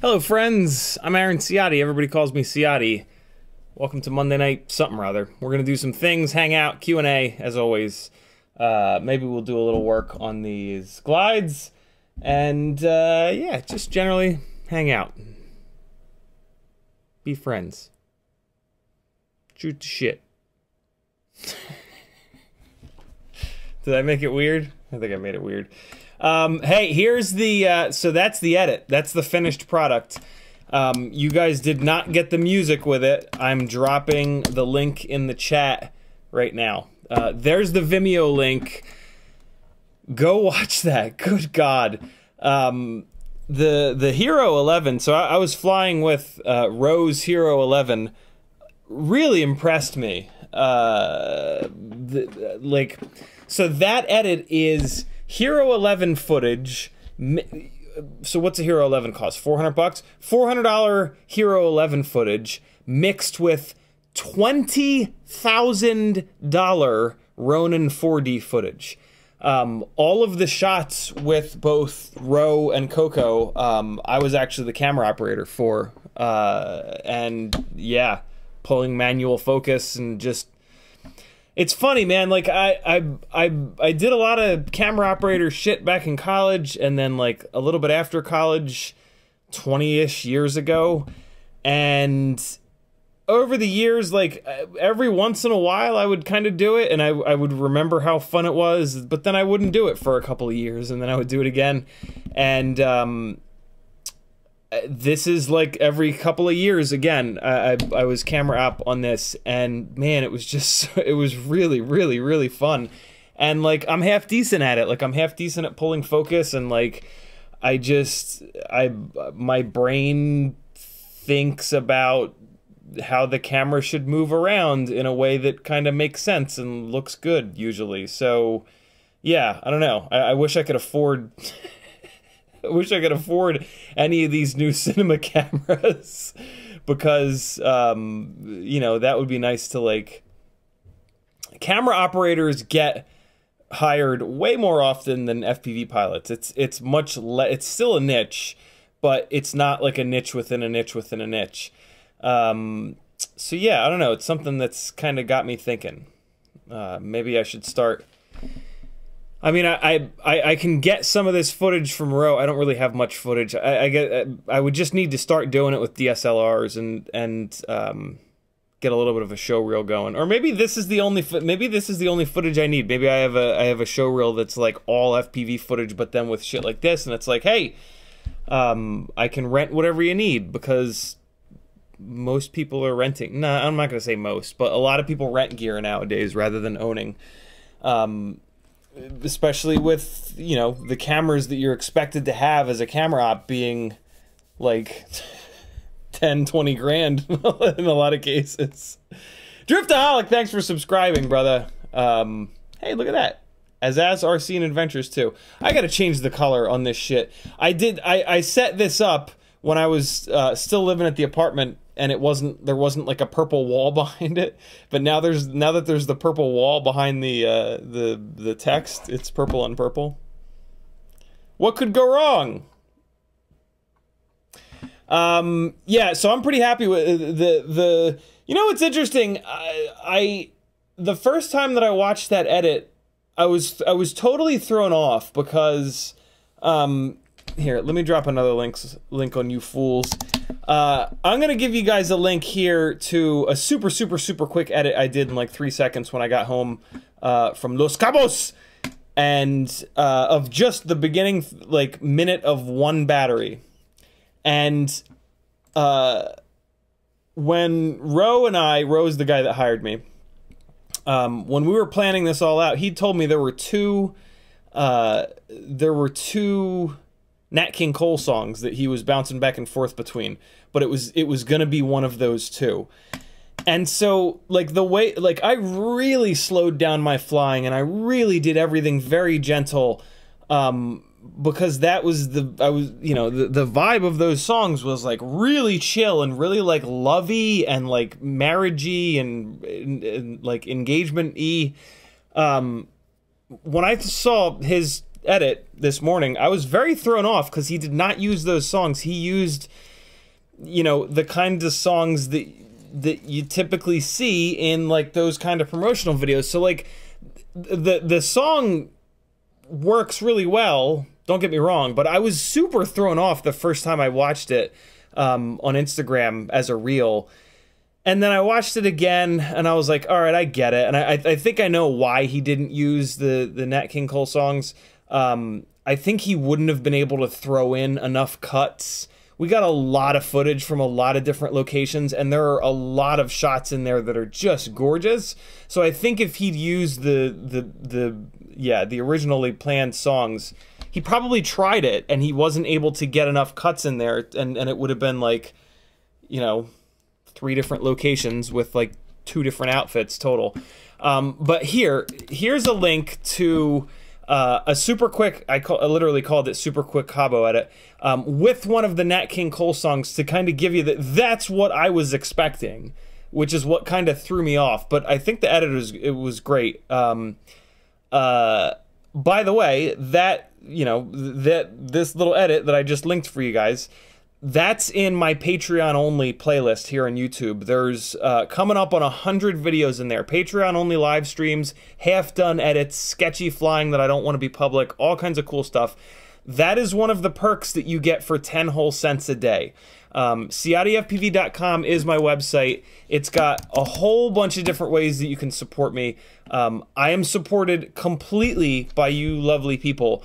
Hello friends, I'm Aaron Ciotti. Everybody calls me Ciotti. Welcome to Monday Night something or other. We're gonna do some things, hang out, Q&A as always. Maybe we'll do a little work on these glides, and yeah, just generally hang out. Be friends. Shoot the shit. Did I make it weird? I think I made it weird. Hey, here's the, so that's the edit. That's the finished product. You guys did not get the music with it. I'm dropping the link in the chat right now. There's the Vimeo link. Go watch that. Good God. The Hero 11, so I was flying with Rose Hero 11. Really impressed me. So that edit is Hero 11 footage. So what's a Hero 11 cost? 400 bucks? $400 Hero 11 footage mixed with $20,000 Ronin 4D footage. All of the shots with both Ro and Coco, I was actually the camera operator for. And yeah, pulling manual focus and just It's funny, man. Like I did a lot of camera operator shit back in college, and then like a little bit after college, 20-ish years ago, and over the years, like every once in a while, I would kind of do it, and I would remember how fun it was, but then I wouldn't do it for a couple of years, and then I would do it again, and this is like every couple of years again. I was camera op on this, and man, it was just, it was really, really, really fun. And like, I'm half decent at it. Like, I'm half decent at pulling focus, and like, my brain thinks about how the camera should move around in a way that kind of makes sense and looks good usually. So yeah, I don't know. I wish I could afford I wish I could afford any of these new cinema cameras, because, you know, that would be nice to, like... Camera operators get hired way more often than FPV pilots. It's much it's still a niche, but it's not like a niche within a niche within a niche. So yeah, I don't know. It's something that's kind of got me thinking. Maybe I should start... I mean, I can get some of this footage from Ro. I don't really have much footage. I would just need to start doing it with DSLRs and get a little bit of a show reel going. Or maybe this is the only footage I need. Maybe I have a show reel that's like all FPV footage, but then with shit like this, and it's like, hey, I can rent whatever you need, because most people are renting. Nah, I'm not gonna say most, but a lot of people rent gear nowadays rather than owning. Especially with, you know, the cameras that you're expected to have as a camera op being like 10, 20 grand in a lot of cases. Driftaholic, thanks for subscribing, brother. Hey, look at that. As RC and Adventures too. I gotta change the color on this shit. I set this up when I was still living at the apartment, and there wasn't like a purple wall behind it, but now that there's the purple wall behind the text, it's purple on purple. What could go wrong? Yeah, so I'm pretty happy with the you know what's interesting? The first time that I watched that edit, I was totally thrown off, because here, let me drop another link on you fools. I'm gonna give you guys a link here to a super quick edit I did in like 3 seconds when I got home from Los Cabos, and of just the beginning like minute of one battery. And when Ro's the guy that hired me, when we were planning this all out, he told me there were two Nat King Cole songs that he was bouncing back and forth between, but it was gonna be one of those two. And so, like, the way, like, I really slowed down my flying, and I really did everything very gentle, because that was you know, the vibe of those songs was like really chill and really like lovey and like marriagey and like engagement-y. When I saw his edit this morning, I was very thrown off, because he did not use those songs. He used, you know, the kind of songs that you typically see in like those kind of promotional videos. So like the song works really well, don't get me wrong, but I was super thrown off the first time I watched it on Instagram as a reel. And then I watched it again, and I was like, all right, I get it. And I think I know why he didn't use the Nat King Cole songs. I think he wouldn't have been able to throw in enough cuts. We got a lot of footage from a lot of different locations, and there are a lot of shots in there that are just gorgeous. So I think if he'd used the originally planned songs, he probably tried it, and he wasn't able to get enough cuts in there, and it would have been like, you know, 3 different locations with like 2 different outfits total. But here's a link to a super quick, I literally called it super quick Cabo edit, with one of the Nat King Cole songs, to kind of give you that's what I was expecting, which is what kind of threw me off. But I think the edit was great. By the way, that, you know, this little edit that I just linked for you guys, that's in my Patreon only playlist here on YouTube. There's coming up on 100 videos in there. Patreon only live streams, half done edits, sketchy flying that I don't want to be public, all kinds of cool stuff. That is one of the perks that you get for 10 whole cents a day. CiottiFPV.com is my website. It's got a whole bunch of different ways that you can support me. I am supported completely by you lovely people.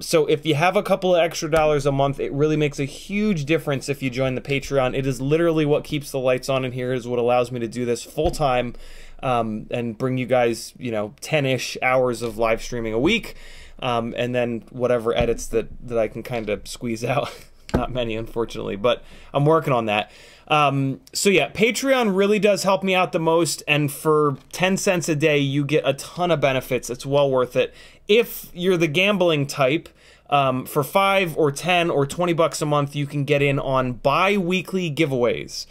So if you have a couple of extra dollars a month, it really makes a huge difference if you join the Patreon. It is literally what keeps the lights on in here, is what allows me to do this full time, and bring you guys, you know, 10-ish hours of live streaming a week, and then whatever edits that I can kind of squeeze out. Not many, unfortunately, but I'm working on that. So yeah, Patreon really does help me out the most, and for 10 cents a day, you get a ton of benefits. It's well worth it. If you're the gambling type, for 5 or 10 or 20 bucks a month, you can get in on bi-weekly giveaways.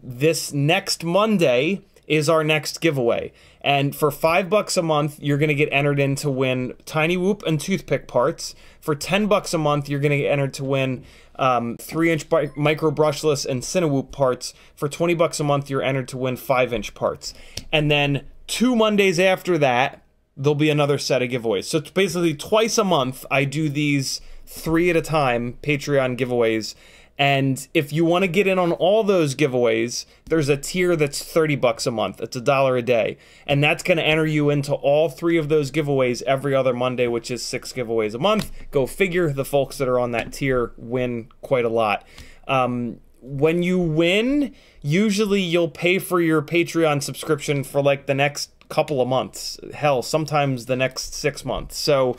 This next Monday is our next giveaway. And for $5 a month, you're going to get entered in to win Tinywhoop and toothpick parts. For $10 a month, you're going to get entered to win 3-inch micro brushless and Cinewhoop parts. For $20 a month, you're entered to win 5-inch parts. And then 2 Mondays after that, there'll be another set of giveaways. So it's basically twice a month, I do these 3 at a time Patreon giveaways. And if you want to get in on all those giveaways, there's a tier that's $30 a month. It's $1 a day. And that's going to enter you into all 3 of those giveaways every other Monday, which is 6 giveaways a month. Go figure, the folks that are on that tier win quite a lot. When you win, usually you'll pay for your Patreon subscription for like the next couple of months. Hell, sometimes the next 6 months. So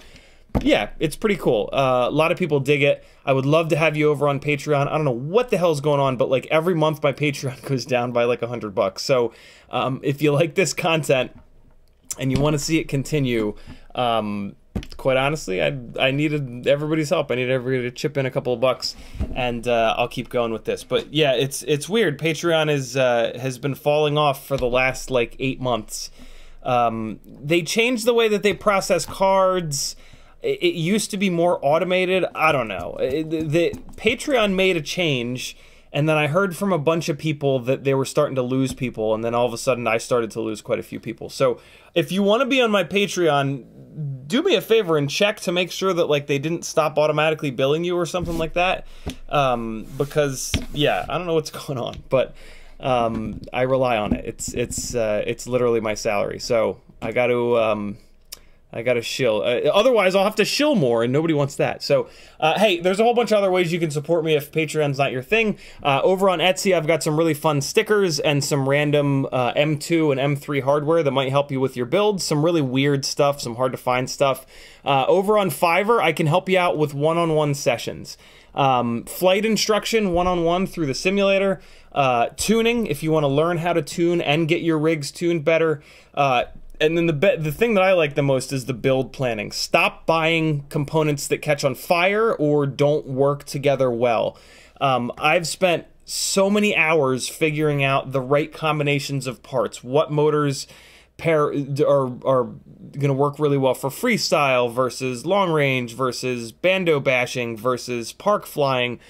yeah, it's pretty cool. A lot of people dig it. I would love to have you over on Patreon. I don't know what the hell's going on, but like every month my Patreon goes down by like $100. So if you like this content and you want to see it continue, quite honestly, I needed everybody's help. I needed everybody to chip in a couple of bucks, and I'll keep going with this. But yeah, it's weird. Patreon has been falling off for the last like 8 months. They changed the way that they process cards. It used to be more automated. I don't know. The Patreon made a change, and then I heard from a bunch of people that they were starting to lose people, and then all of a sudden I started to lose quite a few people. So if you want to be on my Patreon, do me a favor and check to make sure that like they didn't stop automatically billing you or something like that. Because yeah, I don't know what's going on, but I rely on it. It's literally my salary, so I got to shill. Otherwise, I'll have to shill more, and nobody wants that. So, hey, there's a whole bunch of other ways you can support me if Patreon's not your thing. Over on Etsy, I've got some really fun stickers and some random M2 and M3 hardware that might help you with your builds. Some really weird stuff, some hard-to-find stuff. Over on Fiverr, I can help you out with one-on-one sessions. Flight instruction, one-on-one through the simulator. Tuning, if you want to learn how to tune and get your rigs tuned better. And then the thing that I like the most is the build planning. Stop buying components that catch on fire or don't work together well. I've spent so many hours figuring out the right combinations of parts. What motors are going to work really well for freestyle versus long range versus bando bashing versus park flying.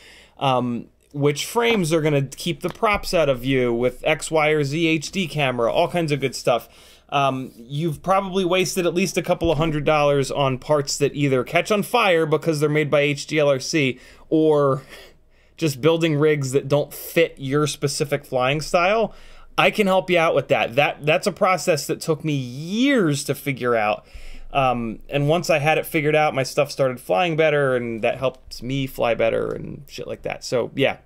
Which frames are going to keep the props out of view with X, Y, or Z HD camera. All kinds of good stuff. You've probably wasted at least a couple of $100 on parts that either catch on fire because they're made by HDLRC, or just building rigs that don't fit your specific flying style. I can help you out with that. That's a process that took me years to figure out. And once I had it figured out, my stuff started flying better, and that helps me fly better and shit like that. So yeah,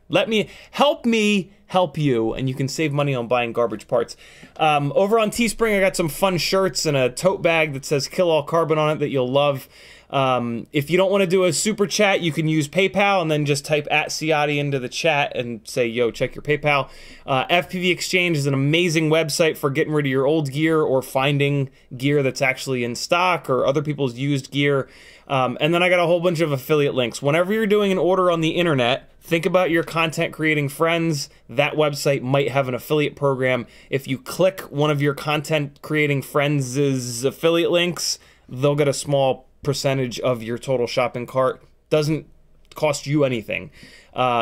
help me help you, and you can save money on buying garbage parts. Over on Teespring, I got some fun shirts and a tote bag that says Kill All Carbon on it that you'll love. If you don't want to do a super chat, you can use PayPal and then just type @Ciotti into the chat and say, yo, check your PayPal. FPV Exchange is an amazing website for getting rid of your old gear or finding gear that's actually in stock or other people's used gear. And then I got a whole bunch of affiliate links. Whenever you're doing an order on the internet, think about your content creating friends. That website might have an affiliate program. If you click one of your content creating friends' affiliate links, they'll get a small percentage of your total shopping cart. Doesn't cost you anything.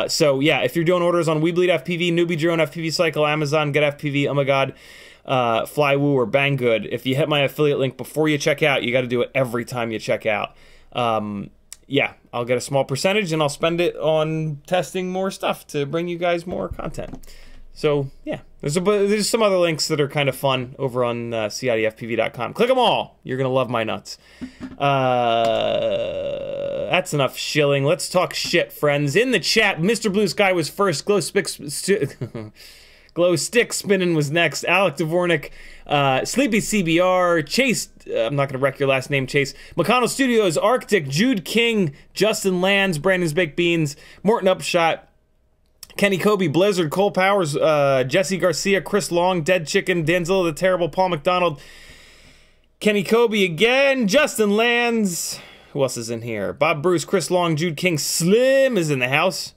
So yeah, if you're doing orders on WeBleedFPV, Newbie Drone, FPV Cycle, Amazon, Get FPV, oh my god, Flywoo, or Banggood, if you hit my affiliate link before you check out, you got to do it every time you check out. Yeah, I'll get a small percentage and I'll spend it on testing more stuff to bring you guys more content. So yeah, there's some other links that are kind of fun over on CiottiFPV.com. Click them all. You're gonna love my nuts. That's enough shilling. Let's talk shit, friends. In the chat, Mr. Blue Sky was first. Glow Stick Spinning was next. Alec Dvornik, Sleepy CBR, Chase. I'm not going to wreck your last name, Chase. McConnell Studios, Arctic, Jude King, Justin Lands, Brandon's Baked Beans, Morton Upshot, Kenny Kobe, Blizzard, Cole Powers, Jesse Garcia, Chris Long, Dead Chicken, Danzilla the Terrible, Paul McDonald, Kenny Kobe again, Justin Lands. Who else is in here? Bob Bruce, Chris Long, Jude King, Slim is in the house.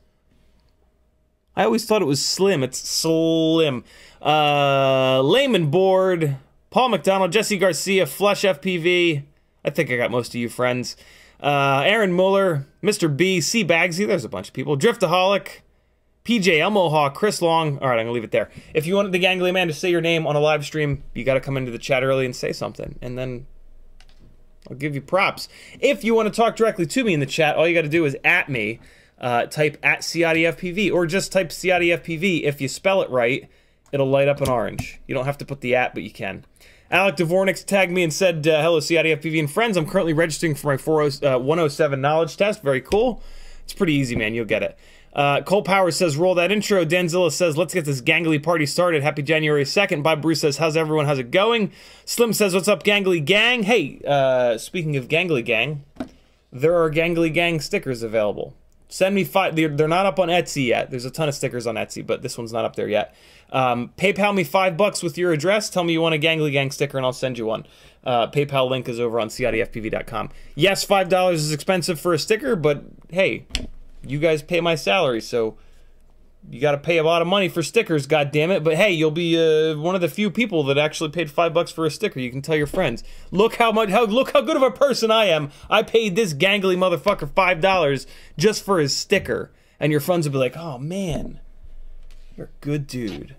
I always thought it was Slim. It's Slim. Layman Board, Paul McDonald, Jesse Garcia, Flush FPV. I think I got most of you friends. Aaron Muller, Mr. B, C Bagsy. There's a bunch of people. Driftaholic, PJ Elmohaw, Chris Long. All right, I'm going to leave it there. If you wanted the Gangly Man to say your name on a live stream, you got to come into the chat early and say something. And then I'll give you props. If you want to talk directly to me in the chat, all you got to do is @ me. Type @CiottiFPV, or just type CiottiFPV. If you spell it right, it'll light up in orange. You don't have to put the @ but you can. Alec Dvornik tagged me and said, hello CiottiFPV and friends. I'm currently registering for my 107 knowledge test. Very cool. It's pretty easy, man. You'll get it. Cole Powers says, roll that intro. Danzilla says, let's get this gangly party started. Happy January 2nd. Bob Bruce says, how's everyone? How's it going? Slim says, what's up, gangly gang? Hey, speaking of gangly gang, there are gangly gang stickers available. Send me 5. They're not up on Etsy yet. There's a ton of stickers on Etsy, but this one's not up there yet. PayPal me $5 with your address. Tell me you want a Gangly Gang sticker, and I'll send you one. PayPal link is over on CiottiFPV.com. Yes, $5 is expensive for a sticker, but hey, you guys pay my salary, so you got to pay a lot of money for stickers, goddammit. But hey, you'll be one of the few people that actually paid $5 for a sticker. You can tell your friends. Look how good of a person I am. I paid this gangly motherfucker $5 just for his sticker, and your friends will be like, "Oh man, you're a good dude."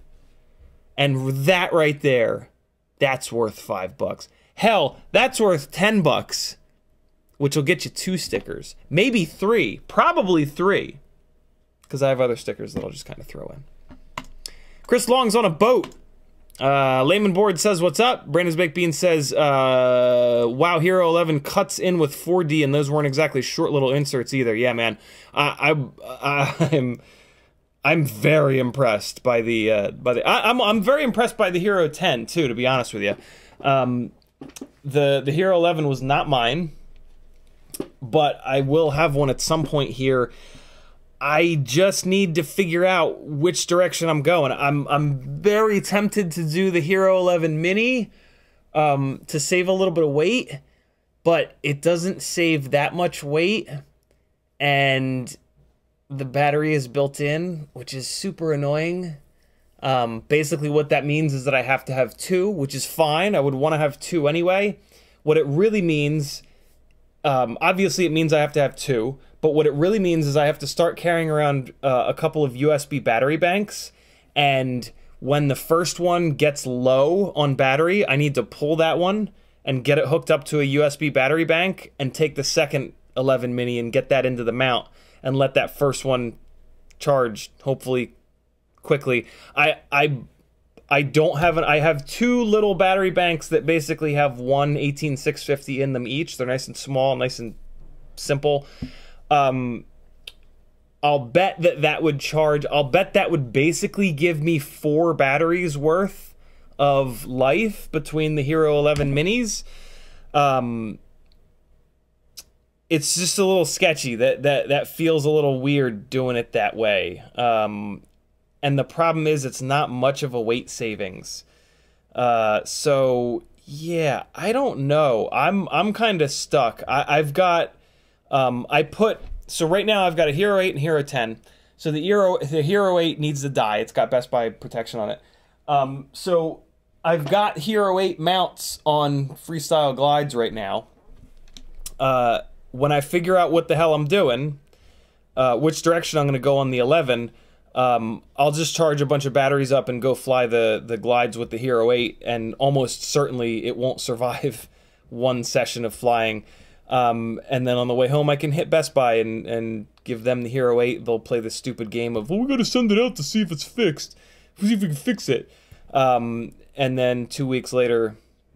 And that right there, that's worth $5. Hell, that's worth $10, which will get you 2 stickers, maybe 3, probably 3. Because I have other stickers that I'll just kind of throw in. Chris Long's on a boat. Layman Board says, what's up? Brandon's Baked Bean says, wow, Hero 11 cuts in with 4D, and those weren't exactly short little inserts either. Yeah, man. I'm very impressed by the I'm very impressed by the Hero 10 too, to be honest with you. The Hero 11 was not mine, but I will have one at some point here. I just need to figure out which direction I'm going. I'm very tempted to do the Hero 11 Mini to save a little bit of weight, but it doesn't save that much weight, and the battery is built in, which is super annoying. Basically what that means is that I have to have 2, which is fine. I would want to have 2 anyway. What it really means, obviously it means I have to have 2, but what it really means is I have to start carrying around a couple of USB battery banks, and when the first one gets low on battery, I need to pull that one and get it hooked up to a USB battery bank and take the second 11 Mini and get that into the mount and let that first one charge, hopefully quickly. I don't have I have 2 little battery banks that basically have one 18650 in them each. They're nice and small, nice and simple. I'll bet that would charge. I'll bet that would basically give me 4 batteries worth of life between the Hero 11 Minis. It's just a little sketchy. That feels a little weird doing it that way. And the problem is it's not much of a weight savings. So yeah, I don't know. I'm kind of stuck. I've got so right now I've got a Hero 8 and Hero 10. So the Hero 8 needs to die. It's got Best Buy protection on it. So I've got Hero 8 mounts on Freestyle Glides right now. When I figure out what the hell I'm doing, which direction I'm going to go on the 11, I'll just charge a bunch of batteries up and go fly the glides with the Hero 8, and almost certainly it won't survive one session of flying. And then on the way home, I can hit Best Buy and give them the Hero 8. They'll play this stupid game of, well, we gotta send it out to see if it's fixed. See if we can fix it. And then 2 weeks later,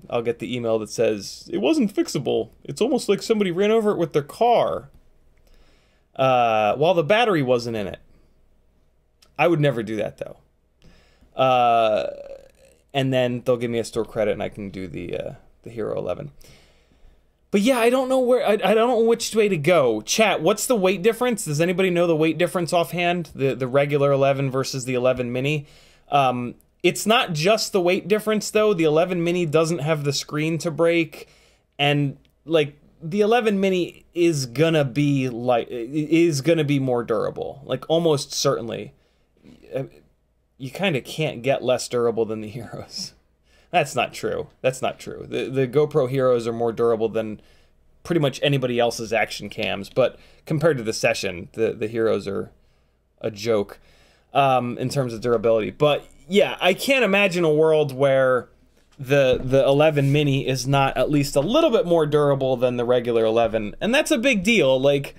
I'll get the email that says, it wasn't fixable. It's almost like somebody ran over it with their car. While the battery wasn't in it. I would never do that, though. And then they'll give me a store credit and I can do the Hero 11. But yeah, I don't know where, I don't know which way to go. Chat, what's the weight difference? Does anybody know the weight difference offhand? The regular 11 versus the 11 mini? It's not just the weight difference, though. The 11 mini doesn't have the screen to break. And, like, the 11 mini is gonna be, more durable. Like, almost certainly. You kind of can't get less durable than the Heroes. That's not true. That's not true. The GoPro Heroes are more durable than pretty much anybody else's action cams, but compared to the Session, the Heroes are a joke in terms of durability. But yeah, I can't imagine a world where the 11 mini is not at least a little bit more durable than the regular 11, and that's a big deal. Like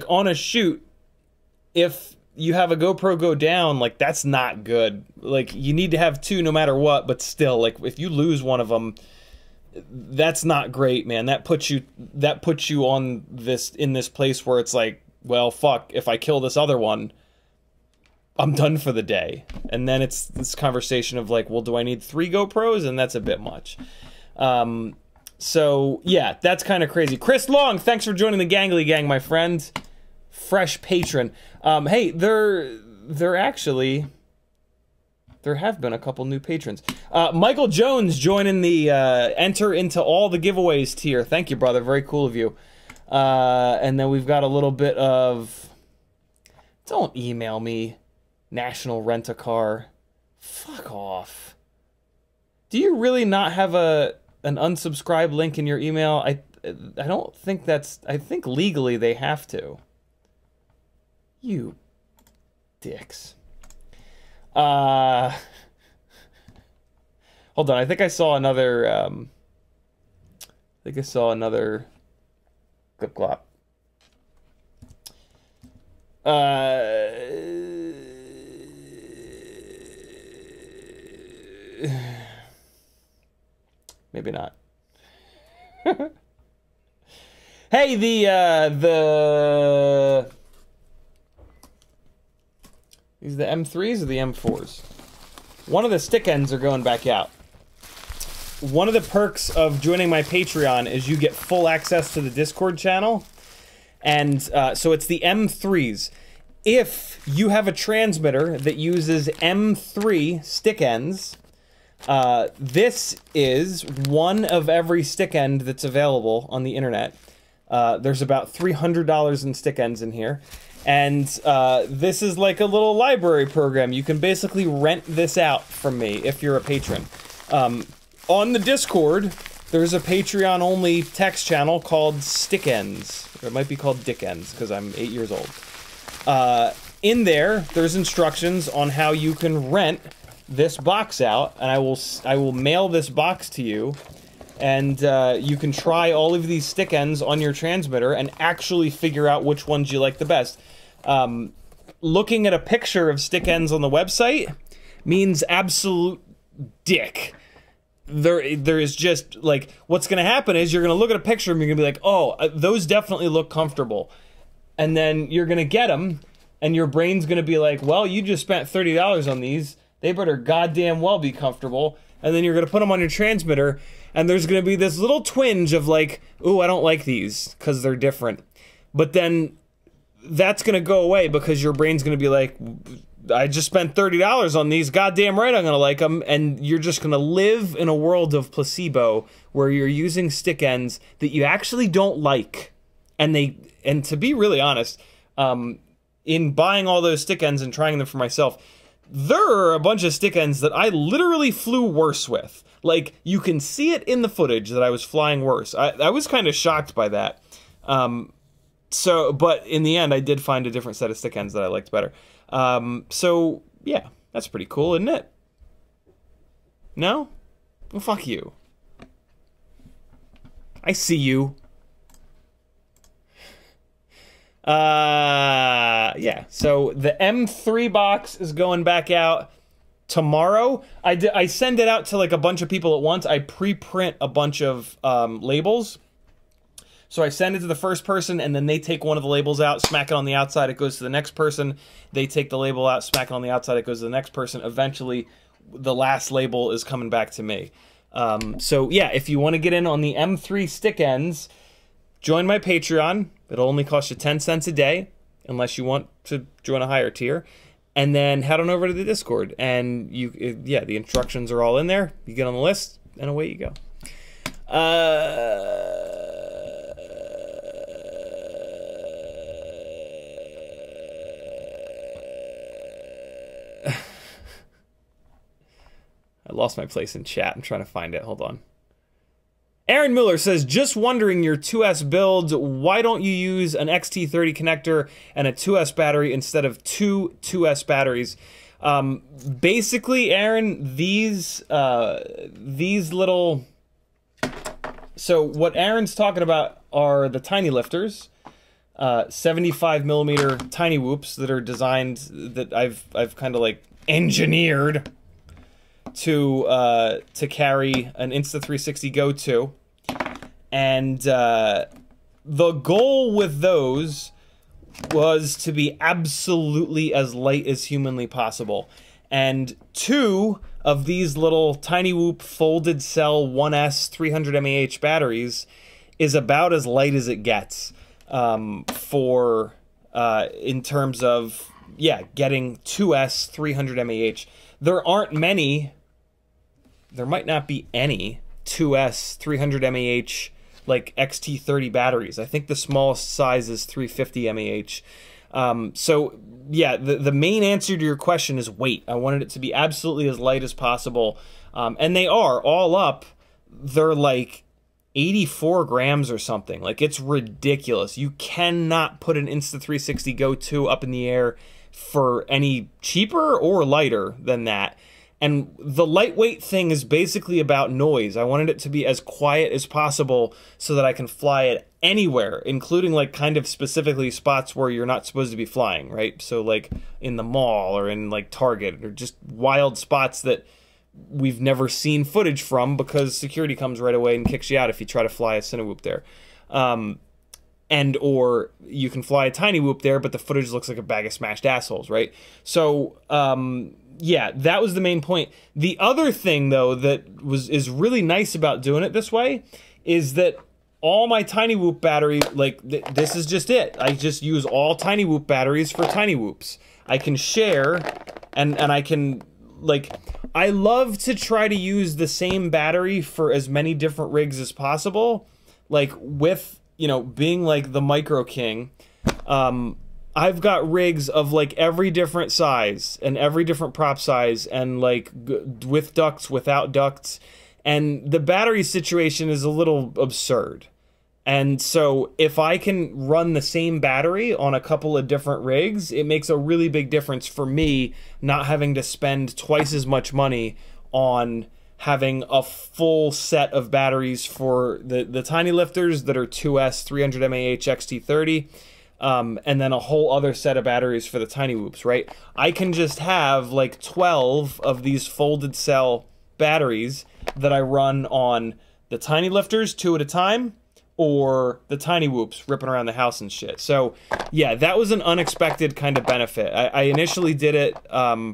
on a shoot, if you have a GoPro go down, like, that's not good. Like, you need to have two no matter what, but still, like, if you lose one of them, that's not great, man. That puts you on in this place where it's like, well, fuck, if I kill this other one, I'm done for the day. And then it's this conversation of like, well, do I need 3 GoPros? And that's a bit much. So yeah, that's kind of crazy. Chris Long, thanks for joining the Gangly Gang, my friend. Fresh patron. Hey, there have been a couple new patrons. Michael Jones joining the enter into all the giveaways tier. Thank you, brother. Very cool of you. And then we've got a little bit of, don't email me, National Rent-A-Car. Fuck off. Do you really not have an unsubscribe link in your email? I don't think that's, I think legally they have to. You dicks. Hold on, I think I saw another, Glip Glop. Maybe not. Hey, these are the M3s or the M4s? One of the stick ends are going back out. One of the perks of joining my Patreon is you get full access to the Discord channel. And so it's the M3s. If you have a transmitter that uses M3 stick ends, this is one of every stick end that's available on the internet. There's about $300 in stick ends in here. And this is like a little library program. You can basically rent this out from me if you're a patron. On the Discord, there's a Patreon-only text channel called Stick Ends. Or it might be called Dick Ends, because I'm 8 years old. In there's instructions on how you can rent this box out, and I will mail this box to you. And you can try all of these stick ends on your transmitter and actually figure out which ones you like the best. Looking at a picture of stick ends on the website means absolute dick. There is just, like, what's going to happen is you're going to look at a picture and you're going to be like, oh, those definitely look comfortable. And then you're going to get them, and your brain's going to be like, well, you just spent $30 on these. They better goddamn well be comfortable. And then you're going to put them on your transmitter, and there's going to be this little twinge of like, ooh, I don't like these because they're different. But then that's going to go away because your brain's going to be like, I just spent $30 on these, goddamn right I'm going to like them. And you're just going to live in a world of placebo where you're using stick ends that you actually don't like. And to be really honest, in buying all those stick ends and trying them for myself, there are a bunch of stick ends that I literally flew worse with. Like, you can see it in the footage that I was flying worse. I was kind of shocked by that. So, but in the end, I did find a different set of stick ends that I liked better. So, yeah, that's pretty cool, isn't it? No? Well, fuck you. I see you. Yeah, so the M3 box is going back out tomorrow. I send it out to like a bunch of people at once. I pre-print a bunch of labels. So I send it to the first person, and then they take one of the labels out, smack it on the outside, it goes to the next person. They take the label out, smack it on the outside, it goes to the next person. Eventually, the last label is coming back to me. So yeah, if you want to get in on the M3 stick ends, join my Patreon. It'll only cost you 10 cents a day, unless you want to join a higher tier. And then head on over to the Discord, and yeah, the instructions are all in there. You get on the list, and away you go. I lost my place in chat. I'm trying to find it. Hold on. Aaron Miller says, just wondering your 2S build, why don't you use an XT30 connector and a 2S battery instead of two 2S batteries? Basically, Aaron, these little... So what Aaron's talking about are the tiny lifters, 75 millimeter Tinywhoops that are designed, that I've kind of like engineered to carry an Insta360 Go 2, and the goal with those was to be absolutely as light as humanly possible. And 2 of these little Tinywhoop folded cell 1S 300 mAh batteries is about as light as it gets for in terms of, yeah, getting 2S 300 mAh. There aren't many. There might not be any 2S 300 mAh like XT30 batteries. I think the smallest size is 350 mAh. So yeah, the main answer to your question is weight. I wanted it to be absolutely as light as possible. And they are, all up, they're like 84 grams or something. Like, it's ridiculous. You cannot put an Insta360 Go 2 up in the air for any cheaper or lighter than that. And the lightweight thing is basically about noise. I wanted it to be as quiet as possible so that I can fly it anywhere, including like kind of specifically spots where you're not supposed to be flying, right? So like in the mall or in like Target, or just wild spots that we've never seen footage from because security comes right away and kicks you out if you try to fly a Cinewhoop there. And or you can fly a Tinywhoop there, but the footage looks like a bag of smashed assholes, right? So yeah, that was the main point. The other thing, though, that is really nice about doing it this way is that all my Tinywhoop battery, like, this is just it. I just use all Tinywhoop batteries for Tinywhoops. I can share, and I can, like, I love to try to use the same battery for as many different rigs as possible. Like, with, you know, being, like, the Micro King, I've got rigs of like every different size and every different prop size, and like with ducts, without ducts, and the battery situation is a little absurd. And so if I can run the same battery on a couple of different rigs, it makes a really big difference for me not having to spend twice as much money on having a full set of batteries for the tiny lifters that are 2S 300 mAh XT30. And then a whole other set of batteries for the Tinywhoops, right? I can just have like 12 of these folded cell batteries that I run on the tiny lifters 2 at a time, or the Tinywhoops ripping around the house and shit. So yeah, that was an unexpected kind of benefit. I initially did it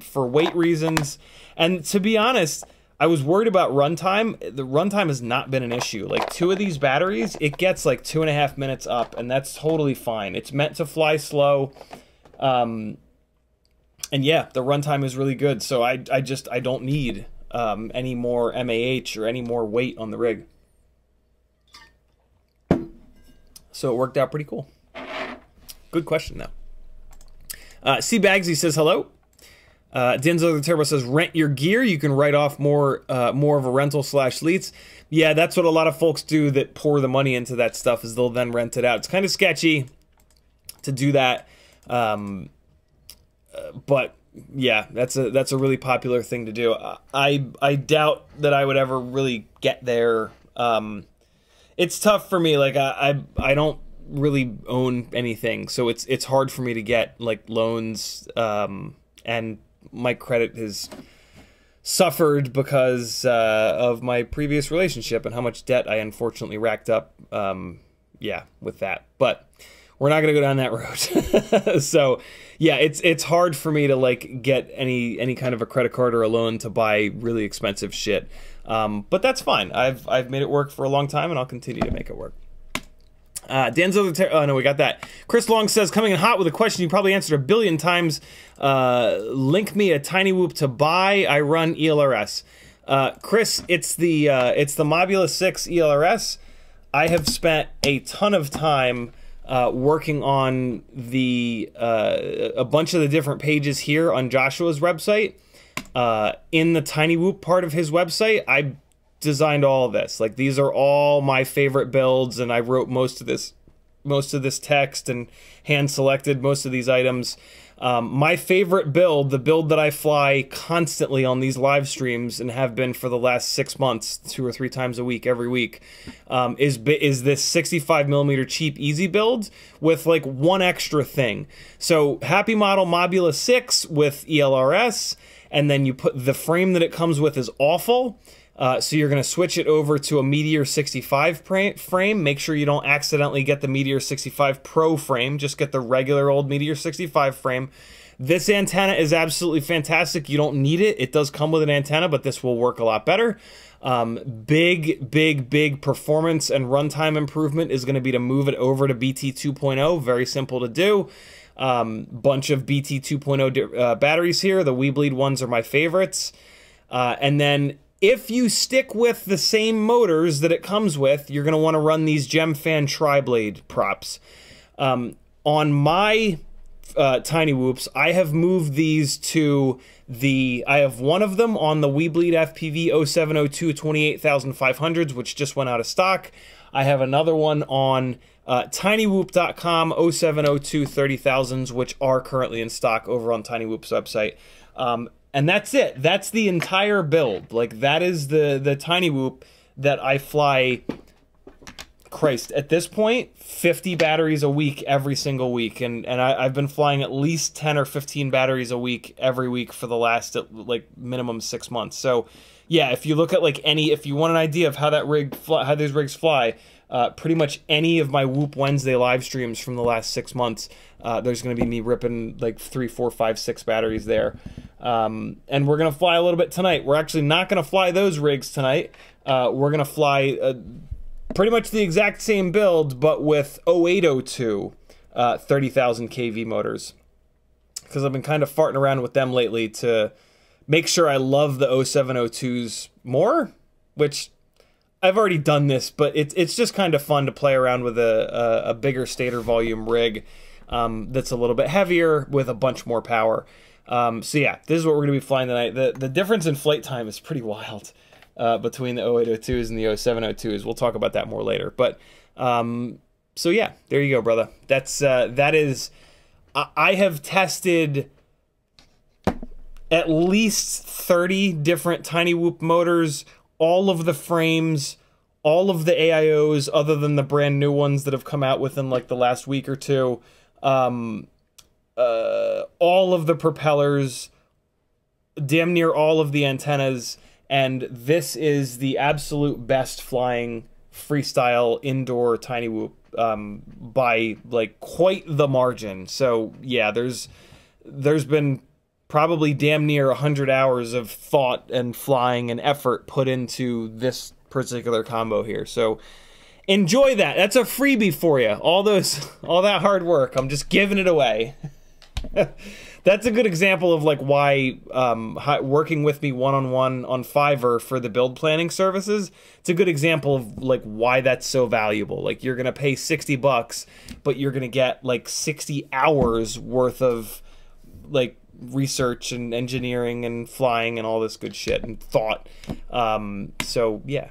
for weight reasons, and to be honest, I was worried about runtime. The runtime has not been an issue. Like 2 of these batteries, it gets like 2.5 minutes up, and that's totally fine. It's meant to fly slow. And yeah, the runtime is really good. So I don't need any more MAH or any more weight on the rig. So it worked out pretty cool. Good question though. C Bagsy says hello. Denzo the Turbo says, rent your gear. You can write off more of a rental / lease. Yeah, that's what a lot of folks do that pour the money into that stuff, is they'll then rent it out. It's kind of sketchy. to do that. But yeah, that's a really popular thing to do. I doubt that I would ever really get there. It's tough for me. Like I don't really own anything, so it's hard for me to get like loans, and my credit has suffered because of my previous relationship and how much debt I unfortunately racked up. Yeah, with that, but we're not gonna go down that road. So yeah, it's hard for me to like get any kind of a credit card or a loan to buy really expensive shit. But that's fine. I've made it work for a long time, and I'll continue to make it work. Danzo, oh no, we got that. Chris Long says, coming in hot with a question you probably answered a billion times. Link me a Tinywhoop to buy. I run ELRS. Chris, it's the Mobula 6 ELRS. I have spent a ton of time working on a bunch of the different pages here on Joshua's website. In the Tinywhoop part of his website, I designed all of this. Like, these are all my favorite builds, and I wrote most of this text and hand selected most of these items. My favorite build, the build that I fly constantly on these live streams and have been for the last 6 months, 2 or 3 times a week, every week, is this 65mm cheap easy build with like one extra thing. So happy model Mobula 6 with ELRS, and then you put the frame that it comes with is awful. So you're going to switch it over to a Meteor 65 frame. Make sure you don't accidentally get the Meteor 65 Pro frame. Just get the regular old Meteor 65 frame. This antenna is absolutely fantastic. You don't need it. It does come with an antenna, but this will work a lot better. Big performance and runtime improvement is going to be to move it over to BT 2.0. Very simple to do. Bunch of BT 2.0 batteries here. The Weebleed ones are my favorites. And then if you stick with the same motors that it comes with, you're going to want to run these Gemfan tri-blade props. On my Tinywhoops, I have moved these to I have one of them on the Weebleed FPV 0702 28500s, which just went out of stock. I have another one on tinywhoop.com 0702 30000s, which are currently in stock over on Tinywhoop's website. And that's it. That's the entire build. Like, that is the Tinywhoop that I fly, Christ, at this point, 50 batteries a week every single week. And I've been flying at least 10 or 15 batteries a week every week for the last, like, minimum 6 months. So, yeah, if you look at, like, if you want an idea of how how these rigs fly, pretty much any of my Whoop Wednesday live streams from the last 6 months, there's going to be me ripping like 3, 4, 5, 6 batteries there. And we're going to fly a little bit tonight. We're actually not going to fly those rigs tonight. We're going to fly pretty much the exact same build, but with 0802 30,000 kV motors. Because I've been kind of farting around with them lately to make sure I love the 0702s more, which I've already done this, but it's just kind of fun to play around with a bigger stator volume rig that's a little bit heavier with a bunch more power. So yeah, this is what we're going to be flying tonight. The difference in flight time is pretty wild between the 0802s and the 0702s. We'll talk about that more later. But so yeah, there you go, brother. That is. I have tested at least 30 different Tinywhoop motors, all of the frames, all of the AIOs other than the brand new ones that have come out within like the last week or two, all of the propellers, damn near all of the antennas, and this is the absolute best flying freestyle indoor Tinywhoop by like quite the margin. So yeah, there's been probably damn near 100 hours of thought and flying and effort put into this particular combo here. So enjoy that. That's a freebie for you. All that hard work, I'm just giving it away. That's a good example of like why working with me one-on-one on Fiverr for the build planning services, it's a good example of like why that's so valuable. Like, you're gonna pay $60, but you're gonna get like 60 hours worth of like research and engineering and flying and all this good shit and thought. So yeah,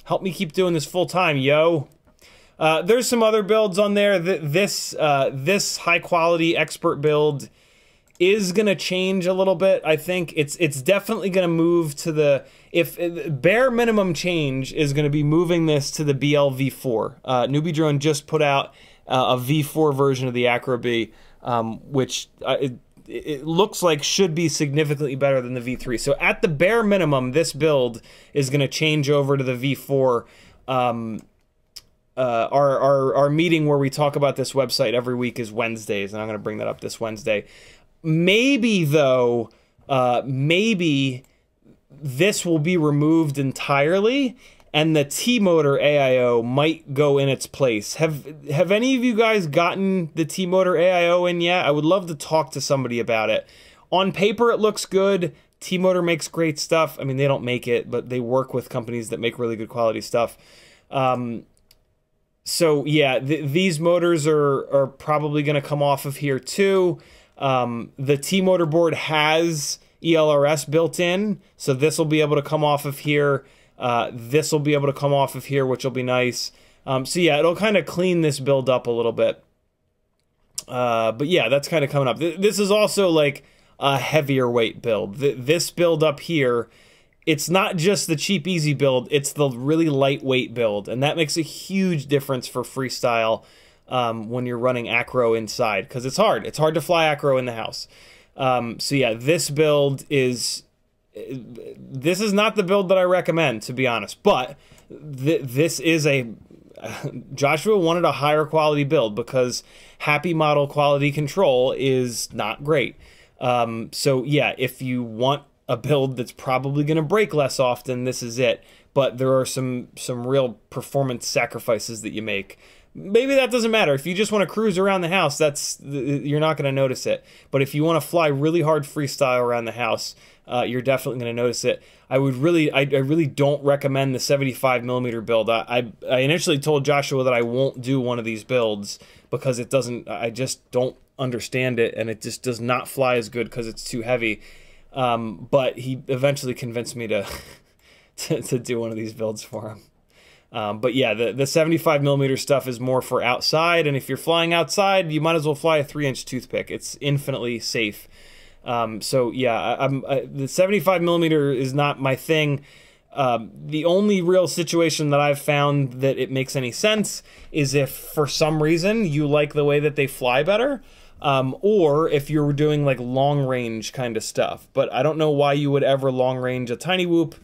help me keep doing this full time, yo. There's some other builds on there. This high quality expert build is gonna change a little bit. I think it's definitely gonna move to the bare minimum change is gonna be moving this to the BL V4. Newbie Drone just put out a V4 version of the Acro B, which it looks like should be significantly better than the V3. So at the bare minimum, this build is gonna change over to the V4. Our meeting where we talk about this website every week is Wednesdays, and I'm gonna bring that up this Wednesday. Maybe, though, maybe this will be removed entirely, and the T-Motor AIO might go in its place. Have any of you guys gotten the T-Motor AIO in yet? I would love to talk to somebody about it. On paper, it looks good. T-Motor makes great stuff. I mean, they don't make it, but they work with companies that make really good quality stuff. So, yeah, these motors are probably going to come off of here, too. The T-Motor board has ELRS built in, so this will be able to come off of here. This will be able to come off of here, which will be nice. So yeah, it'll kind of clean this build up a little bit. But yeah, that's kind of coming up. This is also like a heavier weight build. This build up here, it's not just the cheap, easy build, it's the really lightweight build. And that makes a huge difference for freestyle when you're running acro inside, because it's hard. It's hard to fly acro in the house. So yeah, this build is... This is not the build that I recommend, to be honest, but this is a... Joshua wanted a higher quality build because happy model quality control is not great. So yeah, if you want a build that's probably going to break less often, this is it. But there are some real performance sacrifices that you make. Maybe that doesn't matter. If you just want to cruise around the house, you're not going to notice it. But if you want to fly really hard freestyle around the house, you're definitely going to notice it. I really don't recommend the 75mm build. I initially told Joshua that I won't do one of these builds because it doesn't. I just don't understand it, and it just does not fly as good because it's too heavy. But he eventually convinced me to to do one of these builds for him. But yeah, the 75mm stuff is more for outside, and if you're flying outside, you might as well fly a 3-inch toothpick. It's infinitely safe. So yeah, the 75mm is not my thing. The only real situation that I've found that it makes any sense is if for some reason you like the way that they fly better, or if you're doing like long range kind of stuff. But I don't know why you would ever long range a Tinywhoop.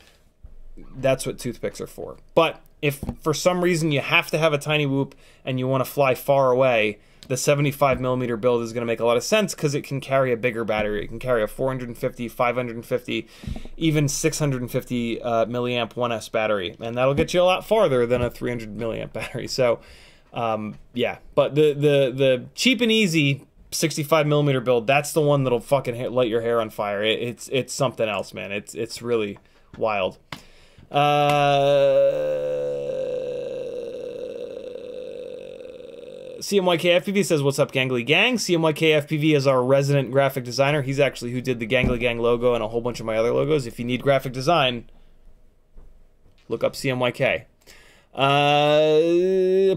That's what toothpicks are for. But if for some reason you have to have a Tinywhoop and you want to fly far away, the 75mm build is going to make a lot of sense because it can carry a bigger battery. It can carry a 450, 550, even 650 milliamp 1S battery, and that'll get you a lot farther than a 300 milliamp battery. So, yeah, but the cheap and easy 65mm build, that's the one that'll fucking light your hair on fire. It's something else, man. It's really wild. CMYKFPV says, what's up, Gangly Gang? CMYKFPV is our resident graphic designer. He's actually who did the Gangly Gang logo and a whole bunch of my other logos. If you need graphic design, look up CMYK.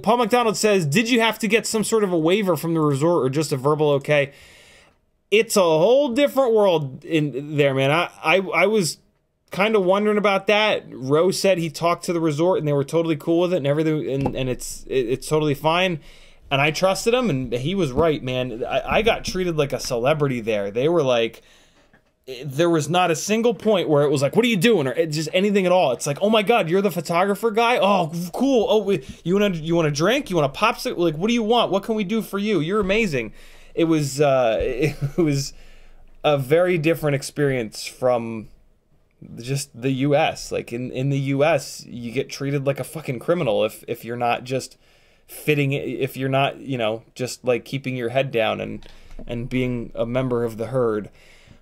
Paul McDonald says, did you have to get some sort of a waiver from the resort or just a verbal okay? It's a whole different world in there, man. I was kind of wondering about that. Rose said he talked to the resort and they were totally cool with it and everything, and it's totally fine. And I trusted him, and he was right, man. I got treated like a celebrity there. They were like, there was not a single point where it was like, what are you doing? Or just anything at all. It's like, oh my God, you're the photographer guy? Oh, cool. Oh, you want a drink? You want a popsicle? Like, what do you want? What can we do for you? You're amazing. It was a very different experience from just the U.S. Like in the U.S., you get treated like a fucking criminal if you're not just fitting, if you're not, you know, just like keeping your head down and being a member of the herd.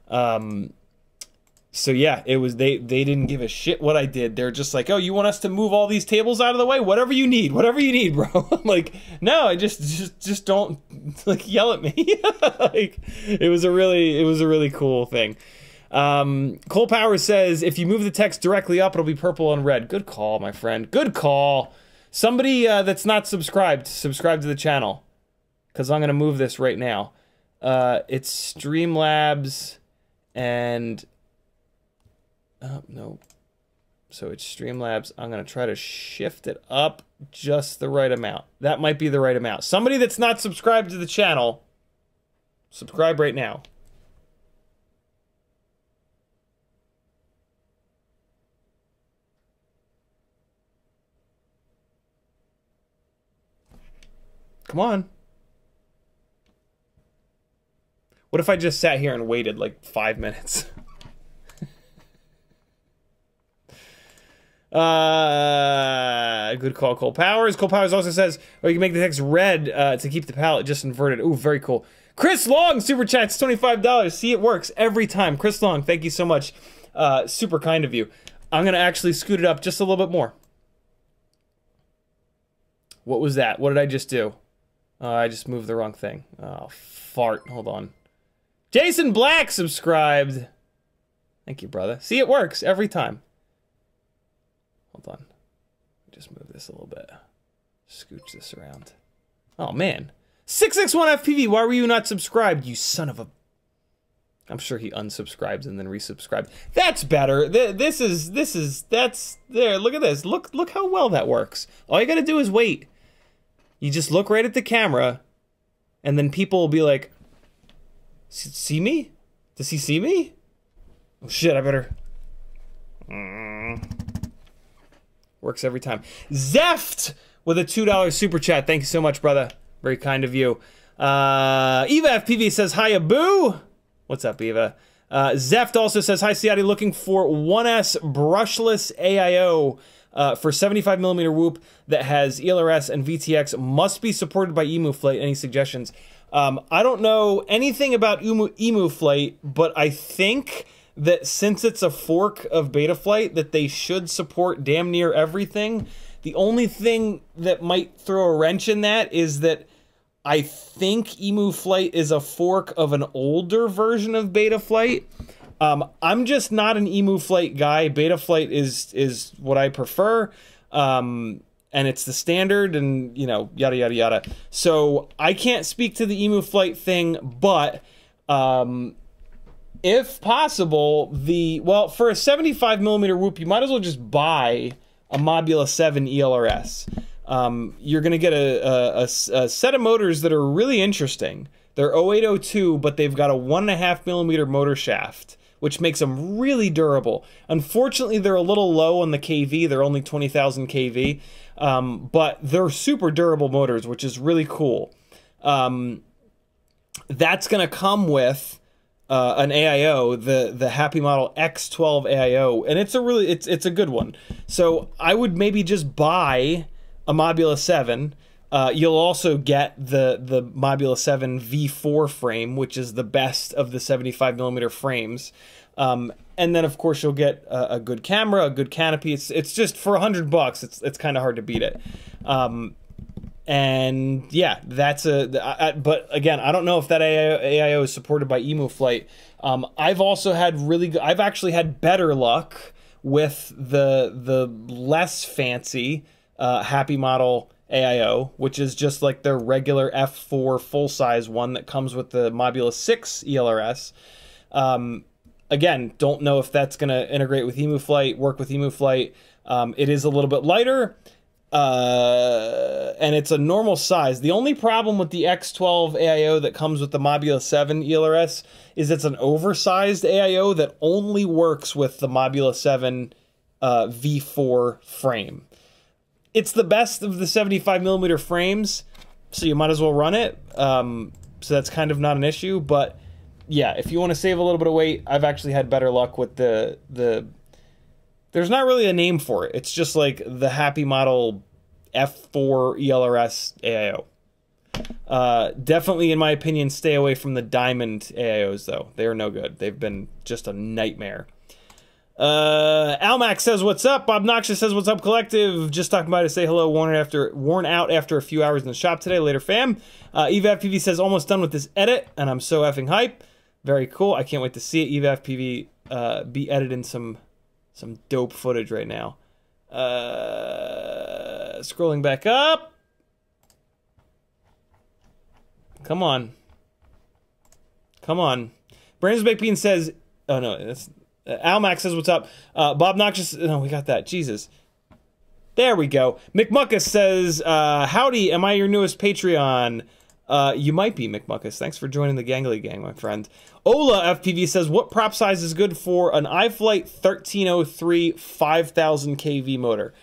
So yeah, it was, they didn't give a shit what I did. They're just like, oh, you want us to move all these tables out of the way? Whatever you need, bro. I'm like, no, I just don't like yell at me. Like, it was a really cool thing. Cole Power says, if you move the text directly up, it'll be purple and red. Good call, my friend. Good call. Somebody that's not subscribed, subscribe to the channel. Because I'm going to move this right now. It's Streamlabs and... no. So it's Streamlabs. I'm going to try to shift it up just the right amount. That might be the right amount. Somebody that's not subscribed to the channel, subscribe right now. Come on. What if I just sat here and waited like 5 minutes? Good call, Cole Powers. Cole Powers also says, oh, you can make the text red to keep the palette just inverted. Ooh, very cool. Chris Long, super chats, $25. See, it works every time. Chris Long, thank you so much. Super kind of you. I'm going to actually scoot it up just a little bit more. What was that? What did I just do? I just moved the wrong thing. Oh, fart. Hold on. Jason Black subscribed. Thank you, brother. See, it works every time. Hold on. Just move this a little bit. Scooch this around. Oh, man. 661FPV, why were you not subscribed, you son of a... I'm sure he unsubscribed and then resubscribed. That's better. That's there. Look at this. Look how well that works. All you gotta do is wait. You just look right at the camera, and then people will be like, see me? Does he see me? Oh shit, I better... Works every time. Zeft with a $2 super chat. Thank you so much, brother. Very kind of you. Eva FPV says, hiya, boo. What's up, Eva? Zeft also says, hi, Ciotti, looking for 1S brushless AIO for 75mm whoop that has ELRS and VTX, must be supported by Emuflight. Any suggestions? I don't know anything about Emuflight, but I think that since it's a fork of Betaflight, that they should support damn near everything. The only thing that might throw a wrench in that is that I think Emuflight is a fork of an older version of Betaflight. I'm just not an Emuflight guy. Betaflight is what I prefer. And it's the standard and, you know, yada, yada, yada. So I can't speak to the Emuflight thing, but if possible, well, for a 75mm whoop, you might as well just buy a Mobula 7 ELRS. You're going to get a set of motors that are really interesting. They're 0802, but they've got a 1.5mm motor shaft, which makes them really durable. Unfortunately, they're a little low on the KV. They're only 20,000 KV, but they're super durable motors, which is really cool. That's going to come with an AIO, the Happy Model X12 AIO, and it's a good one. So I would maybe just buy a Mobula 7. You'll also get the Mobula 7 V4 frame, which is the best of the 75mm frames. And then of course you'll get a good camera, a good canopy. It's just for $100. It's kind of hard to beat it. And yeah, that's but again, I don't know if that AIO is supported by Emuflight. I've actually had better luck with the less fancy Happy Model AIO, which is just like their regular F4 full-size one that comes with the Mobula 6 ELRS. Again, don't know if that's going to integrate with Emuflight, work with Emuflight. It is a little bit lighter. And it's a normal size. The only problem with the X12 AIO that comes with the Mobula 7 ELRS is it's an oversized AIO that only works with the Mobula 7 V4 frame. It's the best of the 75mm frames, so you might as well run it. So that's kind of not an issue, but yeah, if you want to save a little bit of weight, I've actually had better luck with the there's not really a name for it. It's just like the Happy Model F4 ELRS AIO. Definitely, in my opinion, stay away from the Diamond AIOs, though. They are no good. They've been just a nightmare. Almac says, what's up? Bob Noxious says, what's up, Collective? Just talking by to say hello. Worn out after a few hours in the shop today. Later, fam. Eva FPV says, almost done with this edit, and I'm so effing hype. Very cool. I can't wait to see it. Eva FPV be editing some dope footage right now. Scrolling back up. Come on. Come on. Brandon's Baked Bean says, oh no, that's, Almac says, what's up? Bob Noxious, no, we got that, Jesus. There we go. McMuckus says, howdy, am I your newest Patreon? You might be, McMuckus. Thanks for joining the Gangly Gang, my friend. Ola FPV says, what prop size is good for an iFlight 1303 5000 kV motor?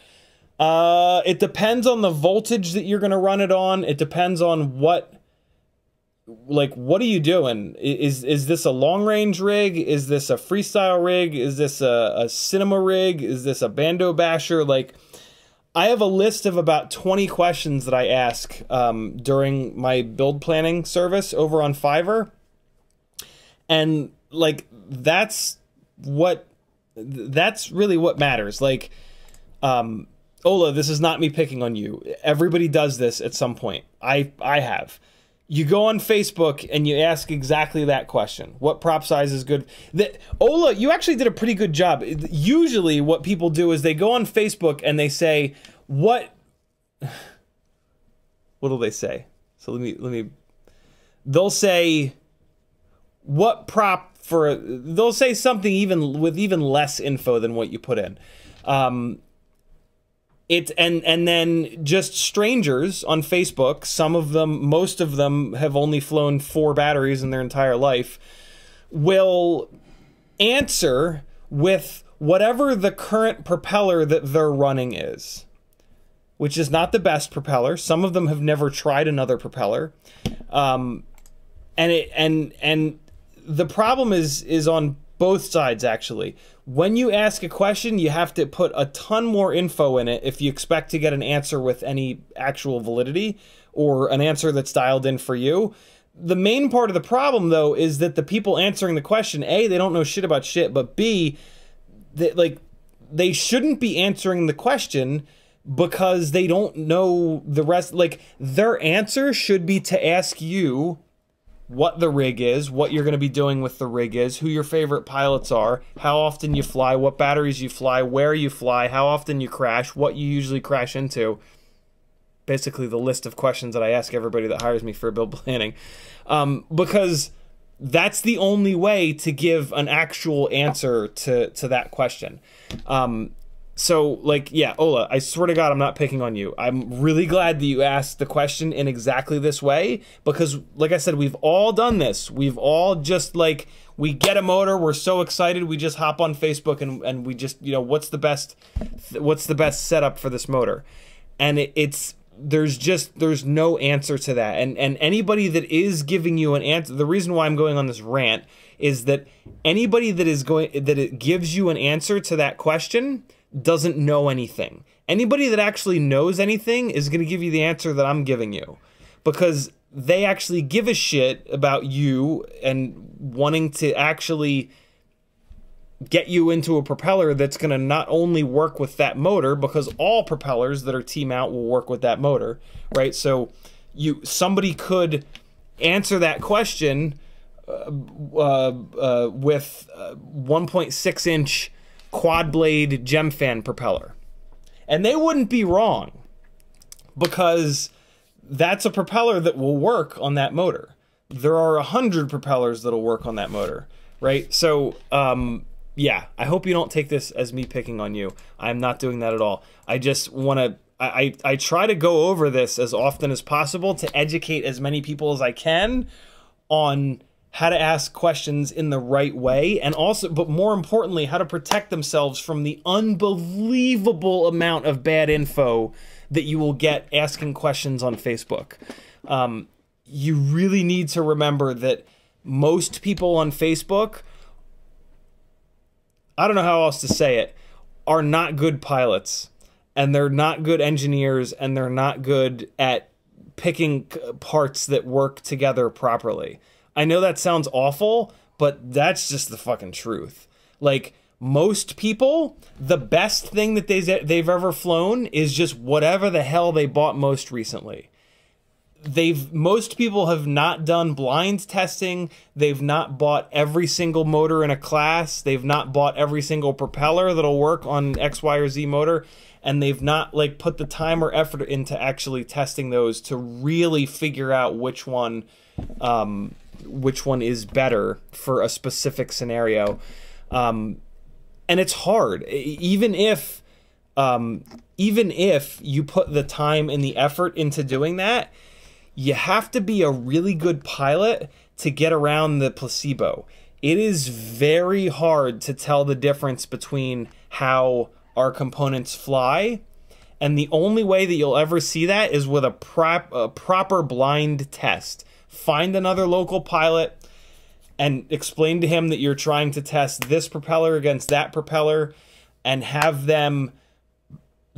It depends on the voltage that you're going to run it on. It depends on what are you doing? Is this a long-range rig? Is this a freestyle rig? Is this a cinema rig? Is this a bando basher? Like, I have a list of about 20 questions that I ask during my build planning service over on Fiverr. And, like, that's really what matters. Like, Ola, this is not me picking on you. Everybody does this at some point. I have. You go on Facebook and you ask exactly that question. What prop size is good? Ola, you actually did a pretty good job. Usually what people do is they go on Facebook and they say, what do they say? So they'll say, what prop for, they'll say something even with even less info than what you put in. And then just strangers on Facebook, some of them, most of them have only flown 4 batteries in their entire life, will answer with whatever the current propeller that they're running is, which is not the best propeller. Some of them have never tried another propeller. And the problem is on both sides, actually. When you ask a question, you have to put a ton more info in it if you expect to get an answer with any actual validity or an answer that's dialed in for you. The main part of the problem, though, is that the people answering the question, A, they don't know shit about shit, but B, they shouldn't be answering the question because they don't know the rest. Like, their answer should be to ask you what the rig is, what you're going to be doing with the rig is, who your favorite pilots are, how often you fly, what batteries you fly, where you fly, how often you crash, what you usually crash into. Basically the list of questions that I ask everybody that hires me for build planning. Because that's the only way to give an actual answer to that question. So, like, yeah, Ola, I swear to God, I'm not picking on you. I'm really glad that you asked the question in exactly this way, because, like I said, we've all done this. We've all just, like, we get a motor, we're so excited, we just hop on Facebook and we just, you know, what's the best setup for this motor? And there's no answer to that. And anybody that is giving you an answer, the reason why I'm going on this rant is that anybody that it gives you an answer to that question doesn't know anything. Anybody that actually knows anything is going to give you the answer that I'm giving you, because they actually give a shit about you and wanting to actually get you into a propeller that's going to not only work with that motor, because all propellers that are T-mount will work with that motor, right? So somebody could answer that question with 1.6-inch quad blade Gemfan propeller, and they wouldn't be wrong, because that's a propeller that will work on that motor. There are 100 propellers that'll work on that motor, right? So yeah, I hope you don't take this as me picking on you. I'm not doing that at all. I just want to I try to go over this as often as possible to educate as many people as I can on how to ask questions in the right way, and also, but more importantly, how to protect themselves from the unbelievable amount of bad info that you will get asking questions on Facebook. You really need to remember that most people on Facebook, I don't know how else to say it, are not good pilots, and they're not good engineers, and they're not good at picking parts that work together properly. I know that sounds awful, but that's just the fucking truth. Like, most people, the best thing that they've ever flown is just whatever the hell they bought most recently. most people have not done blind testing. They've not bought every single motor in a class. They've not bought every single propeller that'll work on X, Y, or Z motor. And they've not like put the time or effort into actually testing those to really figure out which one is better for a specific scenario. And it's hard, even if you put the time and the effort into doing that. You have to be a really good pilot to get around the placebo. It is very hard to tell the difference between how our components fly, and the only way that you'll ever see that is with a proper blind test. Find another local pilot and explain to him that you're trying to test this propeller against that propeller, and have them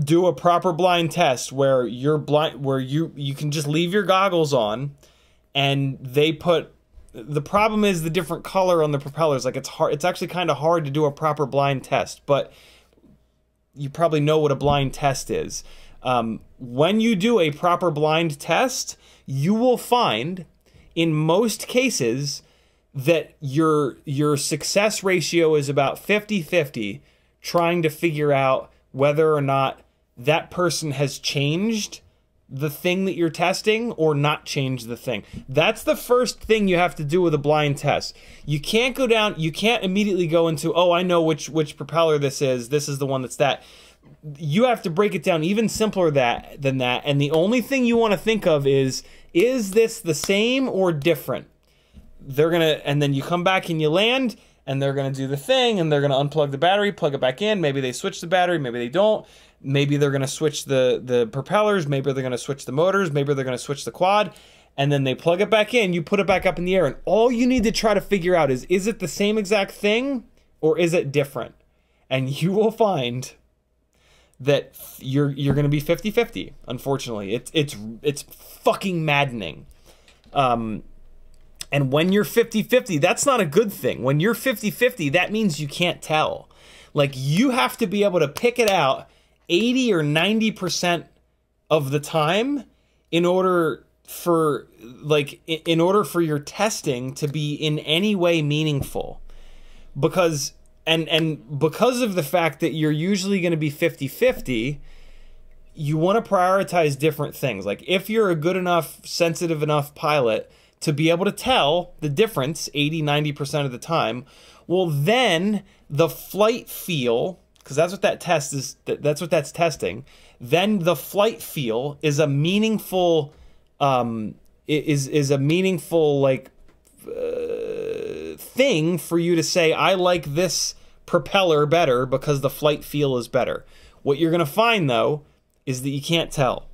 do a proper blind test where you're blind, where you can just leave your goggles on, and they put, the problem is the different color on the propellers. Like, it's hard, it's actually kind of hard to do a proper blind test, but you probably know what a blind test is. When you do a proper blind test, you will find in most cases that your success ratio is about 50-50, trying to figure out whether or not that person has changed the thing that you're testing or not changed the thing. That's the first thing you have to do with a blind test. You can't go down, you can't immediately go into, oh, I know which propeller this is the one that's that. You have to break it down even simpler than that, and the only thing you want to think of is this the same or different? And then you come back and you land, and they're going to do the thing, and they're going to unplug the battery, plug it back in. Maybe they switch the battery, maybe they don't. Maybe they're going to switch the propellers, maybe they're going to switch the motors, maybe they're going to switch the quad, and then they plug it back in, you put it back up in the air, and all you need to try to figure out is it the same exact thing, or is it different? And you will find that you're going to be 50-50, unfortunately. It's fucking maddening. And when you're 50-50, that's not a good thing. When you're 50-50, that means you can't tell. Like, you have to be able to pick it out 80 or 90% of the time in order for your testing to be in any way meaningful. Because because of the fact that you're usually going to be 50-50, you want to prioritize different things. Like, if you're a good enough, sensitive enough pilot to be able to tell the difference 80-90% of the time, well, then the flight feel, because that's what that test is, that's what that's testing, then the flight feel is a meaningful is a meaningful like thing for you to say, I like this propeller better because the flight feel is better. What you're going to find, though, is that you can't tell.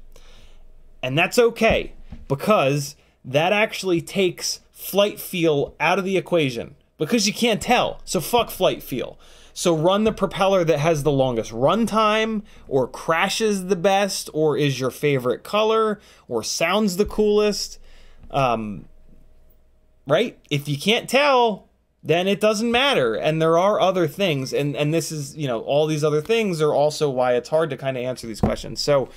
And that's okay, because that actually takes flight feel out of the equation, because you can't tell. So fuck flight feel. So run the propeller that has the longest run time, or crashes the best, or is your favorite color, or sounds the coolest. Right? If you can't tell, then it doesn't matter. And there are other things, and this is, you know, all these other things are also why it's hard to kind of answer these questions. So,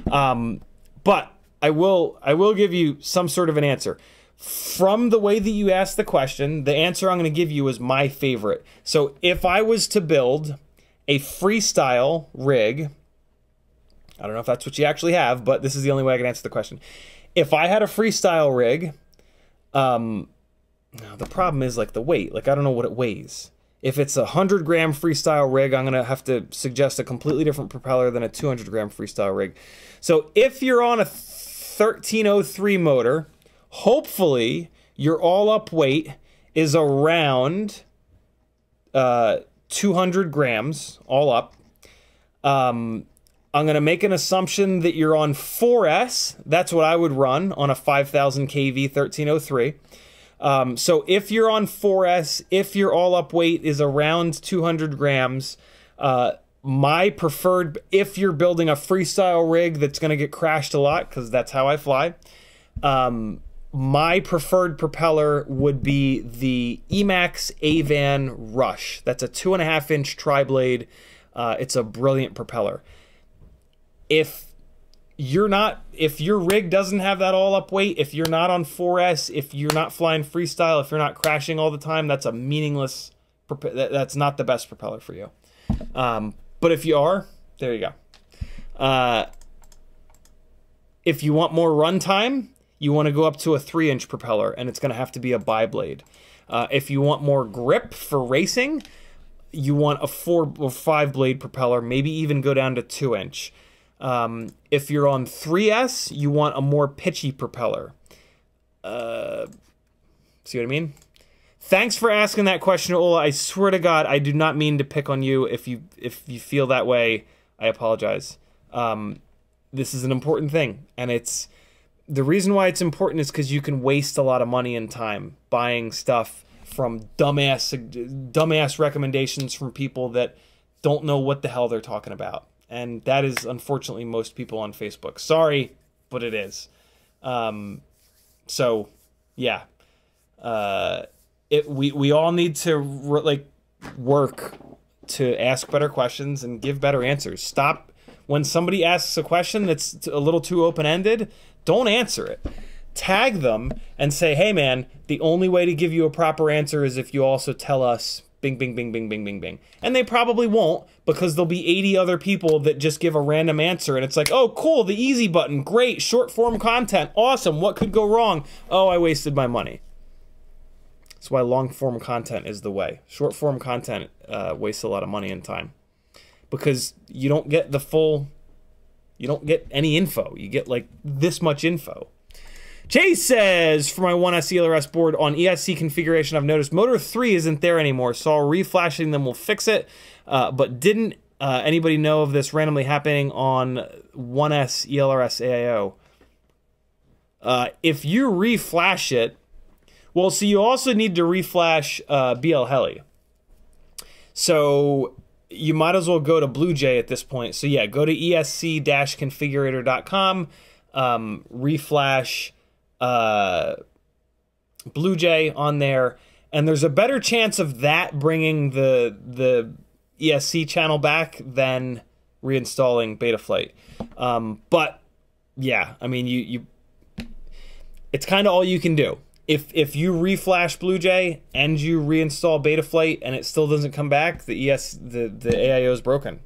but I will give you some sort of an answer. From the way that you asked the question, the answer I'm going to give you is my favorite. So if I was to build a freestyle rig, I don't know if that's what you actually have, but this is the only way I can answer the question. If I had a freestyle rig, the problem is like the weight. Like, I don't know what it weighs. If it's a 100-gram freestyle rig, I'm going to have to suggest a completely different propeller than a 200-gram freestyle rig. So if you're on a 1303 motor, hopefully your all-up weight is around 200 grams, all up. I'm going to make an assumption that you're on 4S. That's what I would run on a 5000 kV 1303. So if you're on 4S, if your all-up weight is around 200 grams, my preferred, if you're building a freestyle rig that's going to get crashed a lot, because that's how I fly, my preferred propeller would be the Emax Avan Rush. That's a 2.5-inch tri-blade. It's a brilliant propeller. If if your rig doesn't have that all up weight, if you're not on 4S, if you're not flying freestyle, if you're not crashing all the time, that's a meaningless, that's not the best propeller for you. But if you are, there you go. If you want more runtime, you want to go up to a 3-inch propeller, and it's going to have to be a biblade. If you want more grip for racing, you want a 4 or 5 blade propeller, maybe even go down to 2-inch. If you're on 3S, you want a more pitchy propeller. See what I mean? Thanks for asking that question, Ola. I swear to God, I do not mean to pick on you. If you feel that way, I apologize. This is an important thing, and the reason why it's important is because you can waste a lot of money and time buying stuff from dumbass recommendations from people that don't know what the hell they're talking about. And that is, unfortunately, most people on Facebook. Sorry, but it is. So, yeah. We all need to, work to ask better questions and give better answers. Stop. When somebody asks a question that's a little too open-ended, don't answer it. Tag them and say, hey, man, the only way to give you a proper answer is if you also tell us bing, bing, bing, bing, bing, bing, bing. And they probably won't, because there'll be 80 other people that just give a random answer, and it's like, oh, cool, the easy button, great, short-form content, awesome, what could go wrong? Oh, I wasted my money. That's why long-form content is the way. Short-form content wastes a lot of money and time, because you don't get the full, you don't get any info. You get, like, this much info. Chase says, for my 1S ELRS board on ESC configuration, I've noticed motor 3 isn't there anymore. Saw reflashing them will fix it, but didn't anybody know of this randomly happening on 1S ELRS AIO? If you reflash it, well, so you also need to reflash BL Heli. So you might as well go to BlueJay at this point. So yeah, go to esc-configurator.com, reflash BlueJay on there, and there's a better chance of that bringing the ESC channel back than reinstalling Betaflight. But yeah, I mean, it's kind of all you can do. If you reflash BlueJay and you reinstall Betaflight and it still doesn't come back, the AIO is broken.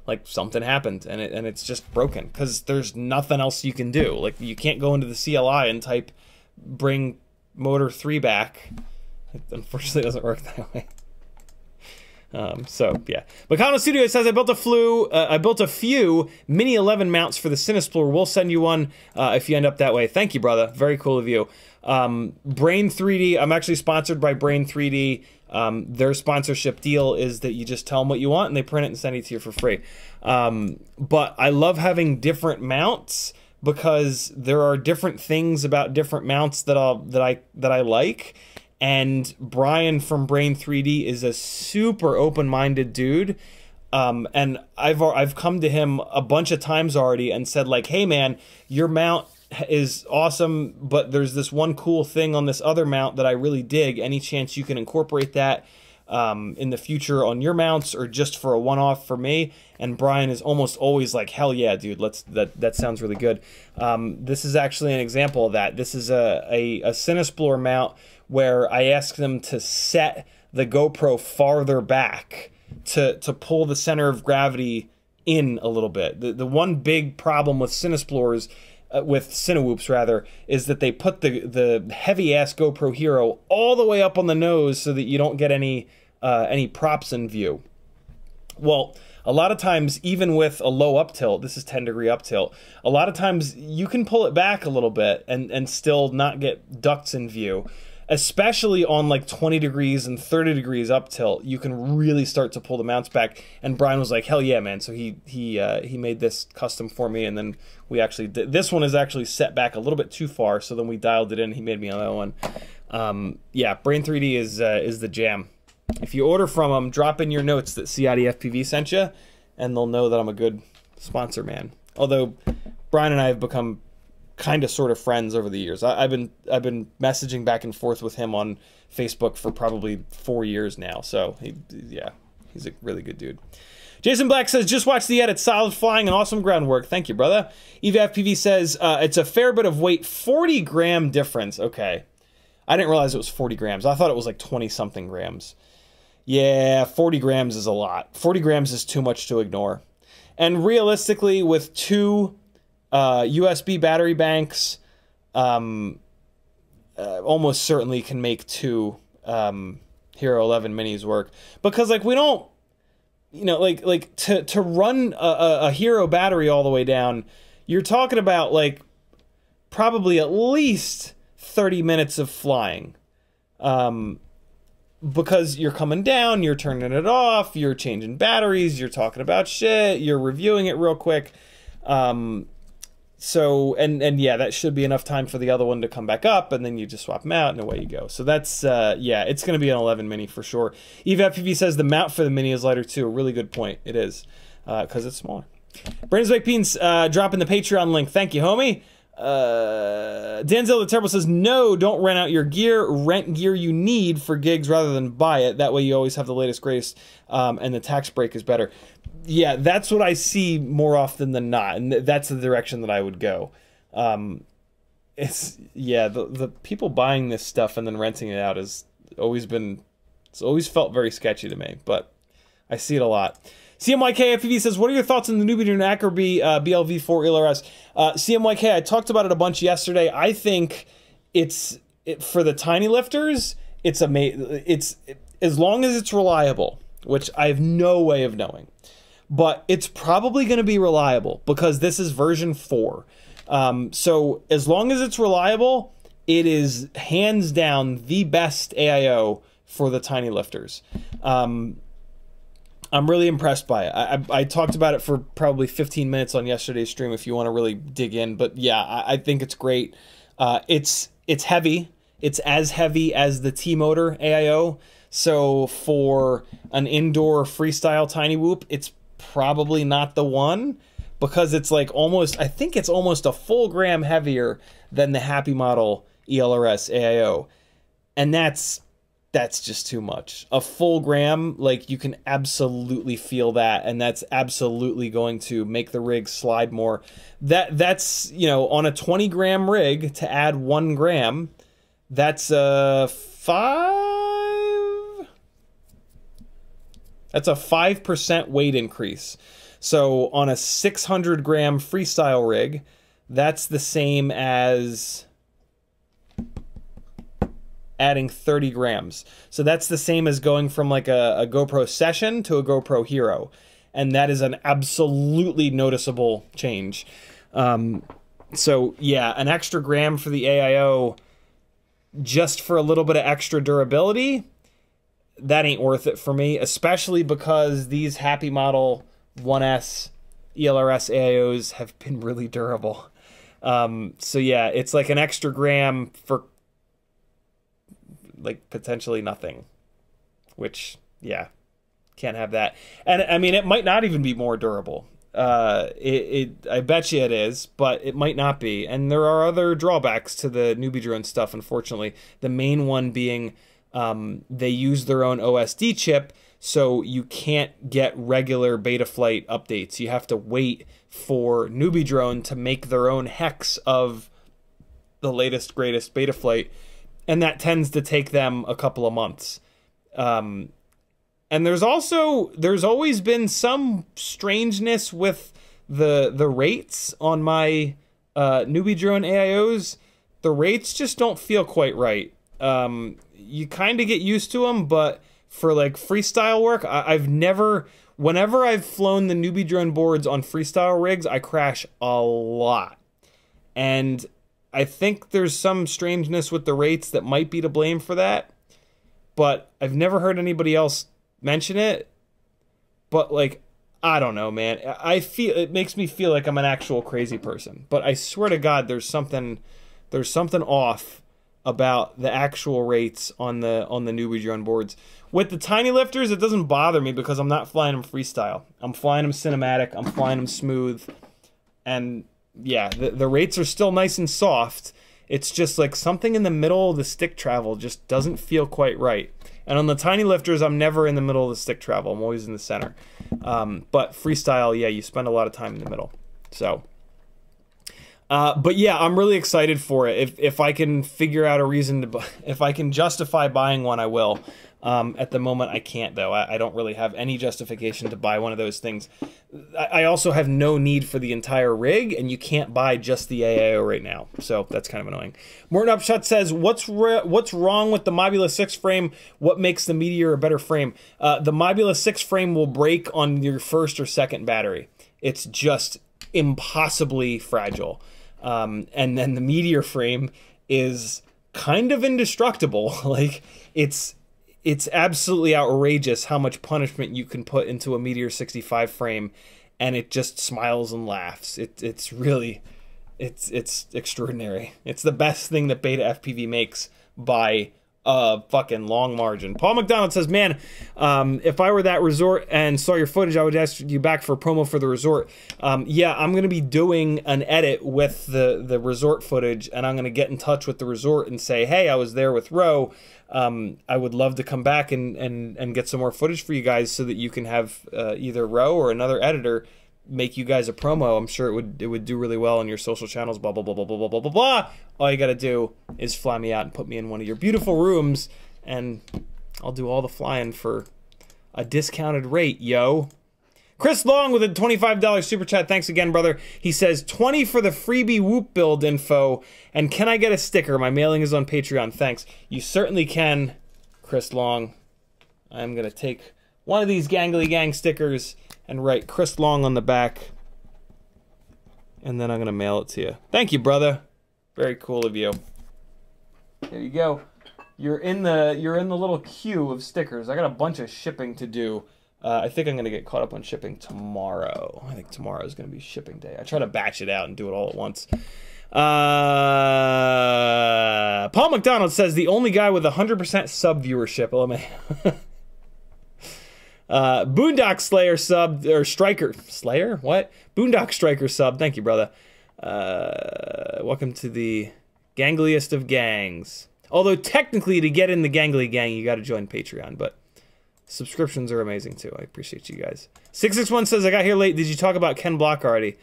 Like, something happened and it's just broken, because there's nothing else you can do. Like, you can't go into the CLI and type bring motor 3 back. It unfortunately doesn't work that way. So yeah, Bacano Studio says, I built a few Mini 11 mounts for the Cinesplorer. We'll send you one if you end up that way. Thank you, brother. Very cool of you. Brain 3D. I'm actually sponsored by Brain 3D. Their sponsorship deal is that you just tell them what you want and they print it and send it to you for free. But I love having different mounts, because there are different things about different mounts that I like. And Brian from Brain 3D is a super open-minded dude. And I've come to him a bunch of times already and said, like, hey man, your mount is awesome, but there's this one cool thing on this other mount that I really dig. Any chance you can incorporate that in the future on your mounts, or just for a one-off for me? And Brian is almost always like, hell yeah, dude, that sounds really good. This is actually an example of that. This is a Cinesplorer mount where I asked them to set the GoPro farther back to pull the center of gravity in a little bit. The one big problem with Cinesplorers, with Cinewhoops rather, is that they put the heavy-ass GoPro Hero all the way up on the nose so that you don't get any props in view. Well, a lot of times, even with a low up tilt, this is 10-degree up tilt, a lot of times you can pull it back a little bit and still not get ducts in view. Especially on like 20 degrees and 30 degrees up tilt, you can really start to pull the mounts back. And Brian was like, hell yeah, man. So he made this custom for me, and then we actually did. This one is actually set back a little bit too far, so then we dialed it in. He made me another one. Yeah, Brain 3D is the jam. If you order from them, drop in your notes that CiottiFPV sent you, and they'll know that I'm a good sponsor, man. Although Brian and I have become kind of sort of friends over the years. I've been messaging back and forth with him on Facebook for probably 4 years now. So yeah, he's a really good dude. Jason Black says, just watch the edit. Solid flying and awesome groundwork. Thank you, brother. EVFPV says, it's a fair bit of weight. 40 gram difference. Okay. I didn't realize it was 40 grams. I thought it was like 20-something grams. Yeah, 40 grams is a lot. 40 grams is too much to ignore. And realistically, with 2 USB battery banks, almost certainly can make 2 Hero 11 minis work. Because, like, we don't... You know, like to run a Hero battery all the way down, you're talking about like probably at least 30 minutes of flying, because you're coming down, you're turning it off, you're changing batteries, you're talking about shit, you're reviewing it real quick. So and yeah, that should be enough time for the other one to come back up, and then you just swap them out and away you go. So that's yeah, it's going to be an 11 mini for sure. EVFPV says the mount for the mini is lighter too. A really good point. It is, because it's smaller. Brandon's Baked Beans dropping the Patreon link. Thank you, homie. Danzel the Terrible says, no, don't rent out your gear. Rent gear you need for gigs rather than buy it. That way you always have the latest greatest, and the tax break is better. Yeah, that's what I see more often than not, and that's the direction that I would go. It's yeah, the people buying this stuff and then renting it out has always been, it's always felt very sketchy to me, but I see it a lot. CMYK says, what are your thoughts on the newbie drone Acroby BLV4 ELRS? CMYK, I talked about it a bunch yesterday. I think for the tiny lifters, it's as long as it's reliable, which I have no way of knowing. But it's probably going to be reliable because this is version 4. So as long as it's reliable, it is hands down the best AIO for the tiny lifters. I'm really impressed by it. I talked about it for probably 15 minutes on yesterday's stream if you want to really dig in. But yeah, I think it's great. It's heavy. It's as heavy as the T-Motor AIO. So for an indoor freestyle Tinywhoop, it's probably not the one, because it's like almost, I think it's almost a full gram heavier than the Happy Model ELRS AIO. And that's just too much. A full gram, like, you can absolutely feel that, and that's absolutely going to make the rig slide more. That's, you know, on a 20 gram rig, to add 1 gram, that's a 5% weight increase. So on a 600 gram freestyle rig, that's the same as adding 30 grams. So that's the same as going from like a GoPro Session to a GoPro Hero. And that is an absolutely noticeable change. So yeah, an extra gram for the AIO just for a little bit of extra durability, that ain't worth it for me, especially because these Happy Model 1S ELRS AIOs have been really durable. So yeah, it's like an extra gram for like potentially nothing, which yeah, can't have that. And I mean, it might not even be more durable. I bet you it is, but it might not be. And there are other drawbacks to the newbie drone stuff, unfortunately. The main one being they use their own OSD chip, so you can't get regular Betaflight updates. You have to wait for newbie drone to make their own hex of the latest, greatest Betaflight, and that tends to take them a couple of months. And there's always been some strangeness with the rates on my newbie drone AIOs. The rates just don't feel quite right. You kind of get used to them, but for like freestyle work, I've never, whenever I've flown the newbie drone boards on freestyle rigs, I crash a lot. And I think there's some strangeness with the rates that might be to blame for that, but I've never heard anybody else mention it. But like, I don't know, man. It makes me feel like I'm an actual crazy person, but I swear to God, there's something off about the actual rates on the newbie drone boards. With the tiny lifters, it doesn't bother me because I'm not flying them freestyle. I'm flying them cinematic. I'm flying them smooth. And yeah, the rates are still nice and soft. It's just like something in the middle of the stick travel just doesn't feel quite right. And on the tiny lifters, I'm never in the middle of the stick travel. I'm always in the center. But freestyle, yeah, you spend a lot of time in the middle. So, but yeah, I'm really excited for it. If I can figure out a reason to, if I can justify buying one, I will. At the moment, I can't, though. I don't really have any justification to buy one of those things. I also have no need for the entire rig, and you can't buy just the AIO right now. So that's kind of annoying. Morton Upshot says, what's wrong with the Mobula 6 frame? What makes the Meteor a better frame? The Mobula 6 frame will break on your first or second battery. It's just impossibly fragile. And then the Meteor frame is kind of indestructible. Like, it's absolutely outrageous how much punishment you can put into a Meteor 65 frame, and it just smiles and laughs. It's really, it's extraordinary. It's the best thing that Beta FPV makes by a fucking long margin. Paul McDonald says, man, if I were that resort and saw your footage, I would ask you back for a promo for the resort. Yeah, I'm going to be doing an edit with the resort footage, and I'm going to get in touch with the resort and say, hey, I was there with Ro. I would love to come back and get some more footage for you guys so that you can have either Ro or another editor make you guys a promo. I'm sure it would do really well on your social channels, blah, blah, blah, blah, blah, blah, blah, blah, blah. All you got to do is fly me out and put me in one of your beautiful rooms, and I'll do all the flying for a discounted rate, yo. Chris Long with a $25 super chat. Thanks again, brother. He says, 20 for the freebie Whoop build info, and can I get a sticker? My mailing is on Patreon. Thanks. You certainly can, Chris Long. I'm going to take one of these Gangly Gang stickers and write Chris Long on the back, and then I'm going to mail it to you. Thank you, brother. Very cool of you. There you go. You're in the little queue of stickers. I got a bunch of shipping to do. I think I'm going to get caught up on shipping tomorrow. I think tomorrow is going to be shipping day. I try to batch it out and do it all at once. Paul McDonald says, the only guy with 100% sub viewership. LMA. Boondock Slayer sub, or Striker. Slayer? What? Boondock Striker sub. Thank you, brother. Welcome to the gangliest of gangs. Although technically to get in the gangly gang, you got to join Patreon, but subscriptions are amazing too. I appreciate you guys. 661 says, I got here late. Did you talk about Ken Block already?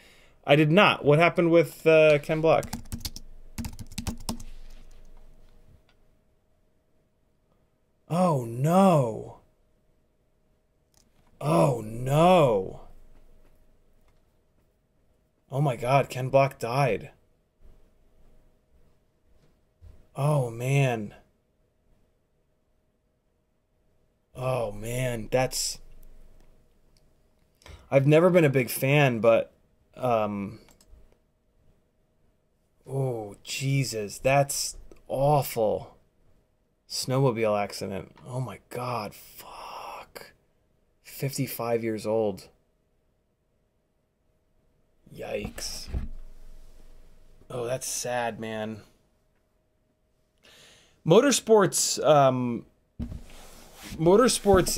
I did not. What happened with Ken Block? Oh no. Oh no. Oh my god, Ken Block died. Oh man. Oh man, that's... I've never been a big fan, but oh Jesus, that's awful. Snowmobile accident. Oh my god, fuck. 55 years old. Yikes. Oh, that's sad, man. Motorsports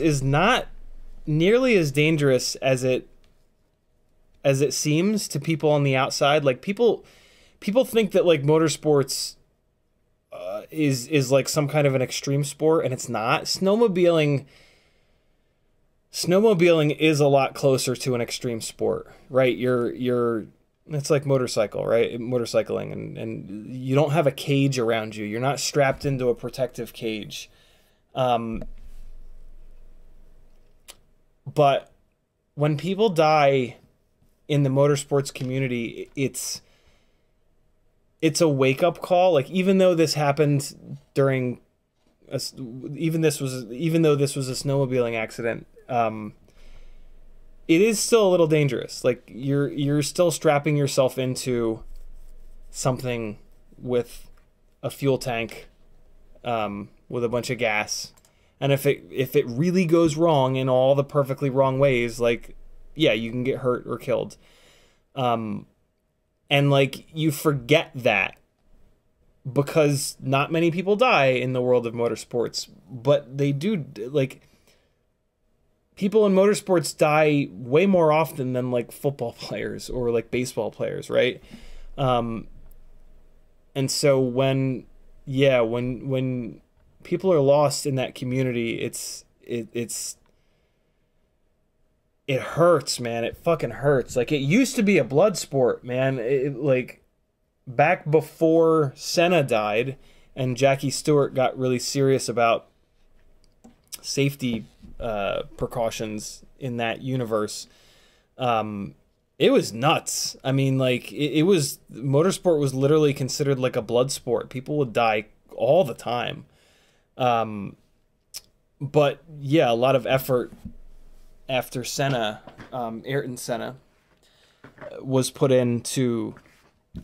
is not nearly as dangerous as it seems to people on the outside. Like people think that like motorsports is like some kind of an extreme sport, and it's not. Snowmobiling is a lot closer to an extreme sport, right? It's like motorcycle, right? Motorcycling, and you don't have a cage around you. You're not strapped into a protective cage. But when people die in the motorsports community, it's a wake-up call. Like, even though this happened during even though this was a snowmobiling accident, it is still a little dangerous. Like, you're still strapping yourself into something with a fuel tank, with a bunch of gas. And if it really goes wrong in all the perfectly wrong ways, like, yeah, you can get hurt or killed. And like, you forget that because not many people die in the world of motorsports, but they do. Like, people in motorsports die way more often than like football players or like baseball players, right? And so when people are lost in that community, it's it hurts, man. It fucking hurts. Like, it used to be a blood sport, man. Like, back before Senna died and Jackie Stewart got really serious about safety precautions in that universe, it was nuts. I mean, like, it was, motorsport was literally considered like a blood sport. People would die all the time. But yeah, a lot of effort after Senna, Ayrton Senna, was put into,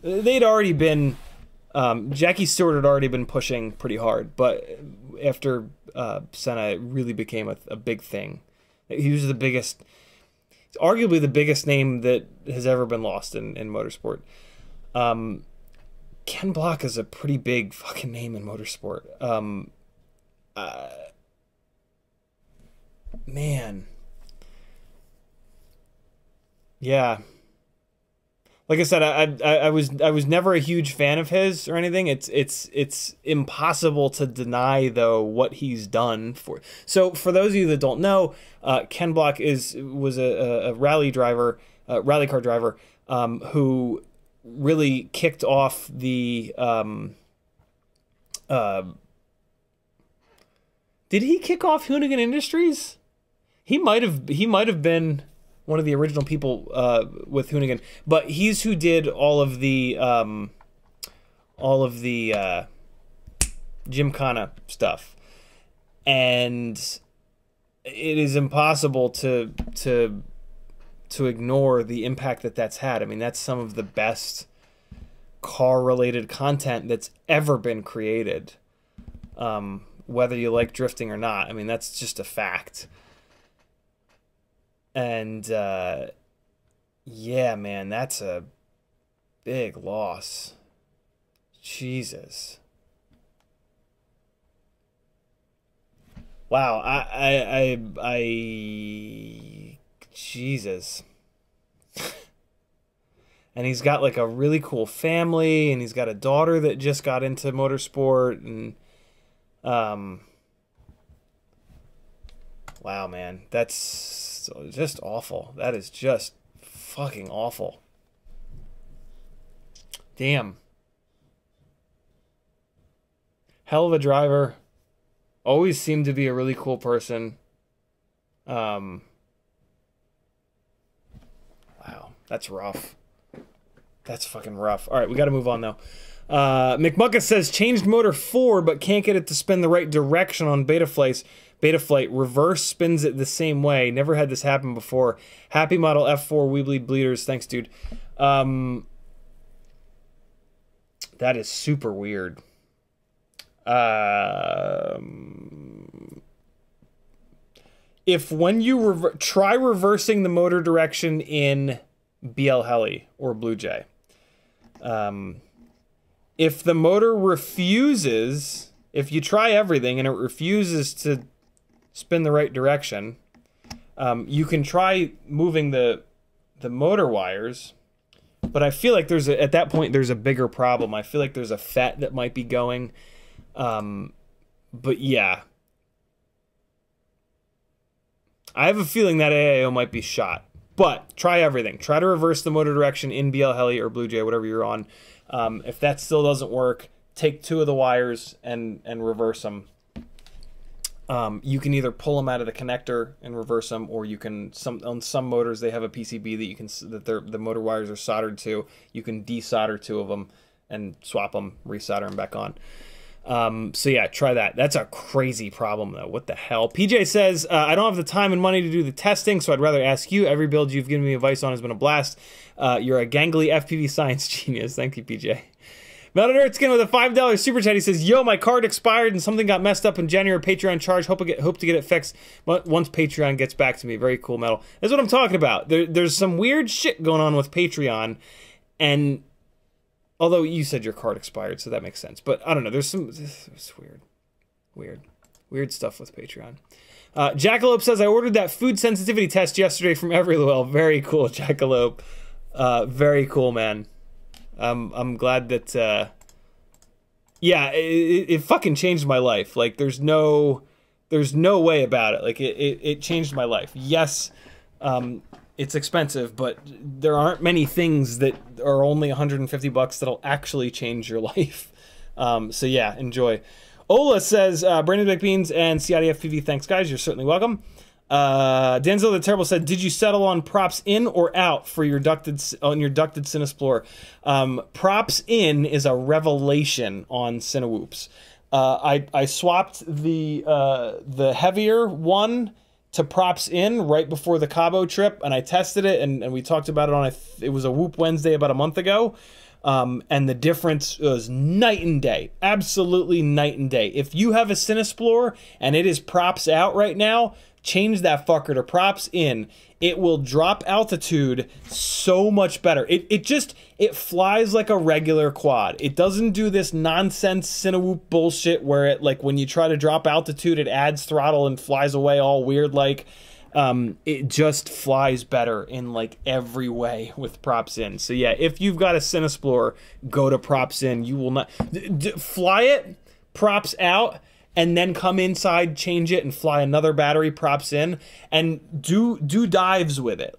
they'd already been, Jackie Stewart had already been pushing pretty hard, but after Senna, it really became a big thing. He was the biggest, arguably the biggest name that has ever been lost in motorsport. Ken Block is a pretty big fucking name in motorsport. Man. Yeah. Like I said, I was never a huge fan of his or anything. It's impossible to deny though what he's done for. So for those of you that don't know, Ken Block was a rally driver, rally car driver, who really kicked off the. Did he kick off Hoonigan Industries? He might have been one of the original people with Hoonigan, but he's who did all of the Gymkhana stuff, and it is impossible to ignore the impact that that's had. I mean, that's some of the best car-related content that's ever been created, whether you like drifting or not. I mean, that's just a fact. And yeah, man, that's a big loss. Jesus. Wow, Jesus. And he's got like a really cool family, and he's got a daughter that just got into motorsport, and wow, man, that's just awful. That is just fucking awful. Damn. Hell of a driver. Always seemed to be a really cool person. Wow, that's rough. That's fucking rough. All right, we got to move on though. McMuckus says changed motor 4, but can't get it to spin the right direction on Betaflight. Reverse spins it the same way. Never had this happen before. Happy model F4 Weebly Bleeders. Thanks, dude. That is super weird. If when you try reversing the motor direction in BL Heli or Blue Jay, if the motor refuses, if you try everything and it refuses to spin the right direction, you can try moving the motor wires, but I feel like at that point there's a bigger problem. I feel like there's a FET that might be going, but yeah, I have a feeling that AIO might be shot. But try everything. Try to reverse the motor direction in BL Heli or Blue Jay, whatever you're on. If that still doesn't work, take 2 of the wires and reverse them. You can either pull them out of the connector and reverse them, or you can on some motors they have a PCB that you can the motor wires are soldered to. You can desolder 2 of them and swap them, resolder them back on. So yeah, try that. That's a crazy problem though. What the hell? PJ says, I don't have the time and money to do the testing, so I'd rather ask you. Every build you've given me advice on has been a blast. You're a gangly FPV science genius. Thank you, PJ. Melted Earthskin with a $5 super chat. He says, yo, my card expired and something got messed up in January. Patreon charge. Hope to get it fixed once Patreon gets back to me. Very cool, Metal. That's what I'm talking about. There's some weird shit going on with Patreon, and although you said your card expired, so that makes sense. But I don't know. There's it's weird stuff with Patreon. Jackalope says, I ordered that food sensitivity test yesterday from Everywell. Very cool, Jackalope. Very cool, man. I'm glad that, yeah, it fucking changed my life. Like, there's no way about it. Like, it changed my life. Yes, It's expensive, but there aren't many things that are only 150 bucks that'll actually change your life. So yeah, enjoy. Ola says, Brandon McBeans and CiottiFPV, thanks guys, you're certainly welcome. Denzel the Terrible said, did you settle on props in or out for your ducted Cinesplorer? Props in is a revelation on Cinewhoops. I swapped the heavier one to props in right before the Cabo trip, and I tested it, and we talked about it on it was a Whoop Wednesday about a month ago, and the difference was night and day, absolutely night and day. If you have a Cinesplorer and it is props out right now, change that fucker to props in. It will drop altitude so much better. It flies like a regular quad. It doesn't do this nonsense Cinewhoop bullshit where it, like, when you try to drop altitude, it adds throttle and flies away all weird like. It just flies better in like every way with props in. So yeah, if you've got a Cinesplorer, go to props in. You will not fly it props out, and then come inside, change it, and fly another battery props in, and do dives with it.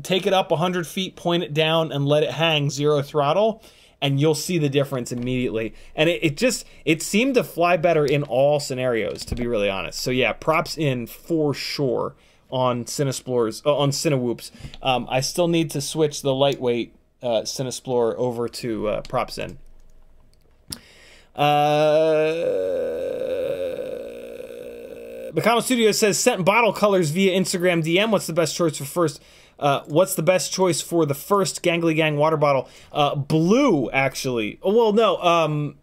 Take it up 100 feet, point it down, and let it hang 0 throttle, and you'll see the difference immediately. And it seemed to fly better in all scenarios, to be really honest. So yeah, props in for sure on Cinesplorers, on Cinewhoops. I still need to switch the lightweight Cinesplorer over to props in. Macamo Studios says, sent bottle colors via Instagram DM. What's the best choice for first? What's the best choice for the first Gangly Gang water bottle? Blue, actually. Oh, well, no.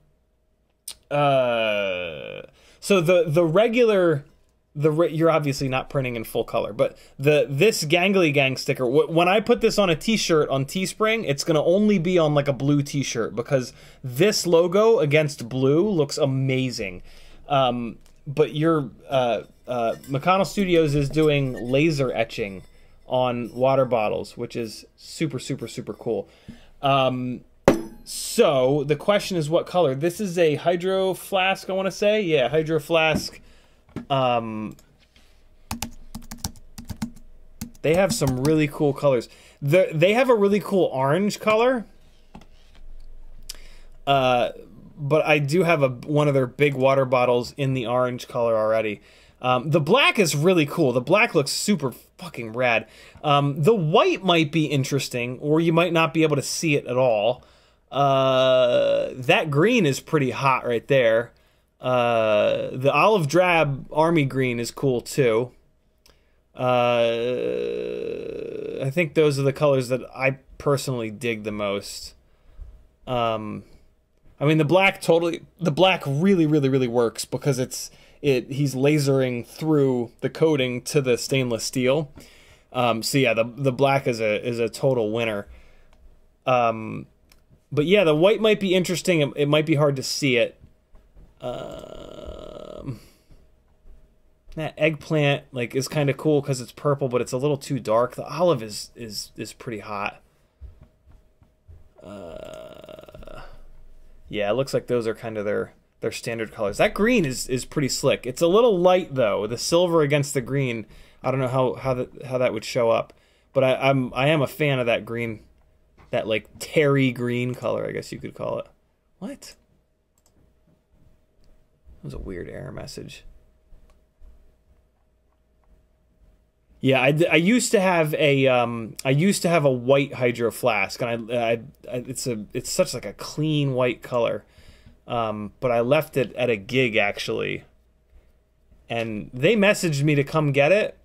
So the regular, you're obviously not printing in full color, but this Gangly Gang sticker, when I put this on a t-shirt on Teespring, it's gonna only be on like a blue t-shirt, because this logo against blue looks amazing. But McConnell Studios is doing laser etching on water bottles, which is super, super, super cool. So the question is, what color? This is a Hydro Flask, I want to say. Yeah, Hydro Flask. They have some really cool colors. They have a really cool orange color. But I do have one of their big water bottles in the orange color already. The black is really cool. The black looks super fucking rad. The white might be interesting, or you might not be able to see it at all. That green is pretty hot right there. The olive drab army green is cool too. I think those are the colors that I personally dig the most. I mean, the black really, really, really works because he's lasering through the coating to the stainless steel. So yeah, the black is a total winner. But yeah, the white might be interesting. It might be hard to see it. That eggplant is kind of cool because it's purple, but it's a little too dark. The olive is pretty hot. Yeah, it looks like those are kind of their standard colors. That green is pretty slick. It's a little light though. The silver against the green, I don't know how that would show up, but I am a fan of that green, that like terry green color, I guess you could call it. What? That was a weird error message. Yeah, I used to have a white Hydro Flask, and it's such like a clean white color, but I left it at a gig actually, and they messaged me to come get it.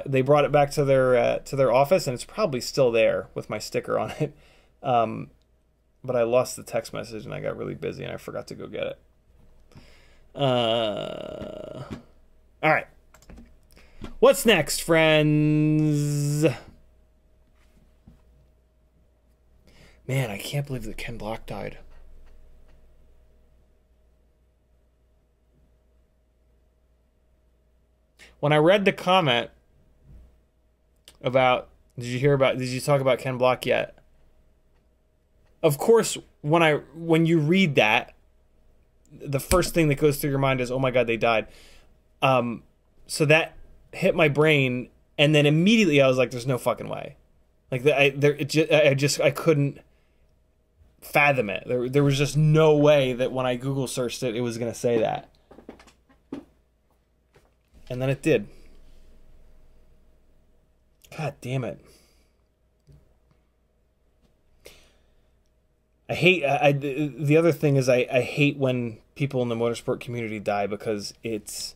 They brought it back to their office, and it's probably still there with my sticker on it. But I lost the text message, and I got really busy, and I forgot to go get it. All right. What's next, friends? Man, I can't believe that Ken Block died. When I read the comment about, did you talk about Ken Block yet? Of course, when you read that, the first thing that goes through your mind is, oh my God, they died. So that hit my brain, And then immediately I was like, there's no fucking way. Like, I couldn't fathom it. There was just no way that when I Google searched it, it was going to say that. And then it did. God damn it. I hate, the other thing is I hate when people in the motorsport community die, because it's,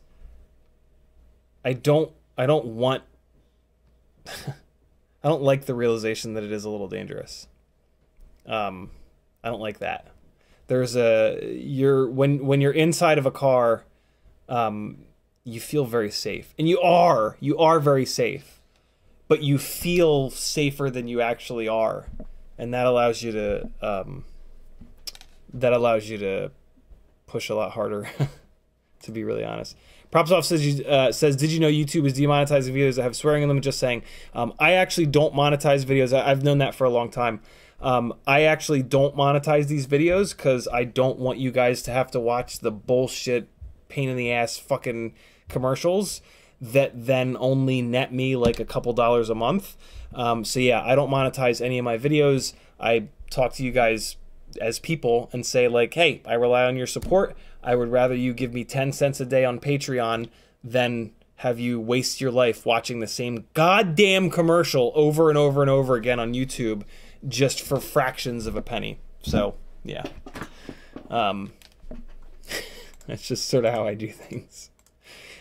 I don't want, I don't like the realization that it is a little dangerous. I don't like that. There's when you're inside of a car, you feel very safe, and you are very safe, but you feel safer than you actually are, and that allows you to push a lot harder. To be really honest. Propsoft says, did you know YouTube is demonetizing videos that have swearing in them? Just saying. I actually don't monetize videos. I've known that for a long time. I actually don't monetize these videos because I don't want you guys to have to watch the bullshit, pain in the ass fucking commercials that then only net me like a couple dollars a month. So yeah, I don't monetize any of my videos. I talk to you guys as people and say like, hey, I rely on your support. I would rather you give me 10 cents a day on Patreon than have you waste your life watching the same goddamn commercial over and over and over again on YouTube just for fractions of a penny. So, yeah. That's just sort of how I do things.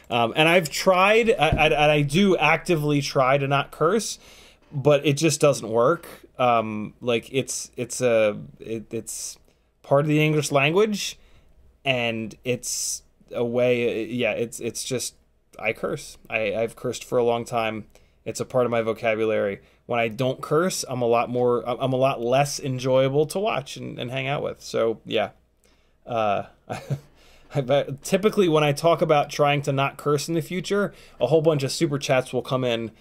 And I've tried, I do actively try to not curse, but it just doesn't work. Like it's part of the English language, and it's a way, yeah, it's just, I curse. I've cursed for a long time. It's a part of my vocabulary. When I don't curse, I'm a lot less enjoyable to watch and hang out with. So yeah. Typically when I talk about trying to not curse in the future, a whole bunch of super chats will come in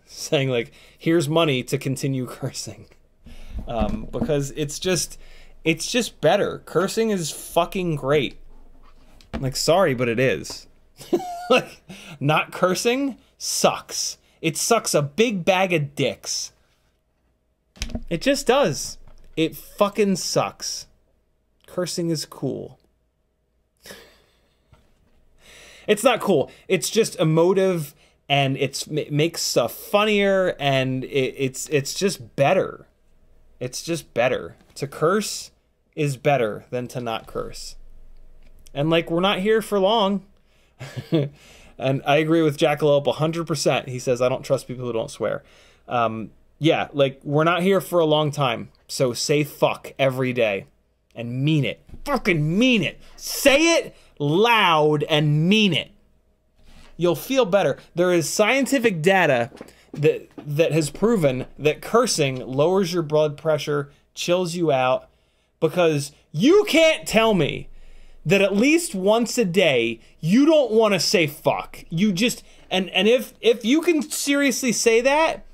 saying like, here's money to continue cursing. Because it's just better. Cursing is fucking great. Like, sorry, but it is. Like, not cursing sucks. It sucks a big bag of dicks. It just does. It fucking sucks. Cursing is cool. It's not cool. It's just emotive, and it makes stuff funnier, and it's just better. It's just better. To curse is better than to not curse. And like, we're not here for long. And I agree with Jackalope 100%. He says, I don't trust people who don't swear. Yeah, like, we're not here for a long time. So say fuck every day. And mean it. Fucking mean it. Say it loud and mean it. You'll feel better. There is scientific data that has proven that cursing lowers your blood pressure, chills you out, because you can't tell me that at least once a day you don't want to say fuck. You just, and if you can seriously say that,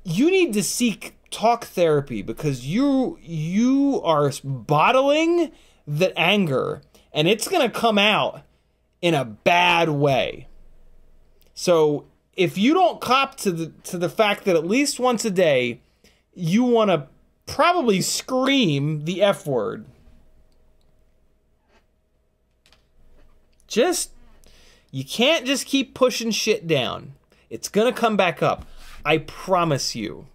you need to seek talk therapy, because you are bottling the anger, and it's going to come out in a bad way. So if you don't cop to the fact that at least once a day you want to probably scream the F word, you can't just keep pushing shit down. It's gonna come back up. I promise you.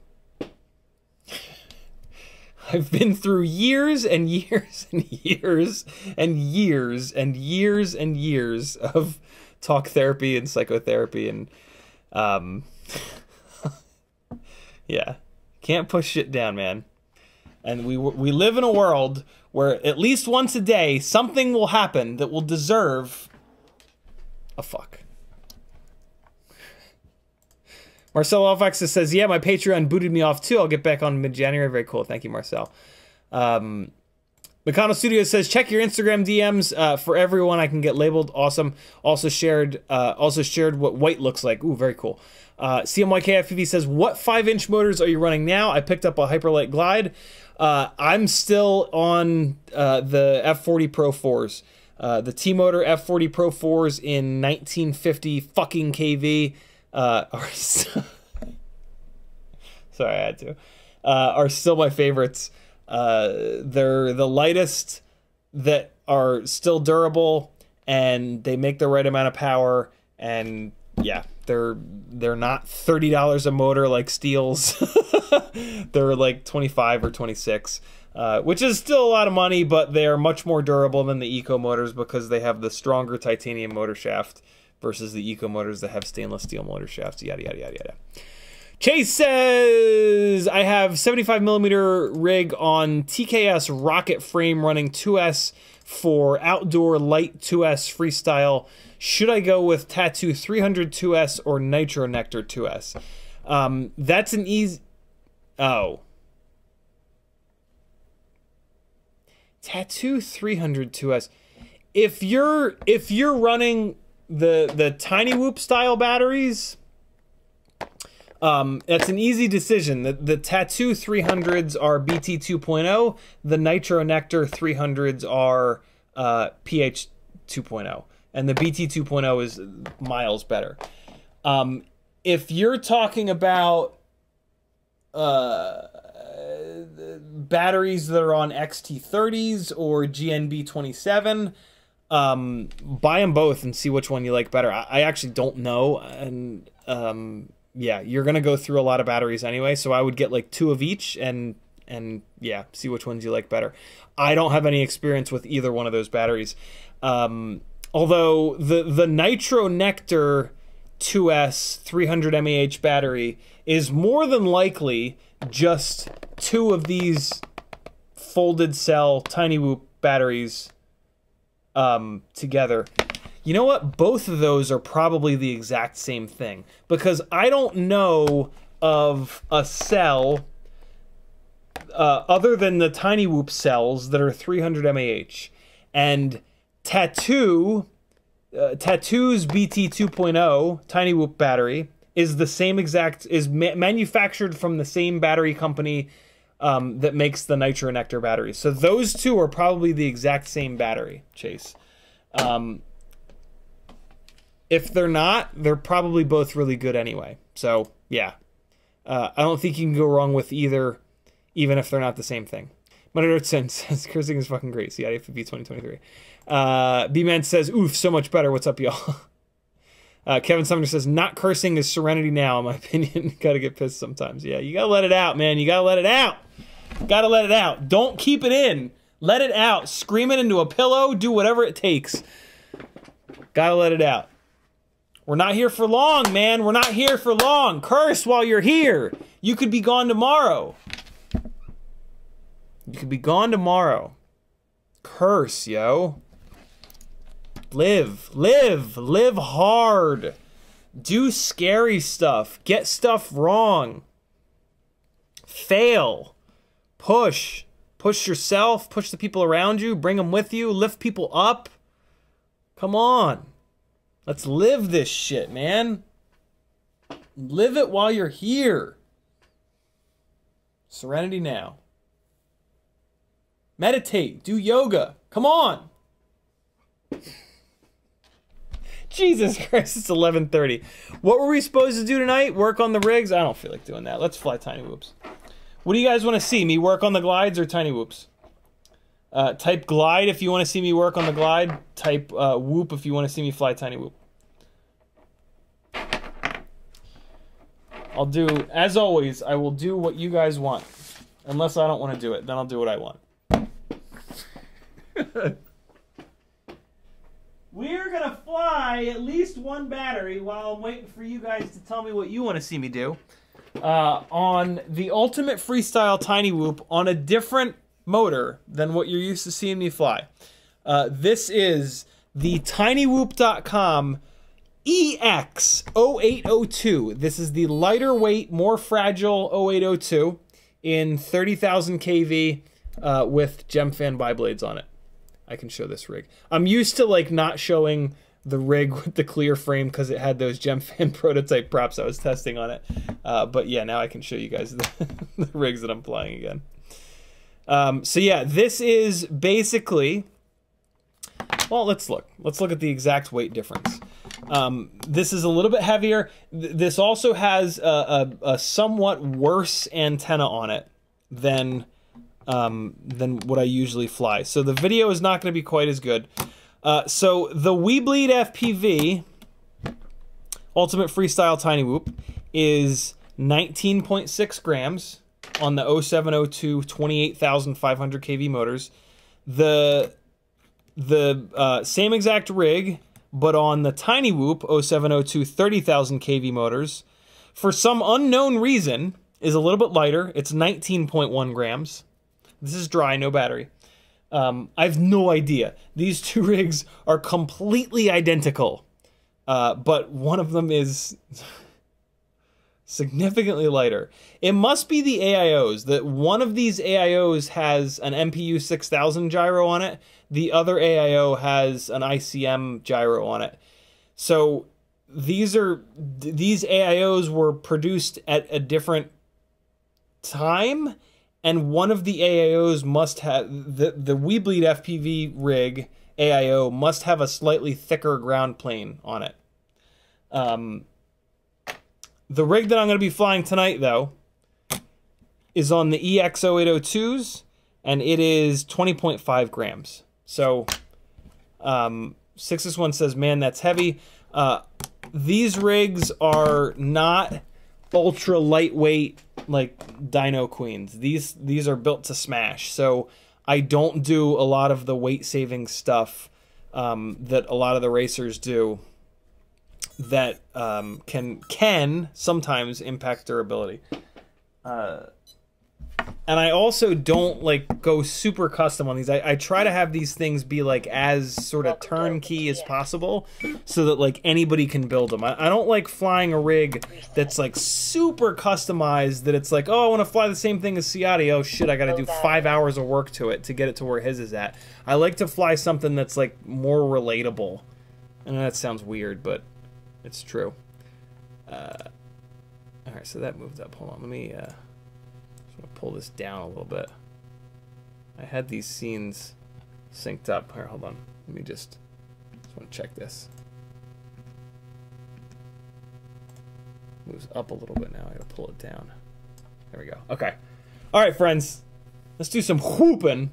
I've been through years and years and years and years and years and years of talk therapy and psychotherapy, and yeah, can't push shit down, man. And we live in a world where at least once a day something will happen that will deserve a fuck. Marcel Alfax says, yeah, my Patreon booted me off too. I'll get back on mid-January. Very cool. Thank you, Marcel. Mikano Studios says, check your Instagram DMs for everyone. I can get labeled. Awesome. Also shared what white looks like. Ooh, very cool. CMYKFPV says, what 5-inch motors are you running now? I picked up a Hyperlight Glide. I'm still on the F40 Pro 4s. The T-Motor F40 Pro 4s in 1950 fucking KV. are sorry, I had to. Are still my favorites. They're the lightest that are still durable, and they make the right amount of power, and yeah, they're not $30 a motor like Steels. They're like 25 or 26, which is still a lot of money, but they are much more durable than the Eco motors because they have the stronger titanium motor shaft versus the Eco motors that have stainless steel motor shafts, yada, yada, yada, yada. Chase says, I have 75mm rig on TKS rocket frame running 2S for outdoor light 2S freestyle. Should I go with Tattoo 300 2S or Nitro Nectar 2S? That's an easy... Oh. Tattoo 300 2S. If you're running the Tinywhoop style batteries, that's an easy decision. The Tattoo 300s are BT 2.0. The Nitro Nectar 300s are PH 2.0. And the BT 2.0 is miles better. If you're talking about batteries that are on XT30s or GNB27, buy them both and see which one you like better. I actually don't know, and yeah, you're gonna go through a lot of batteries anyway, so I would get like 2 of each and yeah, see which ones you like better. I don't have any experience with either one of those batteries. Although the Nitro Nectar 2S 300 mAh battery is more than likely just 2 of these folded cell Tinywhoop batteries together. You know what? Both of those are probably the exact same thing, because I don't know of a cell other than the Tinywhoop cells that are 300 mAh. And Tattoo's BT 2.0 Tinywhoop battery is the same exact, is manufactured from the same battery company that makes the Nitro Nectar battery. So those two are probably the exact same battery, Chase. If they're not, they're probably both really good anyway. So yeah, I don't think you can go wrong with either, even if they're not the same thing. Monitor says cursing is fucking great. CiottiFPV 2023. B-Man says, oof, so much better. What's up, y'all? Kevin Sumner says, not cursing is serenity now, in my opinion. Gotta get pissed sometimes. Yeah, you gotta let it out, man. You gotta let it out. Gotta let it out. Don't keep it in. Let it out. Scream it into a pillow. Do whatever it takes. Gotta let it out. We're not here for long, man. We're not here for long. Curse while you're here. You could be gone tomorrow. You could be gone tomorrow. Curse, yo. Live hard. Do scary stuff. Get stuff wrong. Fail. Push yourself, push the people around you, bring them with you, lift people up. Come on. Let's live this shit, man. Live it while you're here. Serenity now. Meditate, do yoga. Come on. Jesus Christ, it's 11:30. What were we supposed to do tonight? Work on the rigs? I don't feel like doing that. Let's fly Tinywhoops. What do you guys want to see? Me work on the glides or Tinywhoops? Type glide if you want to see me work on the glide. Type whoop if you want to see me fly Tinywhoop. I'll do, as always, I will do what you guys want. Unless I don't want to do it, then I'll do what I want. We're gonna fly at least one battery while I'm waiting for you guys to tell me what you want to see me do. On the Ultimate Freestyle Tinywhoop on a different motor than what you're used to seeing me fly. This is the Tinywhoop.com EX0802. This is the lighter weight, more fragile 0802 in 30,000 kV with Gemfan biblades on it. I can show this rig. I'm used to like not showing the rig with the clear frame because it had those Gemfan prototype props I was testing on it. But yeah, now I can show you guys the rigs that I'm flying again. So yeah, this is basically, well, let's look. Let's look at the exact weight difference. This is a little bit heavier. This also has a somewhat worse antenna on it than what I usually fly. So the video is not going to be quite as good. So the Weebleed FPV Ultimate Freestyle Tinywhoop is 19.6 grams on the 0702 28,500 kV motors. The same exact rig, but on the Tinywhoop 0702 30,000 kV motors, for some unknown reason, is a little bit lighter. It's 19.1 grams. This is dry, no battery. I have no idea. These two rigs are completely identical, but one of them is significantly lighter. It must be the AIOs. That one of these AIOs has an MPU 6000 gyro on it. The other AIO has an ICM gyro on it. So these AIOs were produced at a different time, and one of the AIOs must have the Weebleed FPV rig AIO must have a slightly thicker ground plane on it. The rig that I'm going to be flying tonight, though, is on the EX0802s, and it is 20.5 grams. So, 661 says, man, that's heavy. These rigs are not ultra lightweight like Dino Queens. These are built to smash. So, I don't do a lot of the weight-saving stuff that a lot of the racers do that can sometimes impact durability. And I also don't like go super custom on these. I try to have these things be like as sort of turnkey as possible so that like anybody can build them. I don't like flying a rig that's like super customized, that it's like, oh, I want to fly the same thing as Ciotti. Oh shit, I got to do 5 hours of work to it to get it to where his is at. I like to fly something that's like more relatable. I know that sounds weird, but it's true. Alright, so that moved up. Hold on, let me pull this down a little bit. I had these scenes synced up. Here, hold on. Let me just want to check this. Moves up a little bit now. I gotta pull it down. There we go. Okay. Alright, friends. Let's do some whooping.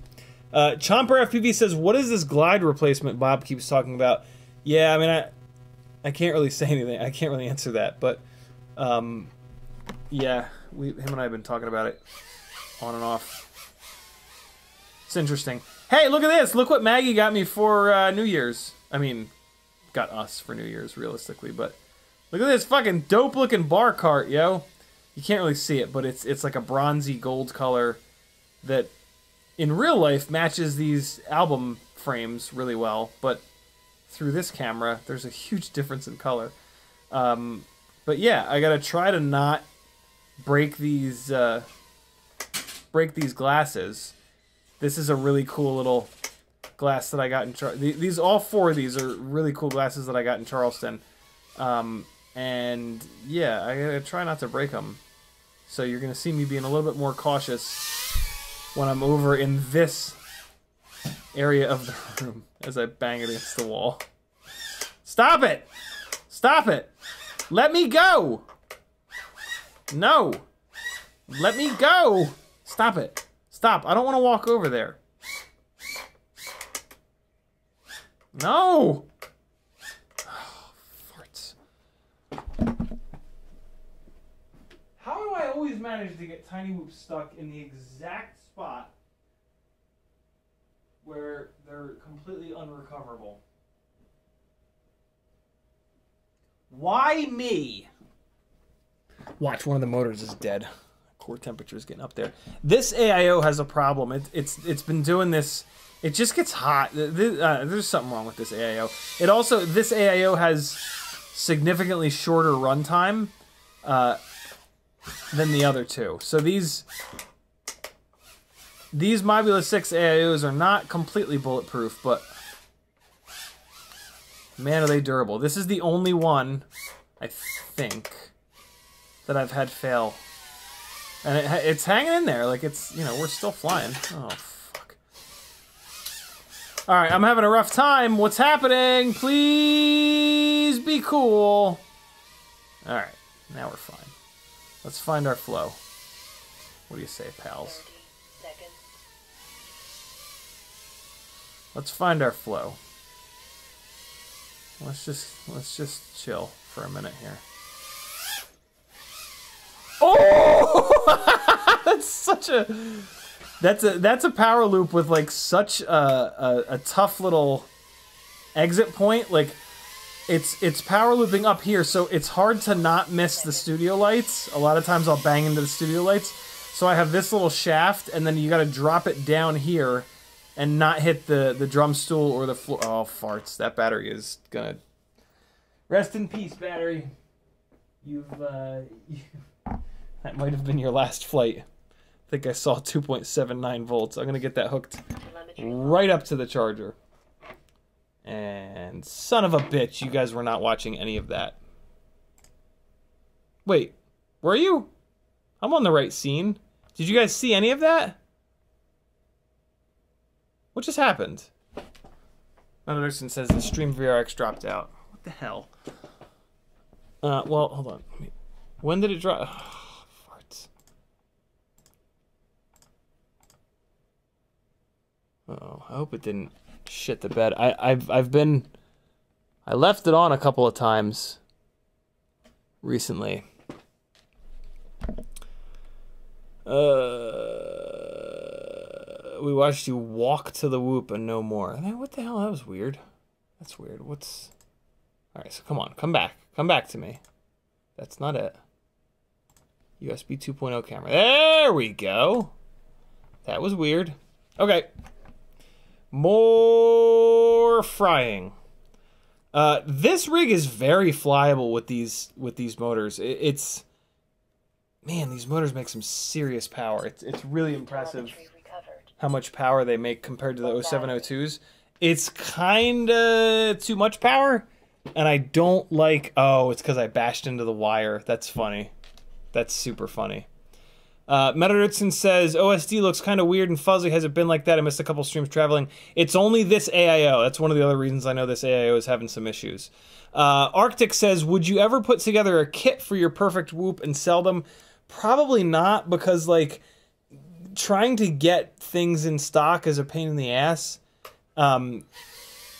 Chomper FPV says, what is this glide replacement Bob keeps talking about? Yeah, I mean, I can't really say anything. I can't really answer that, but yeah, him and I have been talking about it on and off. It's interesting. Hey, look at this! Look what Maggie got me for New Year's. I mean, got us for New Year's, realistically, but look at this fucking dope-looking bar cart, yo. You can't really see it, but it's like a bronzy gold color that, in real life, matches these album frames really well, but through this camera, there's a huge difference in color. But yeah, I gotta try to not break these glasses. This is a really cool little glass that I got in these all four of these are really cool glasses that I got in Charleston. And yeah, I gotta try not to break them. So you're gonna see me being a little bit more cautious when I'm over in this area of the room as I bang it against the wall. Stop it! Stop it! Let me go! No! Let me go! Stop it. Stop. I don't want to walk over there. No! Oh, farts. How do I always manage to get Tinywhoop stuck in the exact spot where they're completely unrecoverable? Why me? Watch, one of the motors is dead. Core temperature is getting up there. This AIO has a problem. It's been doing this. It just gets hot. There's something wrong with this AIO. It also, this AIO has significantly shorter runtime than the other two. So these Mobula 6 AIOs are not completely bulletproof, but man, are they durable. This is the only one, I think, that I've had fail. And it's hanging in there, like it's, you know, we're still flying. Oh, fuck. All right, I'm having a rough time. What's happening? Please be cool. All right, now we're fine. Let's find our flow. What do you say, pals? Let's find our flow. Let's just chill for a minute here. Oh! That's a power loop with like such a tough little exit point. Like it's power looping up here, so it's hard to not miss the studio lights. A lot of times I'll bang into the studio lights. So I have this little shaft, and then you got to drop it down here and not hit the drum stool or the floor. Oh, farts. That battery is gonna... Rest in peace, battery. That might have been your last flight. I think I saw 2.79 volts. I'm gonna get that hooked right up to the charger. And son of a bitch, you guys were not watching any of that. Wait, were you? I'm on the right scene. Did you guys see any of that? What just happened? Another person says the stream VRX dropped out. What the hell? Well, hold on. When did it drop? Oh, farts. Uh-oh, I hope it didn't shit the bed. I left it on a couple of times recently. We watched you walk to the whoop and no more. What the hell? That was weird. That's weird. What's... Alright, so come on. Come back. Come back to me. That's not it. USB 2.0 camera. There we go. That was weird. Okay. More frying. This rig is very flyable with these motors. It's... Man, these motors make some serious power. It's really impressive how much power they make compared to the 0702s. It's kinda too much power, and I don't like... Oh, it's because I bashed into the wire. That's funny. That's super funny. Metadurtson says, OSD looks kind of weird and fuzzy. Has it been like that? I missed a couple streams traveling. It's only this AIO. That's one of the other reasons I know this AIO is having some issues. Arctic says, would you ever put together a kit for your perfect whoop and sell them? Probably not, because, like, trying to get things in stock is a pain in the ass. And,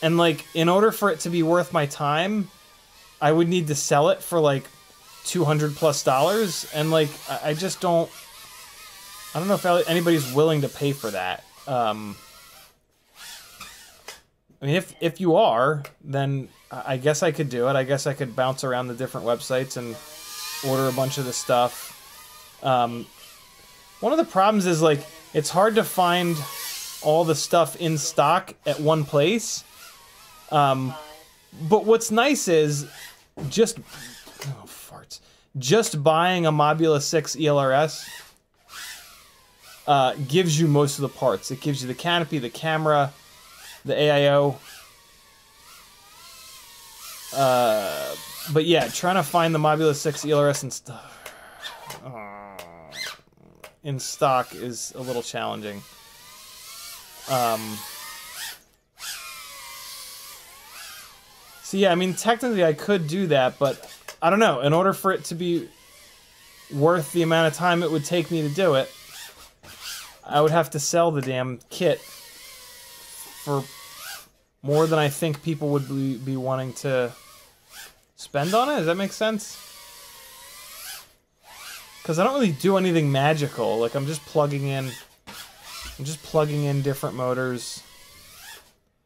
like, in order for it to be worth my time, I would need to sell it for, like, $200+. And, like, I just don't... I don't know if anybody's willing to pay for that. I mean, if you are, then I guess I could do it. I guess I could bounce around the different websites and order a bunch of the stuff. One of the problems is, like, it's hard to find all the stuff in stock at one place. But what's nice is just... Oh, farts. Just buying a Mobula 6 ELRS gives you most of the parts. It gives you the canopy, the camera, the AIO. But yeah, trying to find the Mobula 6 ELRS and stuff in stock is a little challenging. So yeah, I mean, technically I could do that, but I don't know. In order for it to be worth the amount of time it would take me to do it, I would have to sell the damn kit for more than I think people would be wanting to spend on it. Does that make sense? Because I don't really do anything magical. Like, I'm just plugging in different motors.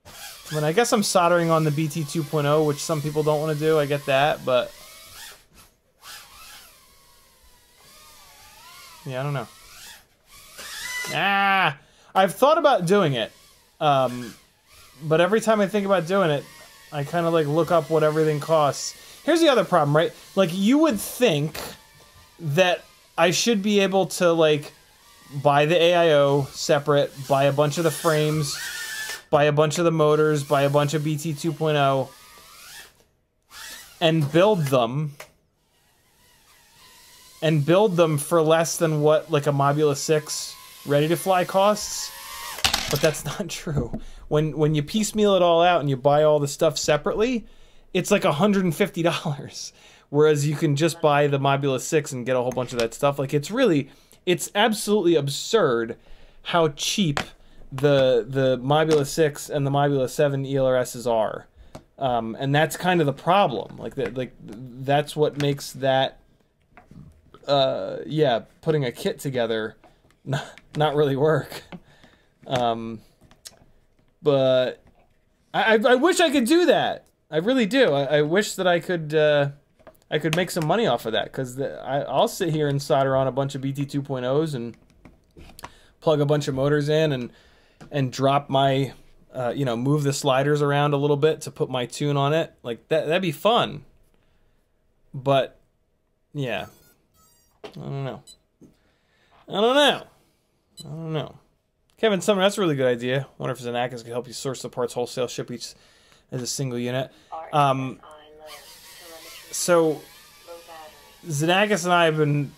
I mean, I guess I'm soldering on the BT 2.0, which some people don't want to do. I get that, but yeah, I don't know. I've thought about doing it, but every time I think about doing it, I kind of like look up what everything costs. Here's the other problem, right? Like, you would think that I should be able to, like, buy the AIO separate, buy a bunch of the frames, buy a bunch of the motors, buy a bunch of BT 2.0, and build them for less than what, like, a Mobula 6 ready to fly costs. But that's not true. when you piecemeal it all out and you buy all the stuff separately, it's like $150. Whereas you can just buy the Mobula 6 and get a whole bunch of that stuff. Like, it's absolutely absurd how cheap the Mobula 6 and the Mobula 7 ELRSs are. And that's kind of the problem. Like that's what makes that yeah, putting a kit together not really work. But I wish I could do that. I really do. I wish that I could make some money off of that, because I'll sit here and solder on a bunch of BT 2.0s and plug a bunch of motors in and drop my, you know, move the sliders around a little bit to put my tune on it. Like, that'd be fun. But, yeah. I don't know. Kevin Summer, that's a really good idea. Wonder if Xenakis could help you source the parts wholesale, ship each as a single unit. So, Xenakis and I have been...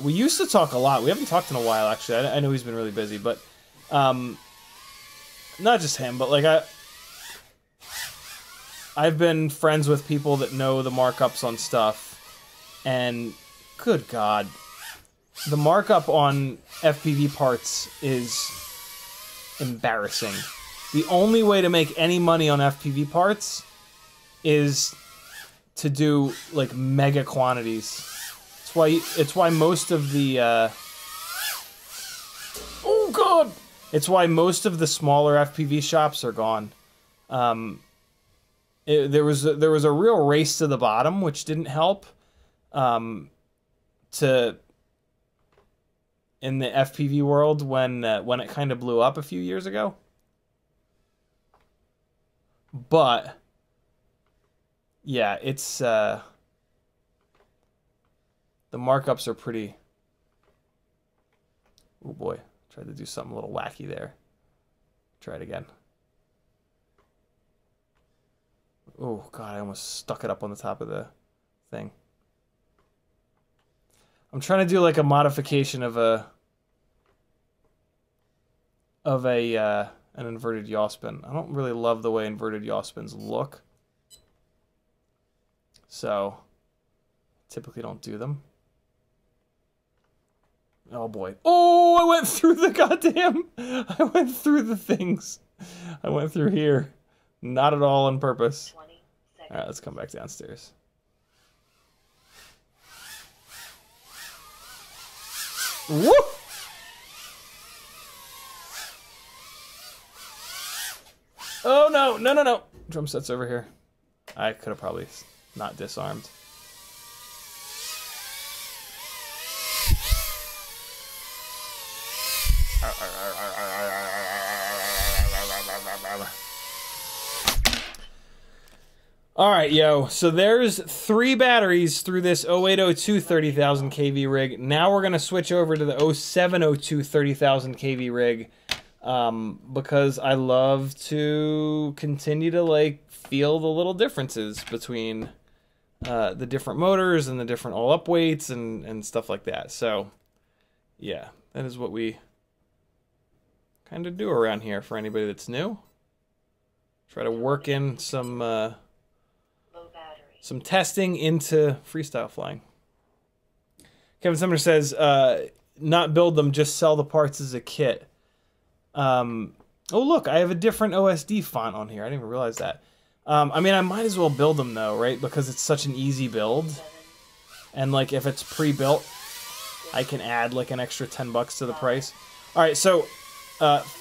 we used to talk a lot. We haven't talked in a while, actually. I know he's been really busy, but... not just him, but, like, I've been friends with people that know the markups on stuff, and good God, the markup on FPV parts is embarrassing. The only way to make any money on FPV parts is to do, like, mega quantities. It's why most of the oh God! It's why most of the smaller FPV shops are gone. There was a real race to the bottom, which didn't help. In the FPV world when it kind of blew up a few years ago. But yeah, it's the markups are pretty... Oh boy, tried to do something a little wacky there. Try it again. Oh God, I almost stuck it up on the top of the thing. I'm trying to do like a modification of an inverted yaw spin. I don't really love the way inverted yaw spins look, so typically don't do them. Oh boy. Oh, I went through the goddamn... I went through the things. I went through here. Not at all on purpose. Alright, let's come back downstairs. Woo! Oh no, no, no, no. Drum set's over here. I could have probably not disarmed. Alright, yo, so there's 3 batteries through this 0802 30,000 kV rig. Now we're going to switch over to the 0702 30,000 kV rig, because I love to continue to, like, feel the little differences between the different motors and the different all-up weights and stuff like that. So, yeah, that is what we kind of do around here for anybody that's new. Try to work in some testing into freestyle flying. Kevin Sumner says, not build them, just sell the parts as a kit. Oh, look, I have a different OSD font on here. I didn't even realize that. I mean, I might as well build them, though, right? Because it's such an easy build. And, like, if it's pre-built, I can add, like, an extra 10 bucks to the price. All right, so...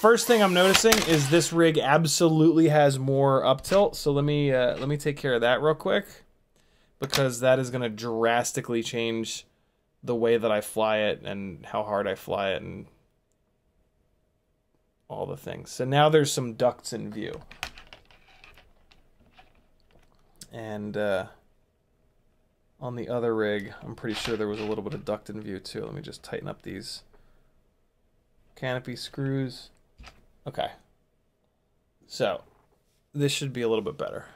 first thing I'm noticing is this rig absolutely has more up tilt, so let me take care of that real quick, because that is going to drastically change the way that I fly it and how hard I fly it and all the things. So now there's some ducts in view. And on the other rig, I'm pretty sure there was a little bit of duct in view too. Let me just tighten up these canopy screws. Okay. So, this should be a little bit better.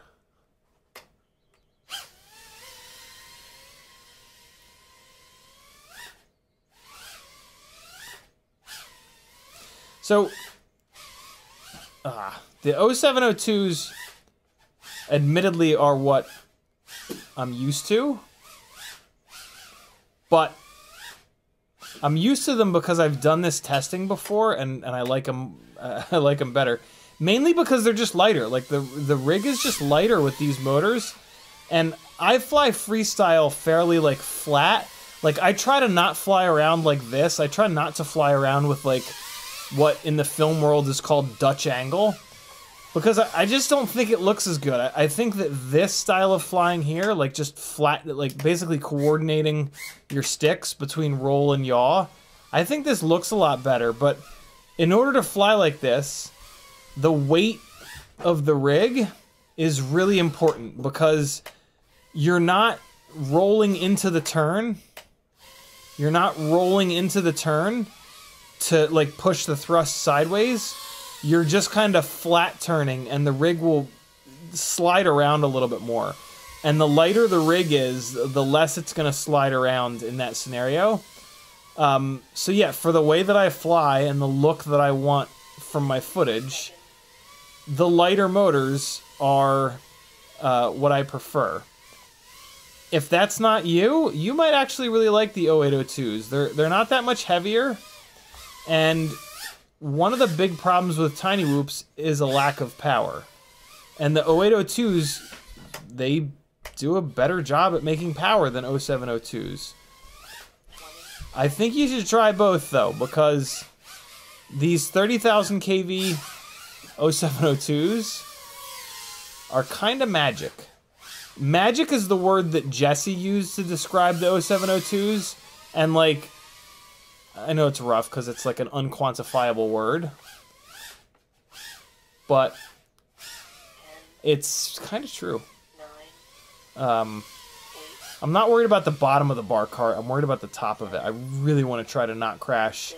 So, the 0702s admittedly are what I'm used to, but I'm used to them because I've done this testing before, and I like them. I like them better, mainly because they're just lighter. Like the rig is just lighter with these motors, and I fly freestyle fairly like flat. Like I try to not fly around like this. I try not to fly around with like what in the film world is called Dutch angle, because I just don't think it looks as good. I think that this style of flying here, like just flat, like basically coordinating your sticks between roll and yaw, I think this looks a lot better. But in order to fly like this, the weight of the rig is really important, because you're not rolling into the turn. You're not rolling into the turn to like push the thrust sideways. You're just kind of flat turning, and the rig will slide around a little bit more. And the lighter the rig is, the less it's going to slide around in that scenario. So yeah, for the way that I fly and the look that I want from my footage, the lighter motors are what I prefer. If that's not you, you might actually really like the 0802s. They're not that much heavier, and one of the big problems with Tinywhoops is a lack of power. And the 0802s, they do a better job at making power than 0702s. I think you should try both, though, because these 30,000 kV 0702s are kind of magic. Magic is the word that Jesse used to describe the 0702s, and like, I know it's rough because it's like an unquantifiable word, but it's kind of true. I'm not worried about the bottom of the bar cart. I'm worried about the top of it. I really want to try to not crash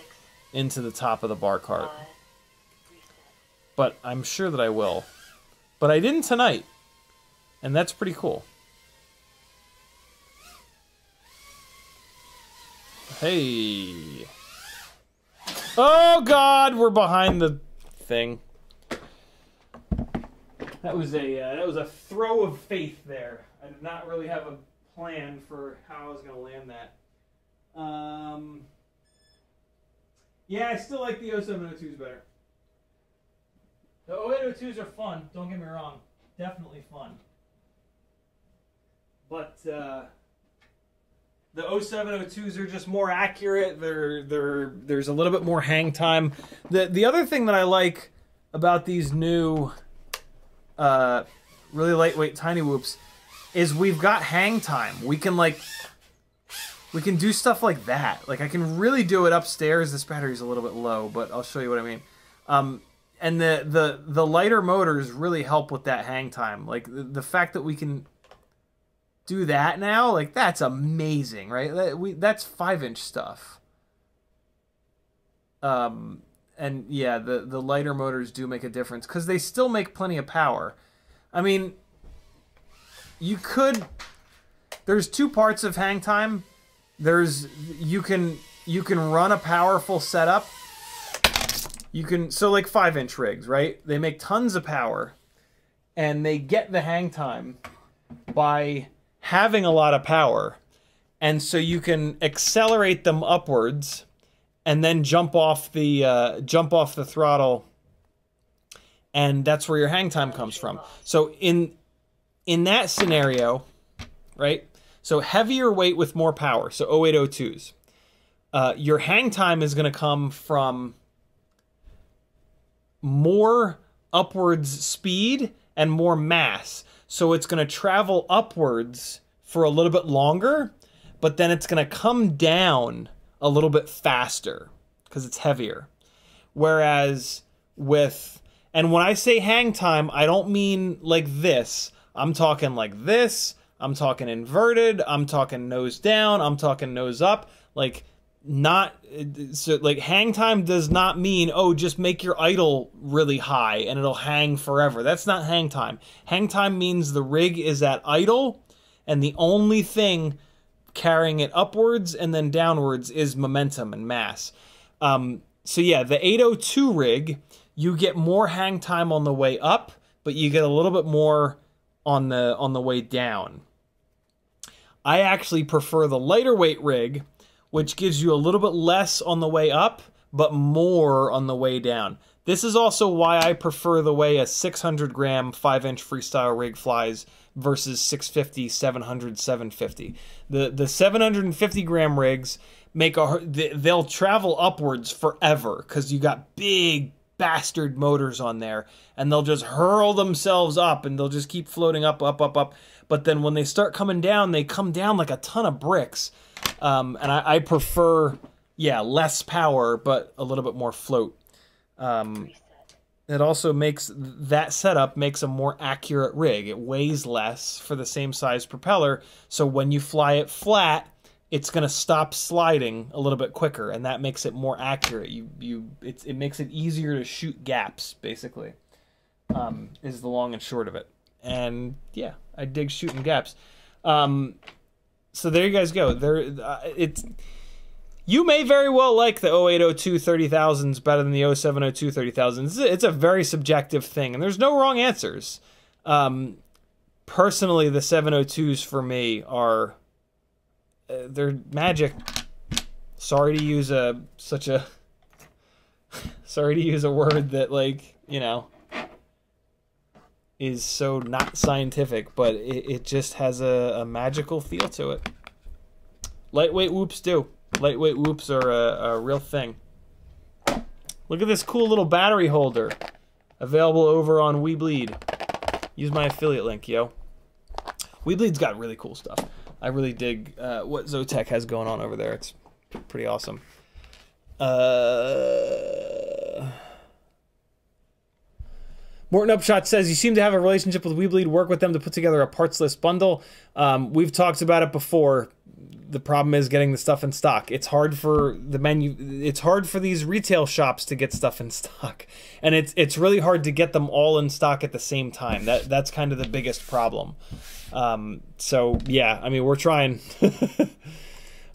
into the top of the bar cart, but I'm sure that I will. But I didn't tonight, and that's pretty cool. Hey. Oh God, we're behind the thing. That was a throw of faith there. I did not really have a plan for how I was going to land that. Yeah, I still like the 0702s better. The 0802s are fun, don't get me wrong. Definitely fun. But the 0702s are just more accurate. There's a little bit more hang time. The other thing that I like about these new really lightweight Tinywhoops is we've got hang time. We can do stuff like that. Like I can really do it upstairs. This battery's a little bit low, but I'll show you what I mean. And the lighter motors really help with that hang time. Like the fact that we can do that now, like that's amazing, right? That's 5-inch stuff. And yeah, the lighter motors do make a difference because they still make plenty of power. I mean, there's two parts of hang time. You can run a powerful setup. So like 5-inch rigs, right? They make tons of power, and they get the hang time by having a lot of power, and so you can accelerate them upwards, and then jump off the throttle, and that's where your hang time comes from. So in that scenario, right? So heavier weight with more power. So 0802s. Your hang time is going to come from more upwards speed and more mass. So it's going to travel upwards for a little bit longer, but then it's going to come down a little bit faster because it's heavier. Whereas and when I say hang time, I don't mean like this. I'm talking like this. I'm talking inverted. I'm talking nose down. I'm talking nose up. Like hang time does not mean, oh, just make your idle really high and it'll hang forever. That's not hang time. Hang time means the rig is at idle, and the only thing carrying it upwards and then downwards is momentum and mass. So yeah, the 802 rig, you get more hang time on the way up, but you get a little bit more on the way down. I actually prefer the lighter weight rig, which gives you a little bit less on the way up, but more on the way down. This is also why I prefer the way a 600 gram 5-inch freestyle rig flies versus 650, 700, 750. The 750 gram rigs they'll travel upwards forever because you got big bastard motors on there, and they'll just hurl themselves up, and they'll just keep floating up, up, up, up. But then when they start coming down, they come down like a ton of bricks. And I prefer, yeah, less power, but a little bit more float. It also that setup makes a more accurate rig. It weighs less for the same size propeller, so when you fly it flat, it's going to stop sliding a little bit quicker, and that makes it more accurate. It makes it easier to shoot gaps, basically, is the long and short of it. And yeah, I dig shooting gaps. So there you guys go. You may very well like the 0802 30,000s better than the 0702 30,000s. It's a very subjective thing, and there's no wrong answers. Personally, the 702s for me are they're magic. Sorry to use a word that, like, you know, is so not scientific, but it just has a magical feel to it. Lightweight whoops do. Lightweight whoops are a real thing. Look at this cool little battery holder. Available over on Weebleed. Use my affiliate link, yo. Weebleed's got really cool stuff. I really dig what Zotac has going on over there. It's pretty awesome. Morton Upshot says, you seem to have a relationship with Weebleed. Work with them to put together a parts list bundle. We've talked about it before. The problem is getting the stuff in stock. It's hard for it's hard for these retail shops to get stuff in stock. And it's really hard to get them all in stock at the same time. That's kind of the biggest problem. So yeah, I mean, we're trying.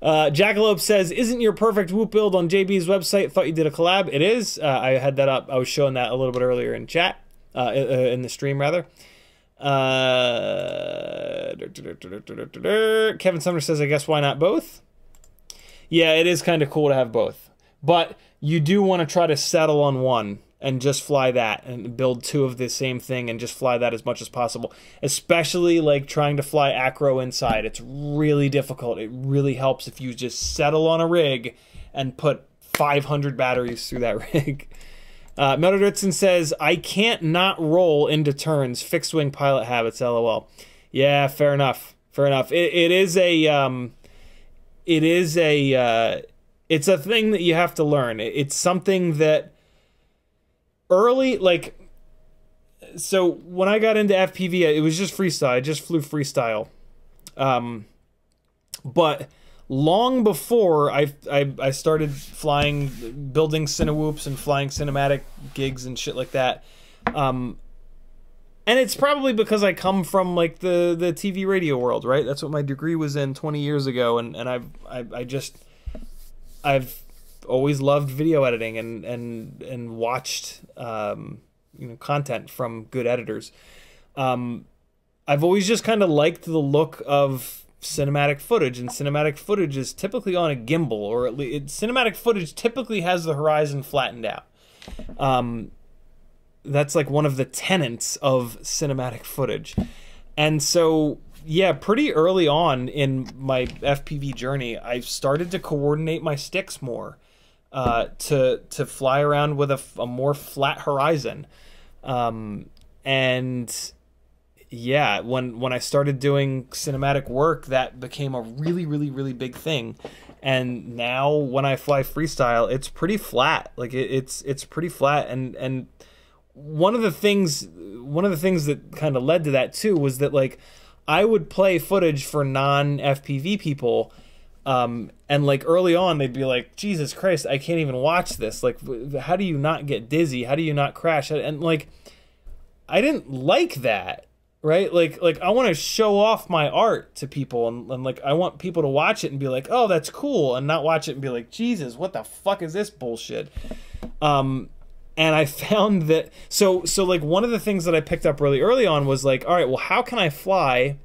Jackalope says, isn't your perfect whoop build on JB's website? Thought you did a collab. It is. I had that up. I was showing that a little bit earlier in chat, in the stream rather. Kevin Sumner says, I guess why not both? Yeah, it is kind of cool to have both, but you do want to try to settle on one and just fly that and build two of the same thing and just fly that as much as possible, especially like trying to fly acro inside. It's really difficult. It really helps if you just settle on a rig and put 500 batteries through that rig. Meldritson says, I can't not roll into turns. Fixed wing pilot habits, LOL. Yeah, fair enough. Fair enough. It's a thing that you have to learn. It's something that early, like, so when I got into FPV, it was just freestyle. I just flew freestyle. But long before I started flying, building Cinewhoops and flying cinematic gigs and shit like that. And it's probably because I come from like the TV radio world, right? That's what my degree was in 20 years ago, and I've always loved video editing and watched content from good editors. I've always just kind of liked the look of cinematic footage, and cinematic footage is typically on a gimbal, or at least cinematic footage typically has the horizon flattened out. That's like one of the tenets of cinematic footage. And so yeah, pretty early on in my FPV journey, I started to coordinate my sticks more to fly around with a more flat horizon. And yeah, when I started doing cinematic work, that became a really, really, really big thing. And now when I fly freestyle, it's pretty flat. Like it's pretty flat. And one of the things that kind of led to that too was that, like, I would play footage for non-FPV people, and like early on they'd be like, Jesus Christ, I can't even watch this. Like, how do you not get dizzy? How do you not crash? And like, I didn't like that. Right? Like I want to show off my art to people, and like I want people to watch it and be like, oh, that's cool, and not watch it and be like, Jesus, what the fuck is this bullshit? And I found that, so like one of the things that I picked up really early on was like, all right, well, how can I fly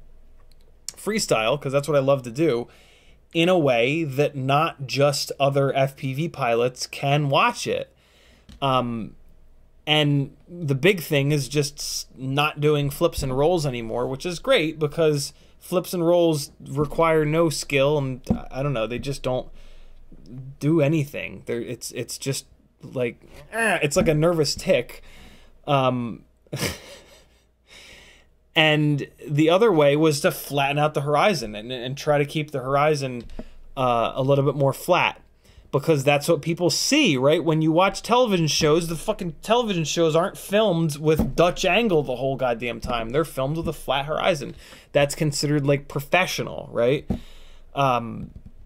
freestyle, because that's what I love to do, in a way that not just other FPV pilots can watch it. And the big thing is just not doing flips and rolls anymore, which is great because flips and rolls require no skill, and I don't know, they just don't do anything. It's just like, it's like a nervous tick. And the other way was to flatten out the horizon and try to keep the horizon a little bit more flat, because that's what people see, right? When you watch television shows, the fucking television shows aren't filmed with Dutch angle the whole goddamn time. They're filmed with a flat horizon. That's considered like professional, right?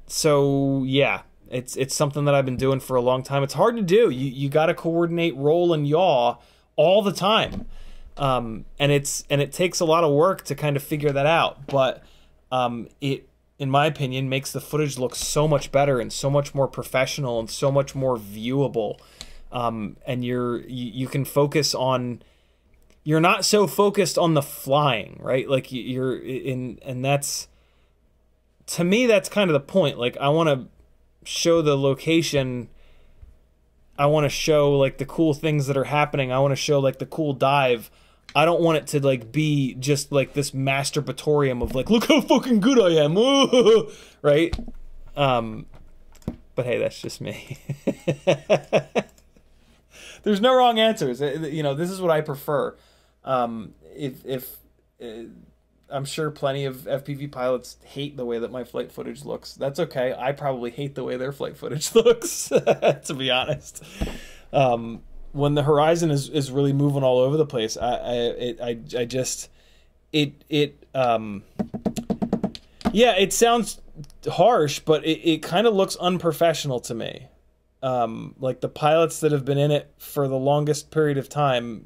So yeah, it's something that I've been doing for a long time. It's hard to do. You got to coordinate roll and yaw all the time. And it takes a lot of work to kind of figure that out, but it, in my opinion, makes the footage look so much better and so much more professional and so much more viewable. And you can focus on, you're not so focused on the flying, right? Like you're in, and that's, to me, that's kind of the point. Like, I want to show the location. I want to show like the cool things that are happening. I want to show like the cool dive. I don't want it to like be just like this masturbatorium of like, look how fucking good I am, right? But hey, that's just me. There's no wrong answers. You know, this is what I prefer. If I'm sure plenty of FPV pilots hate the way that my flight footage looks. That's okay. I probably hate the way their flight footage looks, to be honest. When the horizon is really moving all over the place, yeah, it sounds harsh, but it kind of looks unprofessional to me. Like the pilots that have been in it for the longest period of time,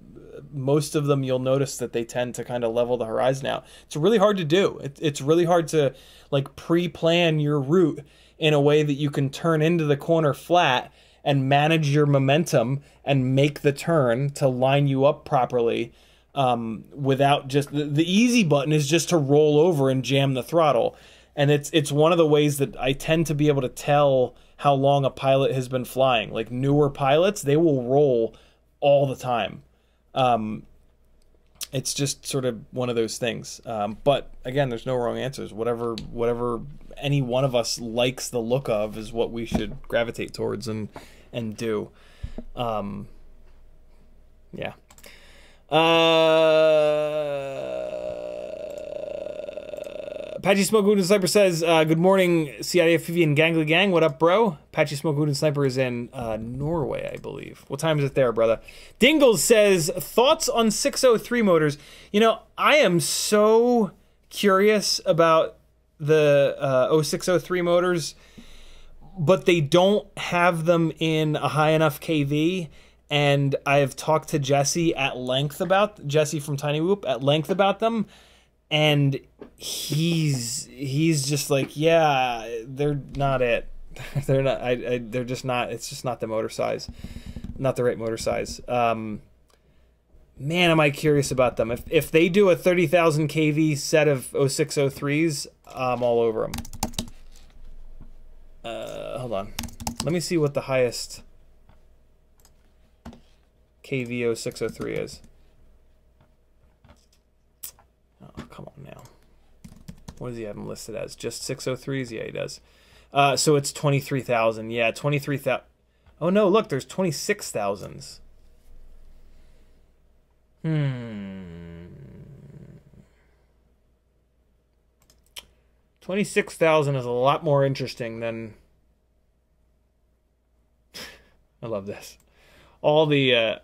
most of them, you'll notice that they tend to kind of level the horizon out. It's really hard to do. It's really hard to like pre-plan your route in a way that you can turn into the corner flat and manage your momentum and make the turn to line you up properly, without just the easy button is just to roll over and jam the throttle. And it's one of the ways that I tend to be able to tell how long a pilot has been flying. Like newer pilots, they will roll all the time. It's just sort of one of those things. But again, there's no wrong answers. Whatever any one of us likes the look of is what we should gravitate towards and do. Yeah. Apache Smoke Wounded Sniper says, good morning, CiottiFPV and Gangly Gang. What up, bro? Apache Smoke Wounded Sniper is in Norway, I believe. What time is it there, brother? Dingles says, thoughts on 603 motors. You know, I am so curious about the 0603 motors, but they don't have them in a high enough KV. And I've talked to Jesse at length about, Jesse from Tinywhoop, at length about them. And he's just like, yeah, they're not it. They're not, they're just not, it's just not the motor size. Not the right motor size. Man, am I curious about them. If they do a 30,000 kV set of 0603s, I'm all over them. Hold on. Let me see what the highest KV 0603 is. Oh, come on now. What does he have them listed as? Just 603s? Yeah, he does. So it's 23,000. Yeah, 23,000. Oh no, look, there's 26,000s. 26,000 is a lot more interesting than... I love this. All the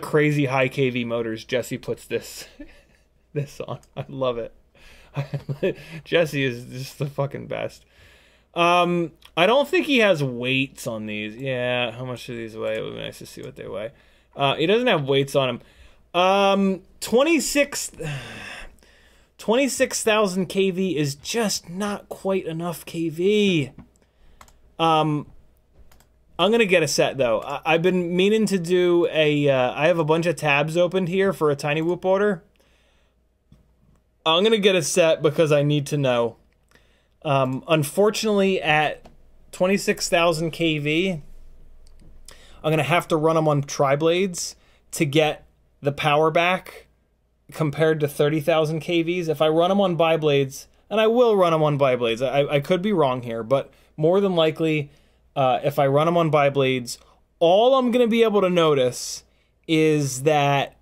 crazy high KV motors, Jesse puts this on. I love it. Jesse is just the fucking best. I don't think he has weights on these. Yeah, how much do these weigh? It would be nice to see what they weigh. He doesn't have weights on him. 26,000 kV is just not quite enough kV. I'm gonna get a set though. I've been meaning to do a. I have a bunch of tabs opened here for a Tinywhoop order. I'm gonna get a set because I need to know. Unfortunately, at 26,000 kV, I'm gonna have to run them on tri-blades to get the power back compared to 30,000 kVs. If I run them on biblades, and I will run them on biblades, I could be wrong here, but more than likely. If I run them on biblades, all I'm going to be able to notice is that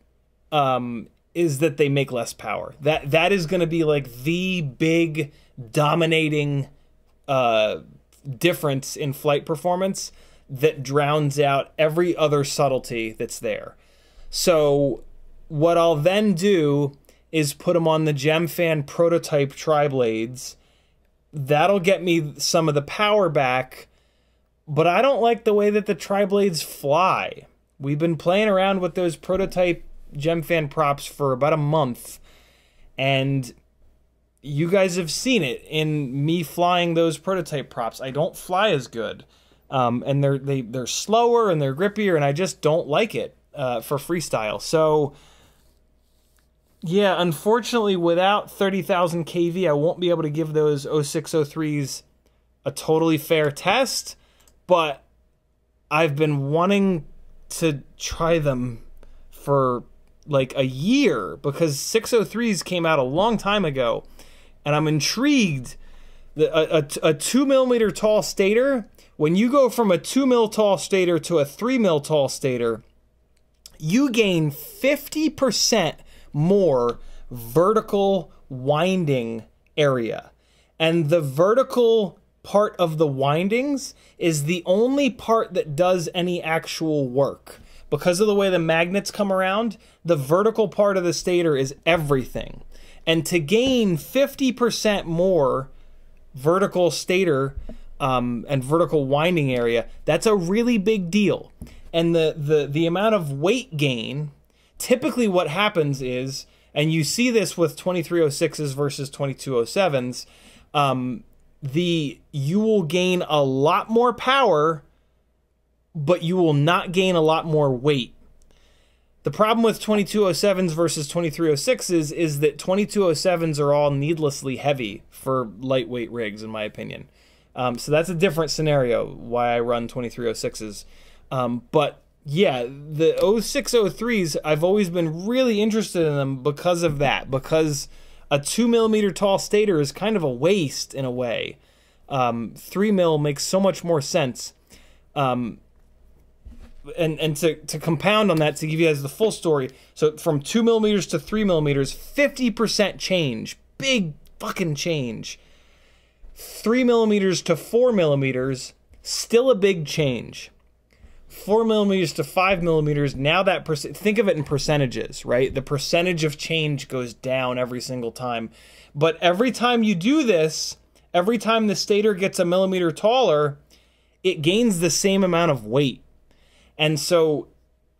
they make less power. That is going to be like the big dominating difference in flight performance that drowns out every other subtlety that's there. So what I'll then do is put them on the Gemfan prototype tri-blades. That'll get me some of the power back. But I don't like the way that the tri-blades fly. We've been playing around with those prototype Gemfan props for about a month. And you guys have seen it in me flying those prototype props. I don't fly as good. And they're slower and they're grippier, and I just don't like it for freestyle. So, yeah, unfortunately, without 30,000 kV, I won't be able to give those 0603s a totally fair test. But I've been wanting to try them for like a year because 603s came out a long time ago, and I'm intrigued. A 2mm tall stator, when you go from a 2mm tall stator to a 3mm tall stator, you gain 50% more vertical winding area. And the vertical part of the windings is the only part that does any actual work. Because of the way the magnets come around, the vertical part of the stator is everything. And to gain 50% more vertical stator and vertical winding area, that's a really big deal. And the amount of weight gain, typically what happens is, and you see this with 2306s versus 2207s, you will gain a lot more power, but you will not gain a lot more weight. The problem with 2207s versus 2306s is that 2207s are all needlessly heavy for lightweight rigs, in my opinion. So that's a different scenario why I run 2306s. But yeah, the 0603s, I've always been really interested in them because of that, because a 2mm tall stator is kind of a waste in a way. 3mm makes so much more sense. And to compound on that, to give you guys the full story, so from 2mm to 3mm, 50% change, big fucking change. 3mm to 4mm, still a big change. 4mm to 5mm, now that think of it in percentages, right? The percentage of change goes down every single time. But every time you do this, every time the stator gets a millimeter taller, it gains the same amount of weight. And so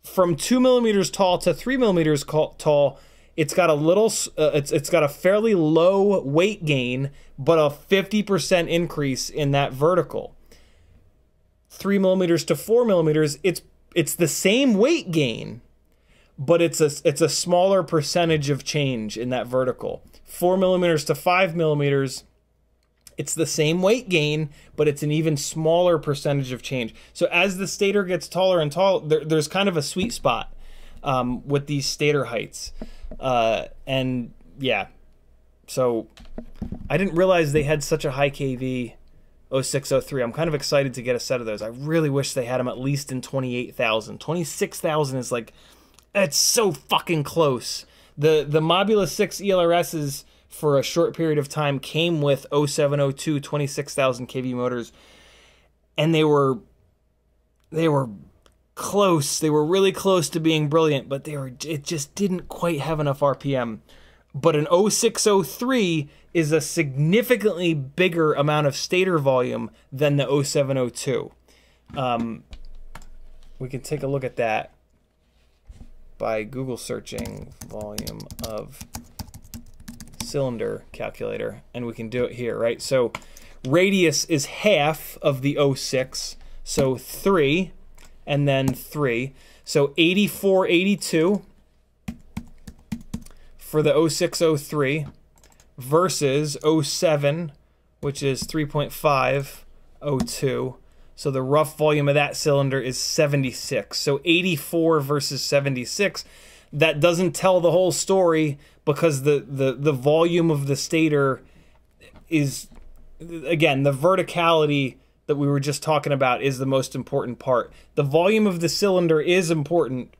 from 2mm tall to 3mm tall, it's got a little, it's got a fairly low weight gain, but a 50% increase in that vertical. 3mm to 4mm, it's the same weight gain, but it's a smaller percentage of change in that vertical. 4mm to 5mm, it's the same weight gain, but it's an even smaller percentage of change. So as the stator gets taller and taller, there's kind of a sweet spot with these stator heights. And yeah, so I didn't realize they had such a high KV 0603. I'm kind of excited to get a set of those. I really wish they had them at least in 28,000. 26,000 is like, it's so fucking close. The Mobula 6 ELRSs for a short period of time came with 0702 26,000 kV motors, and they were close. They were really close to being brilliant, but it just didn't quite have enough RPM. But an 0603 is a significantly bigger amount of stator volume than the 0702. We can take a look at that by Google searching volume of cylinder calculator, and we can do it here, right? So radius is half of the 06, So 3, and then 3. So 8482 for the 0603 versus 07, which is 3.502. So the rough volume of that cylinder is 76. So 84 versus 76. That doesn't tell the whole story because the volume of the stator is, again, the verticality that we were just talking about is the most important part. The volume of the cylinder is important,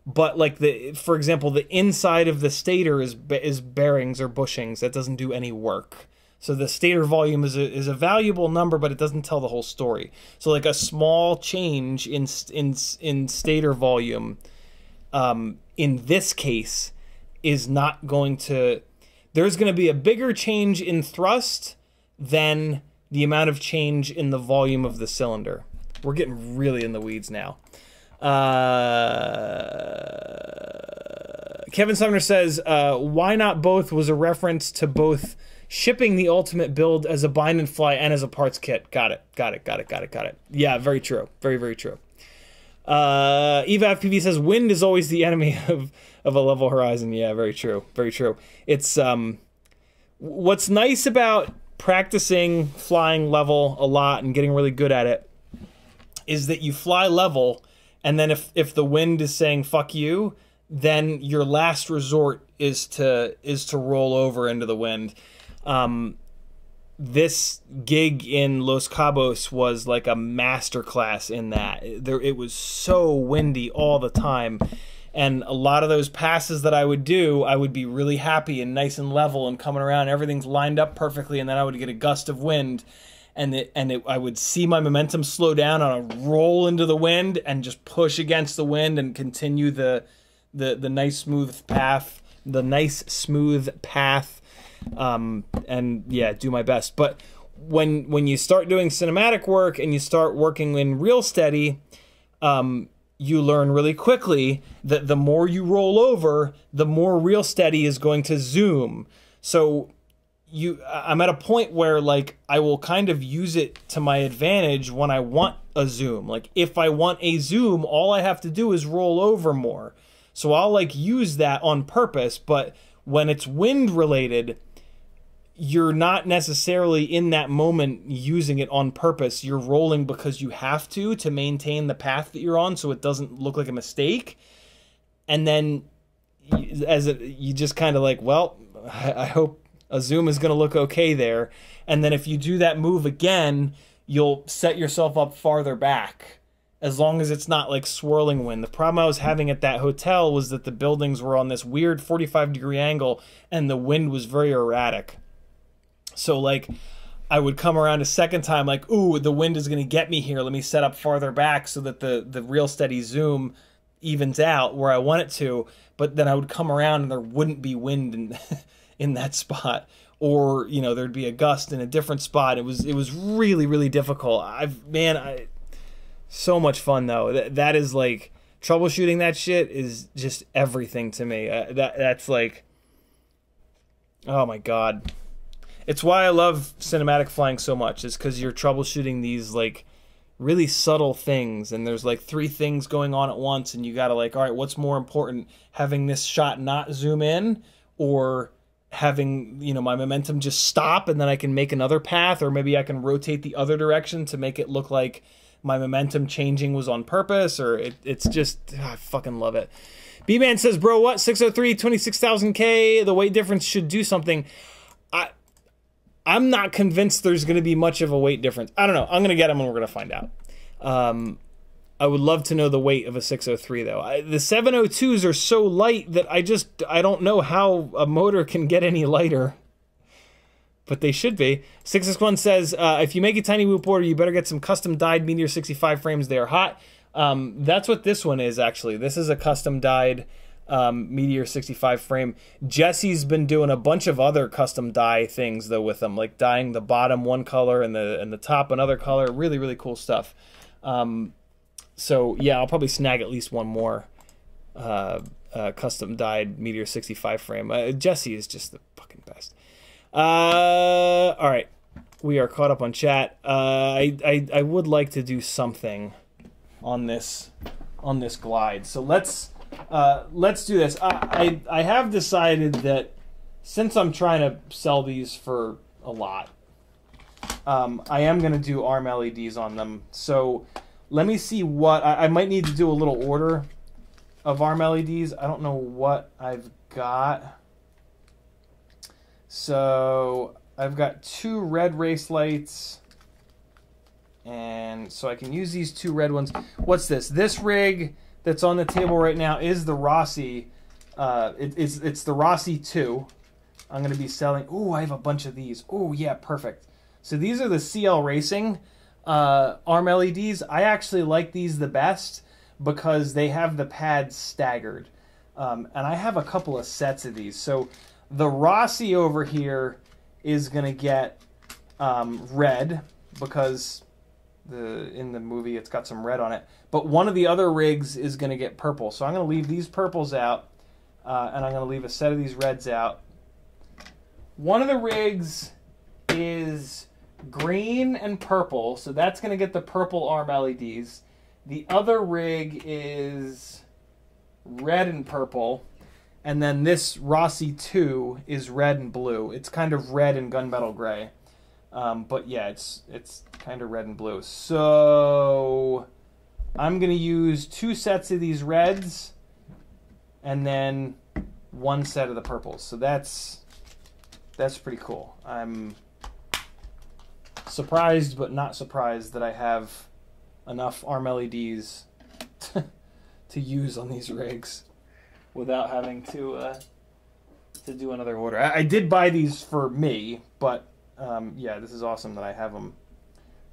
but like for example, the inside of the stator is bearings or bushings. That doesn't do any work. So the stator volume is a valuable number, but it doesn't tell the whole story. So like a small change in stator volume, in this case, is not going to. There's going to be a bigger change in thrust than the amount of change in the volume of the cylinder. We're getting really in the weeds now. Kevin Sumner says, why not both was a reference to both shipping the ultimate build as a bind and fly and as a parts kit. Got it. Yeah, very true. Very, very true. EvaFPV says, wind is always the enemy of a level horizon. Yeah, very true. Very true. It's, what's nice about practicing flying level a lot and getting really good at it is that you fly level, and then if the wind is saying fuck you, then your last resort is to roll over into the wind. This gig in Los Cabos was like a masterclass in that. It was so windy all the time. And a lot of those passes that I would do, I would be really happy and nice and level and coming around. Everything's lined up perfectly, and then I would get a gust of wind, and I would see my momentum slow down on a roll into the wind and just push against the wind and continue the nice smooth path, and yeah, do my best. But when you start doing cinematic work and you start working in real steady, you learn really quickly that the more you roll over, the more real steady is going to zoom. So I'm at a point where like I will kind of use it to my advantage when I want a zoom. Like if I want a zoom, all I have to do is roll over more. So I'll like use that on purpose, but when it's wind related, you're not necessarily in that moment using it on purpose. You're rolling because you have to maintain the path that you're on so it doesn't look like a mistake. And then you just kind of like, well, I hope a zoom is going to look okay there. And then if you do that move again, you'll set yourself up farther back, as long as it's not like swirling wind. The problem I was having at that hotel was that the buildings were on this weird 45-degree angle and the wind was very erratic. So like I would come around a second time like, ooh, the wind is going to get me here. Let me set up farther back so that the real steady zoom evens out where I want it to. But then I would come around and there wouldn't be wind in that spot. Or, you know, there'd be a gust in a different spot. It was really, really difficult. So much fun though. That is like, troubleshooting that shit is just everything to me. That's like, oh my God. It's why I love cinematic flying so much, is because you're troubleshooting these like really subtle things, and there's like 3 things going on at once, and you gotta like, all right, what's more important, having this shot not zoom in, or having, you know, my momentum just stop and then I can make another path, or maybe I can rotate the other direction to make it look like my momentum changing was on purpose, or it's just, I fucking love it. B-Man says, bro, what? 603, 26,000K, the weight difference should do something. I'm not convinced there's going to be much of a weight difference. I don't know. I'm going to get them and we're going to find out. I would love to know the weight of a 603, though. The 702s are so light that I don't know how a motor can get any lighter. But they should be. 661 says, if you make a Tinywhoop order, you better get some custom dyed Meteor 65 frames. They are hot. That's what this one is, actually. This is a custom dyed Meteor 65 frame. Jesse's been doing a bunch of other custom dye things though with them, like dyeing the bottom one color and the top another color. Really, really cool stuff. So yeah, I'll probably snag at least one more custom dyed Meteor 65 frame. Jesse is just the fucking best. All right, we are caught up on chat. I would like to do something on this glide. So let's do this. I have decided that since I'm trying to sell these for a lot, I am going to do ARM LEDs on them. So let me see what I might need to do a little order of ARM LEDs. I don't know what I've got. So I've got 2 red race lights, and so I can use these 2 red ones. What's this? This rig that's on the table right now is the Rossi. It's the Rossi 2. I'm going to be selling. Oh, I have a bunch of these. Oh, yeah, perfect. So these are the CL Racing ARM LEDs. I actually like these the best because they have the pads staggered. And I have a couple of sets of these. So the Rossi over here is going to get red because in the movie it's got some red on it. But one of the other rigs is going to get purple. So I'm going to leave these purples out, and I'm going to leave a set of these reds out. One of the rigs is green and purple, so that's going to get the purple ARM LEDs. The other rig is red and purple, and then this Rossi 2 is red and blue. It's kind of red and gunmetal gray, but yeah, it's kind of red and blue. So I'm going to use 2 sets of these reds, and then 1 set of the purples. So that's pretty cool. I'm surprised, but not surprised that I have enough ARM LEDs to use on these rigs without having to do another order. I did buy these for me, but yeah, this is awesome that I have them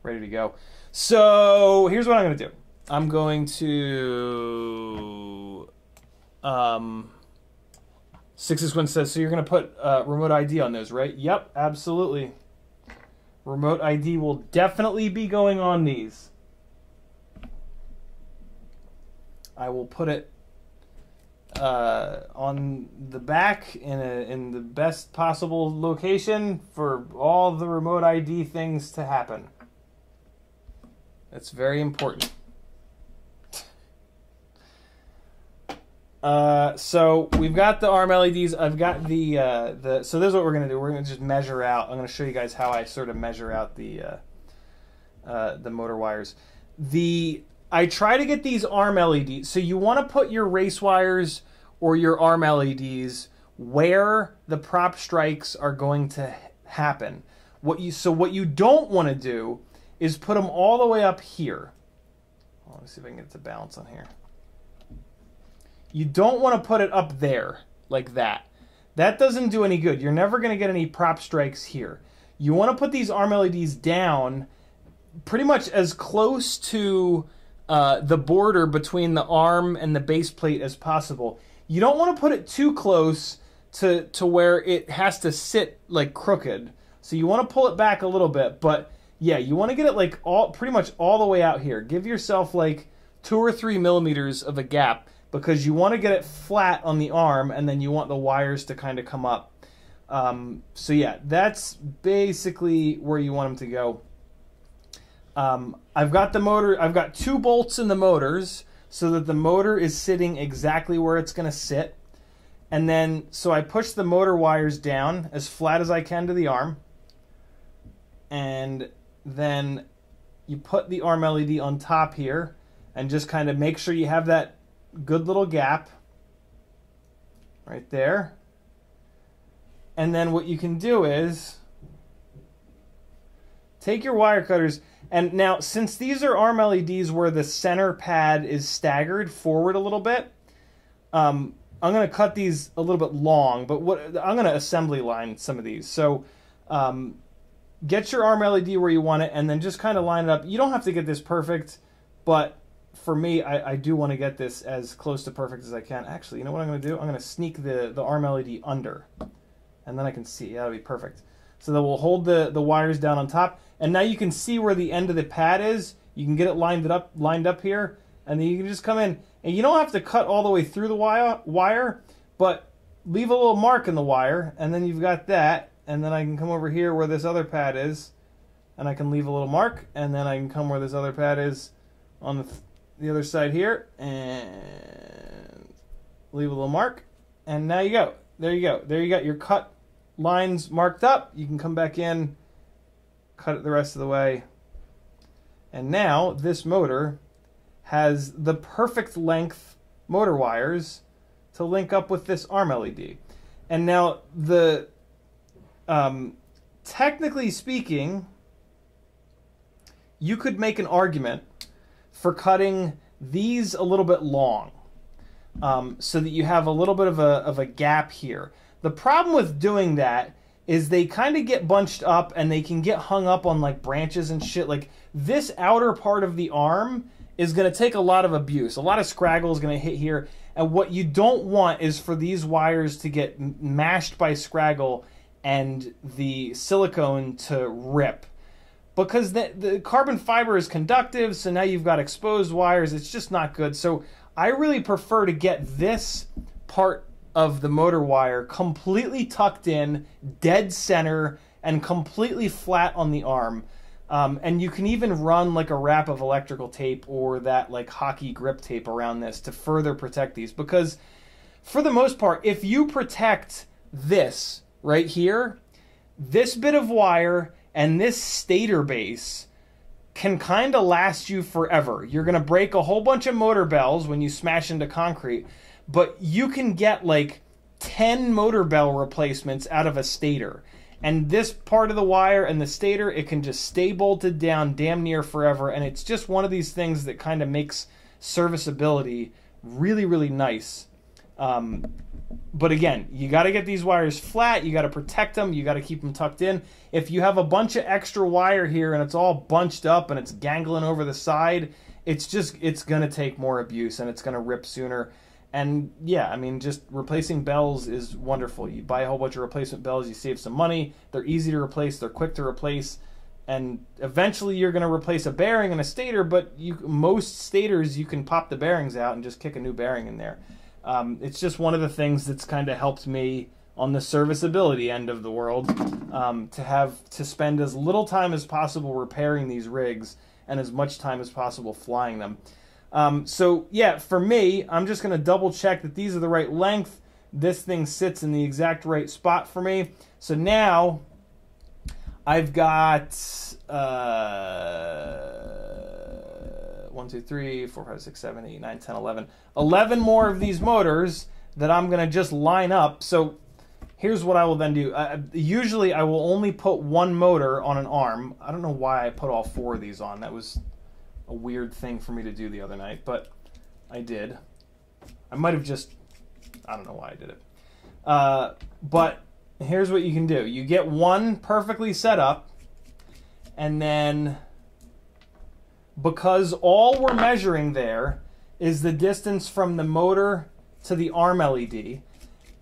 ready to go. So here's what I'm going to do. I'm going to... Sixes1 says, so you're going to put remote ID on those, right? Yep, absolutely. Remote ID will definitely be going on these. I will put it on the back in the best possible location for all the remote ID things to happen. That's very important. So we've got the ARM LEDs. I've got the so this is what we're gonna do. We're gonna just measure out. I'm gonna show you guys how I sort of measure out the motor wires. I try to get these ARM LEDs. So you want to put your race wires or your ARM LEDs where the prop strikes are going to happen. What you don't want to do is put them all the way up here. Let me see if I can get it to balance on here. You don't want to put it up there like that. That doesn't do any good. You're never going to get any prop strikes here. You want to put these ARM LEDs down pretty much as close to the border between the arm and the base plate as possible. You don't want to put it too close to where it has to sit like crooked. So you want to pull it back a little bit, but yeah, you want to get it like pretty much all the way out here. Give yourself like 2 or 3 millimeters of a gap because you want to get it flat on the arm, and then you want the wires to kind of come up. So yeah, that's basically where you want them to go. I've got the motor. I've got 2 bolts in the motors so that the motor is sitting exactly where it's going to sit. And then, so I push the motor wires down as flat as I can to the arm. And then you put the ARM LED on top here and just kind of make sure you have that good little gap right there. And then what you can do is take your wire cutters. And now, since these are ARM LEDs where the center pad is staggered forward a little bit, I'm going to cut these a little bit long, but I'm going to assembly line some of these. So get your ARM LED where you want it, and then just kind of line it up. You don't have to get this perfect, but for me, I do want to get this as close to perfect as I can. Actually, you know what I'm going to do? I'm going to sneak the ARM LED under, and then I can see. That'll be perfect. So then we'll hold the wires down on top. And now you can see where the end of the pad is. You can get it lined up here, and then you can just come in. And you don't have to cut all the way through the wire, but leave a little mark in the wire, and then you've got that. And then I can come over here where this other pad is, and I can leave a little mark, and then I can come where this other pad is on the other side here, and leave a little mark, and now you go. There you go. There you got your cut lines marked up. You can come back in, cut it the rest of the way, and now this motor has the perfect length motor wires to link up with this arm LED. And now the technically speaking, you could make an argument for cutting these a little bit long, so that you have a little bit of a gap here. The problem with doing that is they kind of get bunched up and they can get hung up on like branches and shit. Like this outer part of the arm is going to take a lot of abuse. A lot of scraggle is going to hit here. And what you don't want is for these wires to get mashed by scraggle and the silicone to rip. Because the carbon fiber is conductive, so now you've got exposed wires. It's just not good. So I really prefer to get this part of the motor wire completely tucked in, dead center, and completely flat on the arm. And you can even run like a wrap of electrical tape or that like hockey grip tape around this to further protect these. Because for the most part, if you protect this right here, this bit of wire and this stator base can kind of last you forever. You're going to break a whole bunch of motor bells when you smash into concrete, but you can get like 10 motor bell replacements out of a stator. And this part of the wire and the stator, it can just stay bolted down damn near forever. And it's just one of these things that kind of makes serviceability really, really nice. But again, you got to get these wires flat. You got to protect them. You got to keep them tucked in. If you have a bunch of extra wire here and it's all bunched up and it's gangling over the side, it's going to take more abuse and it's going to rip sooner. And yeah, I mean, just replacing bells is wonderful. You buy a whole bunch of replacement bells, you save some money. They're easy to replace. They're quick to replace. And eventually you're going to replace a bearing and a stator, but most stators, you can pop the bearings out and just kick a new bearing in there. It's just one of the things that's kind of helped me on the serviceability end of the world, to spend as little time as possible repairing these rigs and as much time as possible flying them. So yeah, for me, I'm just going to double check that these are the right length. This thing sits in the exact right spot for me. So now I've got 1, 2, 3, 4, 5, 6, 7, 8, 9, 10, 11 more of these motors that I'm going to just line up. So here's what I will then do. Usually I will only put one motor on an arm. I don't know why I put all 4 of these on. That was a weird thing for me to do the other night, but I did. I might have just, I don't know why I did it. But here's what you can do. You get one perfectly set up, and then because all we're measuring there is the distance from the motor to the arm LED,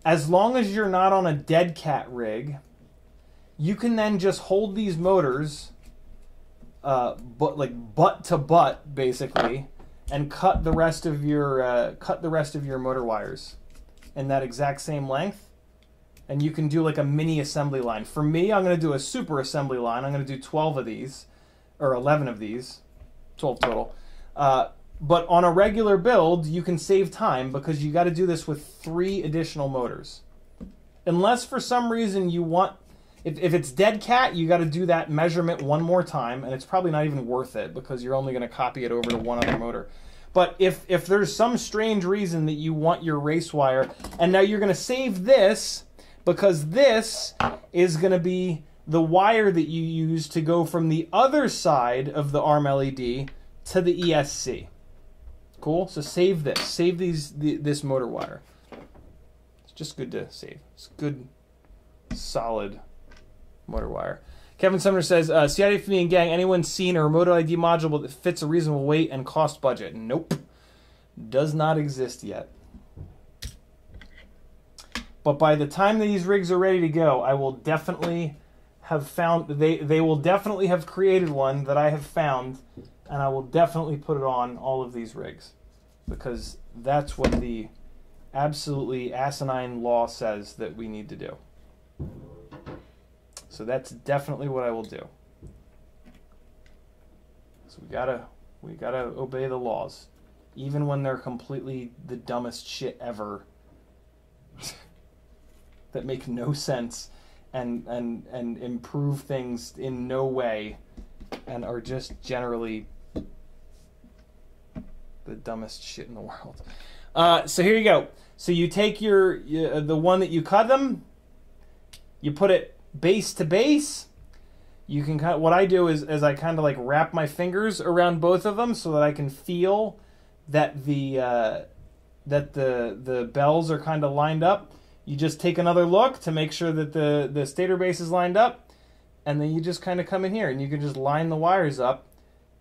as long as you're not on a dead cat rig, you can then just hold these motors butt to butt basically, and cut the rest of your motor wires in that exact same length, and you can do like a mini assembly line. For me, I'm going to do a super assembly line. I'm going to do 12 of these, or 11 of these, 12 total. But on a regular build, you can save time because you got to do this with 3 additional motors, unless for some reason you want. If it's dead cat, you got to do that measurement one more time, and it's probably not even worth it because you're only going to copy it over to one other motor. But if there's some strange reason that you want your race wire, and now you're going to save this because this is going to be the wire that you use to go from the other side of the arm LED to the ESC. Cool? So save this. Save this motor wire. It's just good to save. It's good, solid motor wire. Kevin Sumner says, CiottiFPV and gang, anyone seen a remote ID module that fits a reasonable weight and cost budget? Nope. Does not exist yet. But by the time these rigs are ready to go, I will definitely have found, they will definitely have created one that I have found, and I will definitely put it on all of these rigs, because that's what the absolutely asinine law says that we need to do. So that's definitely what I will do. because we gotta obey the laws, even when they're completely the dumbest shit ever that make no sense and improve things in no way and are just generally the dumbest shit in the world. So here you go. So you take the one that you cut them, you put it base to base. You can what I do is I kind of like wrap my fingers around both of them so that I can feel that the bells are kind of lined up. You just take another look to make sure that the stator base is lined up, and then you just kind of come in here and you can just line the wires up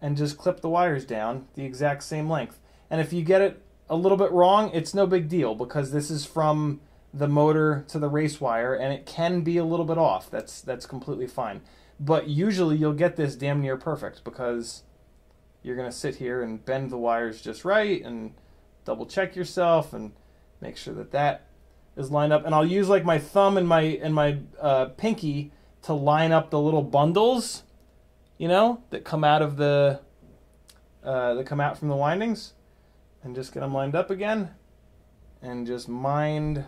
and just clip the wires down the exact same length. And if you get it a little bit wrong, it's no big deal, because this is from the motor to the race wire, and it can be a little bit off. That's completely fine. But usually you'll get this damn near perfect, because you're going to sit here and bend the wires just right and double check yourself and make sure that that is lined up. And I'll use like my thumb and my pinky to line up the little bundles, you know, that come out of that come out from the windings, and just get them lined up again and just mind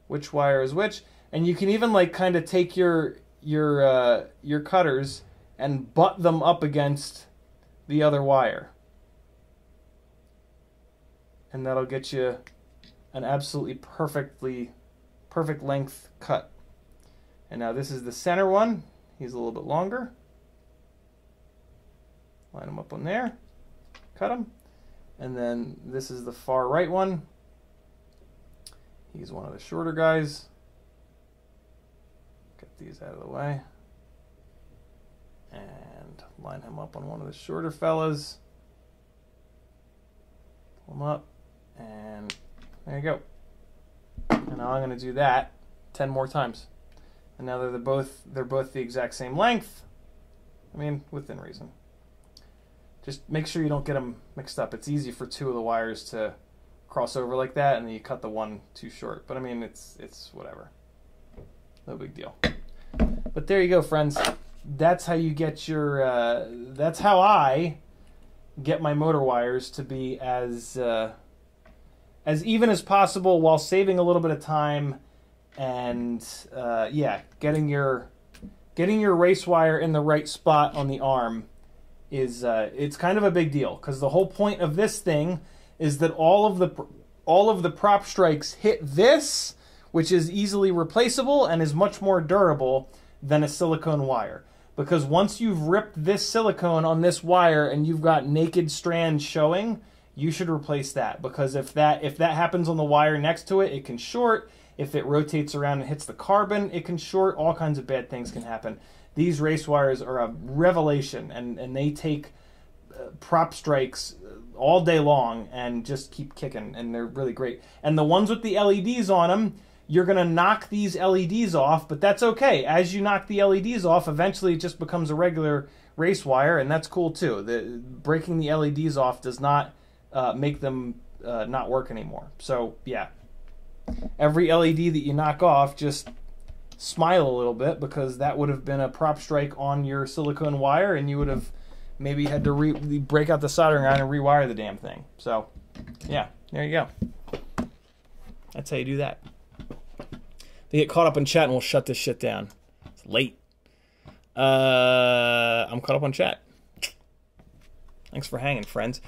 which wire is which. And you can even like kind of take your cutters and butt them up against the other wire, and that'll get you an absolutely perfect length cut. And now this is the center one. He's a little bit longer. Line him up on there, cut him. And then this is the far right one. He's one of the shorter guys. Get these out of the way. And line him up on one of the shorter fellas. Pull him up. And there you go. And now I'm going to do that 10 more times. And now they're both the exact same length. I mean, within reason. Just make sure you don't get them mixed up. It's easy for two of the wires to cross over like that, and then you cut the one too short. But I mean, it's whatever. No big deal. But there you go, friends. That's how you get your. That's how I get my motor wires to be as even as possible while saving a little bit of time, and yeah, getting your race wire in the right spot on the arm is it's kind of a big deal, because the whole point of this thing is that all of the prop strikes hit this, which is easily replaceable and is much more durable than a silicone wire. Because once you've ripped this silicone on this wire and you've got naked strands showing, you should replace that, because if that happens on the wire next to it, it can short. If it rotates around and hits the carbon, it can short. All kinds of bad things can happen. These race wires are a revelation, and they take prop strikes all day long and just keep kicking, and they're really great. And the ones with the LEDs on them, you're going to knock these LEDs off, but that's okay. As you knock the LEDs off, eventually it just becomes a regular race wire, and that's cool too. Breaking the LEDs off does not make them not work anymore. So yeah, every LED that you knock off, just smile a little bit, because that would have been a prop strike on your silicone wire, and you would have maybe had to break out the soldering iron and rewire the damn thing. So yeah, there you go. That's how you do that. They get caught up in chat and we'll shut this shit down. It's late. I'm caught up on chat. Thanks for hanging, friends.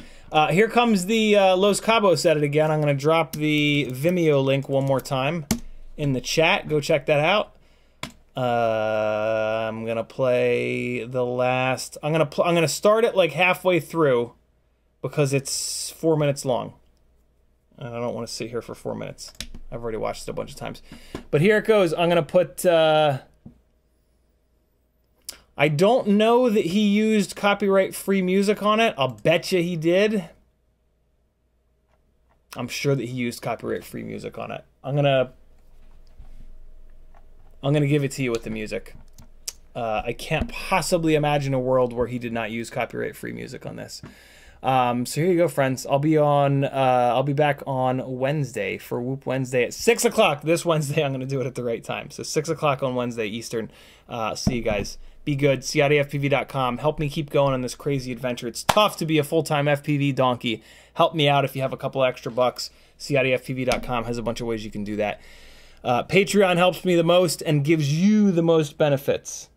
Here comes the Los Cabos edit again. I'm going to drop the Vimeo link one more time in the chat. Go check that out. I'm going to play the last... I'm going to start it like halfway through, because it's 4 minutes long. And I don't want to sit here for 4 minutes. I've already watched it a bunch of times. But here it goes. I'm going to put... I don't know that he used copyright-free music on it. I'll bet you he did. I'm sure that he used copyright-free music on it. I'm gonna give it to you with the music. I can't possibly imagine a world where he did not use copyright-free music on this. So here you go, friends. I'll be back on Wednesday for Whoop Wednesday at 6 o'clock. This Wednesday, I'm going to do it at the right time. So 6 o'clock on Wednesday Eastern. See you guys. Be good. CiottiFPV.com. Help me keep going on this crazy adventure. It's tough to be a full-time FPV donkey. Help me out if you have a couple extra bucks. CiottiFPV.com has a bunch of ways you can do that. Patreon helps me the most and gives you the most benefits.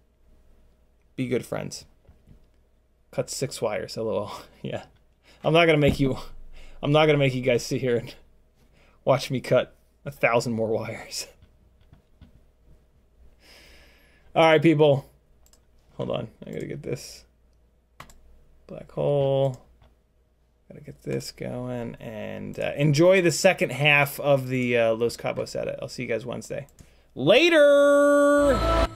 Be good, friends. Cut 6 wires. LOL. Yeah. I'm not gonna make you guys sit here and watch me cut 1,000 more wires. All right, people. Hold on. I gotta get this black hole. Gotta get this going and enjoy the second half of the Los Cabos edit. I'll see you guys Wednesday. Later.